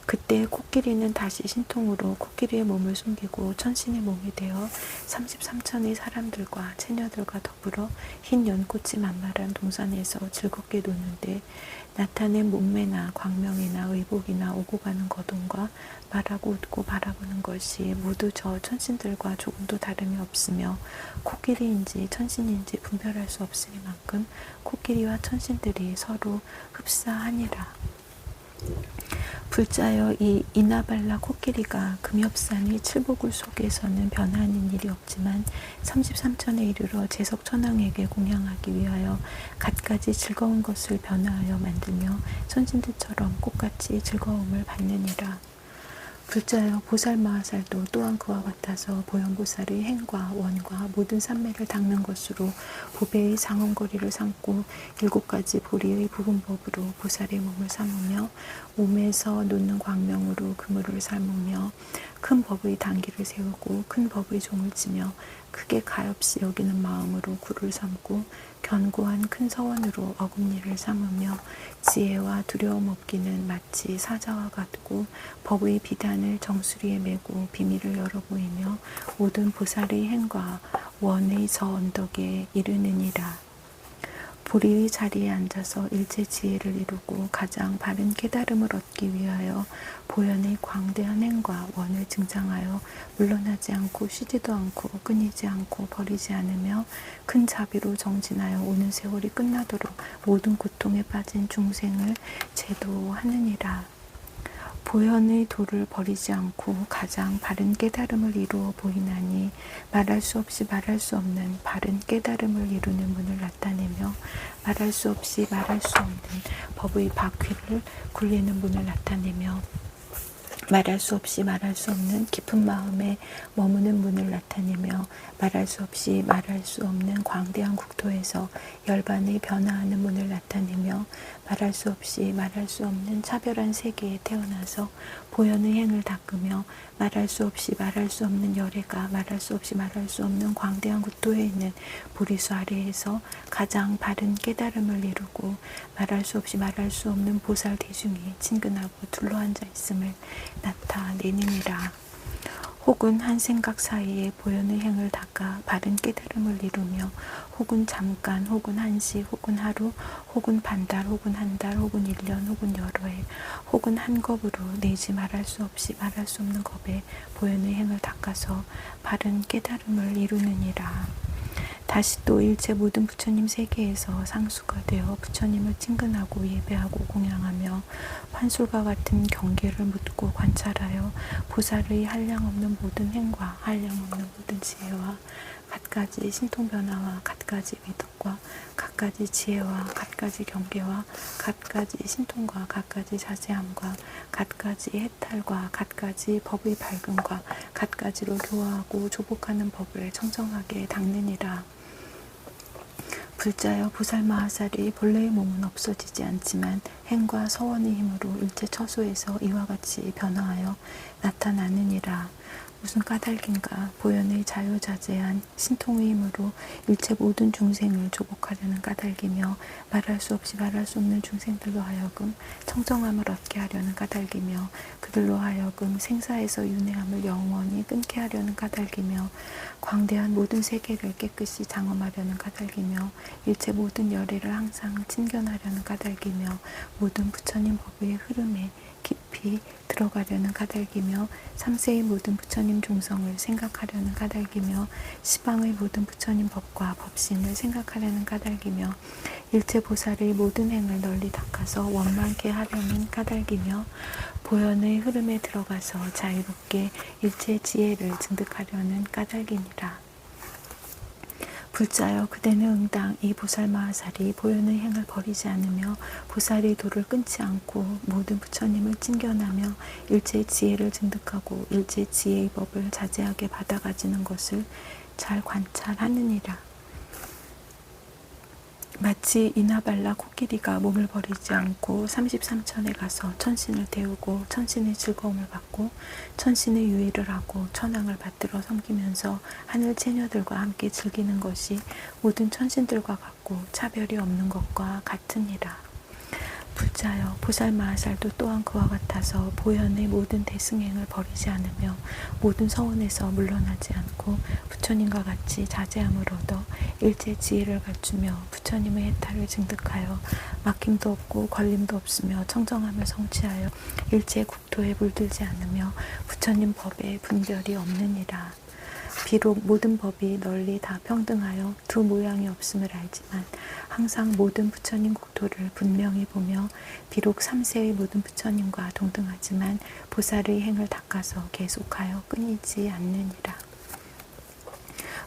그때 코끼리는 다시 신통으로 코끼리의 몸을 숨기고 천신의 몸이 되어 33천의 사람들과 채녀들과 더불어 흰 연꽃이 만발한 동산에서 즐겁게 노는데 나타낸 몸매나 광명이나 의복이나 오고 가는 거동과 말하고 웃고 바라보는 것이 모두 저 천신들과 조금도 다름이 없으며 코끼리인지 천신인지 분별할 수 없으니만큼 코끼리와 천신들이 서로 흡사하니라. 불자여 이 이나발라 코끼리가 금엽산의 칠보굴 속에서는 변하는 일이 없지만 33천에 이르러 제석천왕에게 공양하기 위하여 갖가지 즐거운 것을 변화하여 만들며 천신들처럼 꽃같이 즐거움을 받느니라. 불자여 보살마하살도 또한 그와 같아서 보현보살의 행과 원과 모든 산매를 닦는 것으로 보배의 장엄거리를 삼고 7가지 보리의 부분법으로 보살의 몸을 삼으며 몸에서 놓는 광명으로 그물을 삶으며 큰 법의 단기를 세우고 큰 법의 종을 치며 크게 가엾이 여기는 마음으로 굴을 삼고 견고한 큰 서원으로 어금니를 삼으며 지혜와 두려움 없기는 마치 사자와 같고 법의 비단을 정수리에 메고 비밀을 열어 보이며 모든 보살의 행과 원의 저 언덕에 이르느니라. 불의 자리에 앉아서 일체 지혜를 이루고 가장 바른 깨달음을 얻기 위하여 보현의 광대한 행과 원을 증장하여 물러나지 않고 쉬지도 않고 끊이지 않고 버리지 않으며 큰 자비로 정진하여 오는 세월이 끝나도록 모든 고통에 빠진 중생을 제도하느니라. 보현의 도를 버리지 않고 가장 바른 깨달음을 이루어 보이나니 말할 수 없이 말할 수 없는 바른 깨달음을 이루는 문을 나타내며 말할 수 없이 말할 수 없는 법의 바퀴를 굴리는 문을 나타내며 말할 수 없이 말할 수 없는 깊은 마음에 머무는 문을 나타내며 말할 수 없이 말할 수 없는 광대한 국토에서 열반의 변화하는 문을 나타내며 말할 수 없이 말할 수 없는 차별한 세계에 태어나서 보현의 행을 닦으며 말할 수 없이 말할 수 없는 열애가 말할 수 없이 말할 수 없는 광대한 국토에 있는 보리수 아래에서 가장 바른 깨달음을 이루고 말할 수 없이 말할 수 없는 보살 대중이 친근하고 둘러앉아 있음을 나타내느니라. 혹은 한 생각 사이에 보현의 행을 닦아 바른 깨달음을 이루며 혹은 잠깐 혹은 한시 혹은 하루 혹은 반달 혹은 한 달 혹은 1년 혹은 여러 해 혹은 한 겁으로 내지 말할 수 없이 말할 수 없는 겁에 보현의 행을 닦아서 바른 깨달음을 이루느니라. 다시 또 일체 모든 부처님 세계에서 상수가 되어 부처님을 친근하고 예배하고 공양하며 환술과 같은 경계를 묻고 관찰하여 보살의 한량없는 모든 행과 한량없는 모든 지혜와 갖가지 신통변화와 갖가지 위덕과 갖가지 지혜와 갖가지 경계와 갖가지 신통과 갖가지 자세함과 갖가지 해탈과 갖가지 법의 밝음과 갖가지로 교화하고 조복하는 법을 청정하게 닦느니라. 불자여 보살마하살이 본래의 몸은 없어지지 않지만 행과 서원의 힘으로 일체 처소에서 이와 같이 변화하여 나타나느니라. 무슨 까닭인가? 보현의 자유자재한 신통의 힘으로 일체 모든 중생을 조복하려는 까닭이며 말할 수 없이 말할 수 없는 중생들로 하여금 청정함을 얻게 하려는 까닭이며 그들로 하여금 생사에서 윤회함을 영원히 끊게 하려는 까닭이며 광대한 모든 세계를 깨끗이 장엄하려는 까닭이며 일체 모든 열애를 항상 친견하려는 까닭이며 모든 부처님 법의 흐름에 깊이 들어가려는 까닭이며 삼세의 모든 부처님 종성을 생각하려는 까닭이며 시방의 모든 부처님 법과 법신을 생각하려는 까닭이며 일체 보살의 모든 행을 널리 닦아서 원만케 하려는 까닭이며 보현의 흐름에 들어가서 자유롭게 일체 지혜를 증득하려는 까닭이니라. 불자여 그대는 응당 이 보살마하살이 보현의 행을 버리지 않으며 보살의 도를 끊지 않고 모든 부처님을 칭견하며 일체 지혜를 증득하고 일체 지혜의 법을 자제하게 받아가지는 것을 잘 관찰하느니라. 마치 이나발라 코끼리가 몸을 버리지 않고 33천에 가서 천신을 태우고 천신의 즐거움을 받고 천신의 유의를 하고 천황을 받들어 섬기면서 하늘 처녀들과 함께 즐기는 것이 모든 천신들과 같고 차별이 없는 것과 같으니라. 불자여 보살마하살도 또한 그와 같아서 보현의 모든 대승행을 버리지 않으며 모든 서원에서 물러나지 않고 부처님과 같이 자제함을 얻어 일체 지혜를 갖추며 부처님의 해탈을 증득하여 막힘도 없고 걸림도 없으며 청정함을 성취하여 일체 국토에 물들지 않으며 부처님 법에 분별이 없느니라. 비록 모든 법이 널리 다 평등하여 두 모양이 없음을 알지만 항상 모든 부처님 국토를 분명히 보며 비록 삼세의 모든 부처님과 동등하지만 보살의 행을 닦아서 계속하여 끊이지 않느니라.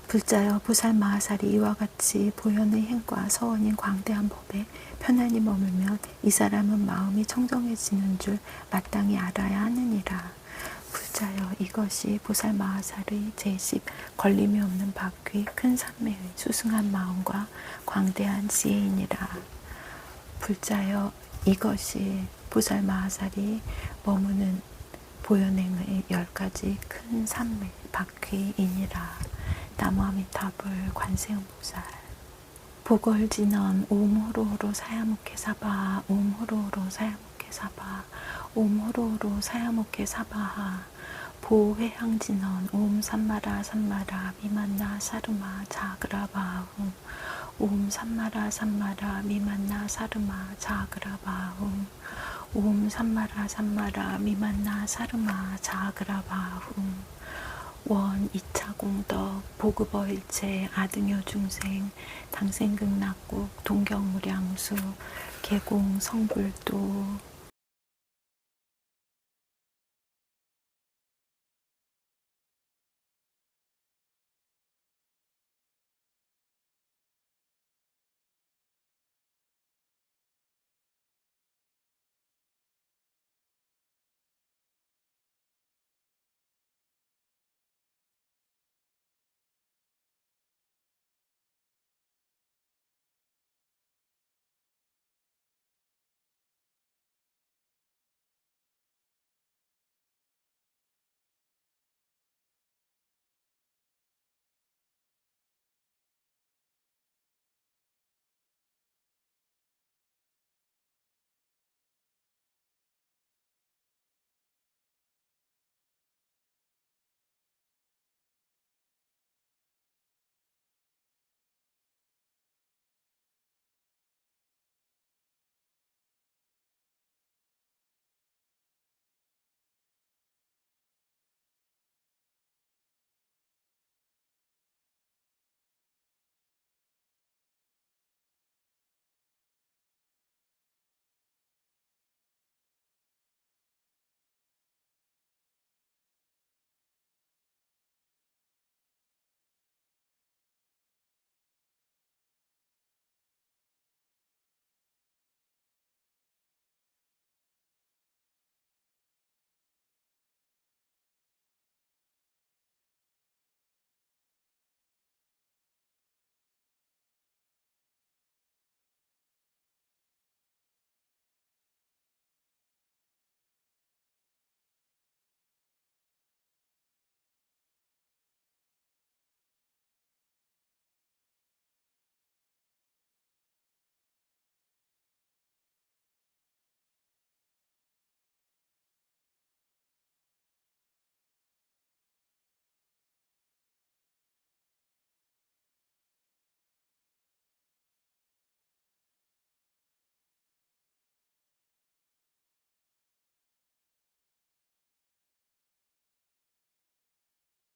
불자여 보살마하살이 이와 같이 보현의 행과 서원인 광대한 법에 편안히 머물면 이 사람은 마음이 청정해지는 줄 마땅히 알아야 하느니라. 불자여 이것이 보살마하살의 제10 걸림이 없는 바퀴 큰 산매의 수승한 마음과 광대한 지혜이니라. 불자여 이것이 보살마하살이 머무는 보현행의 10가지 큰 산매 바퀴이니라. 나무아미타불 관세음보살. 보걸진언 옴 호로호로 사야목해 사바 옴 호로호로 사야목해 사바 옴 호로호로 사야목해 사바하. 보회향진언 옴 삼마라 삼마라 미만나 사르마 자그라바흠 옴 삼마라 삼마라 미만나 사르마 자그라바훔 옴 삼마라 삼마라 미만나 사르마 자그라바훔 원 2차 공덕 보급어일체 아등여 중생 당생극락국 동경무량수 개공 성불도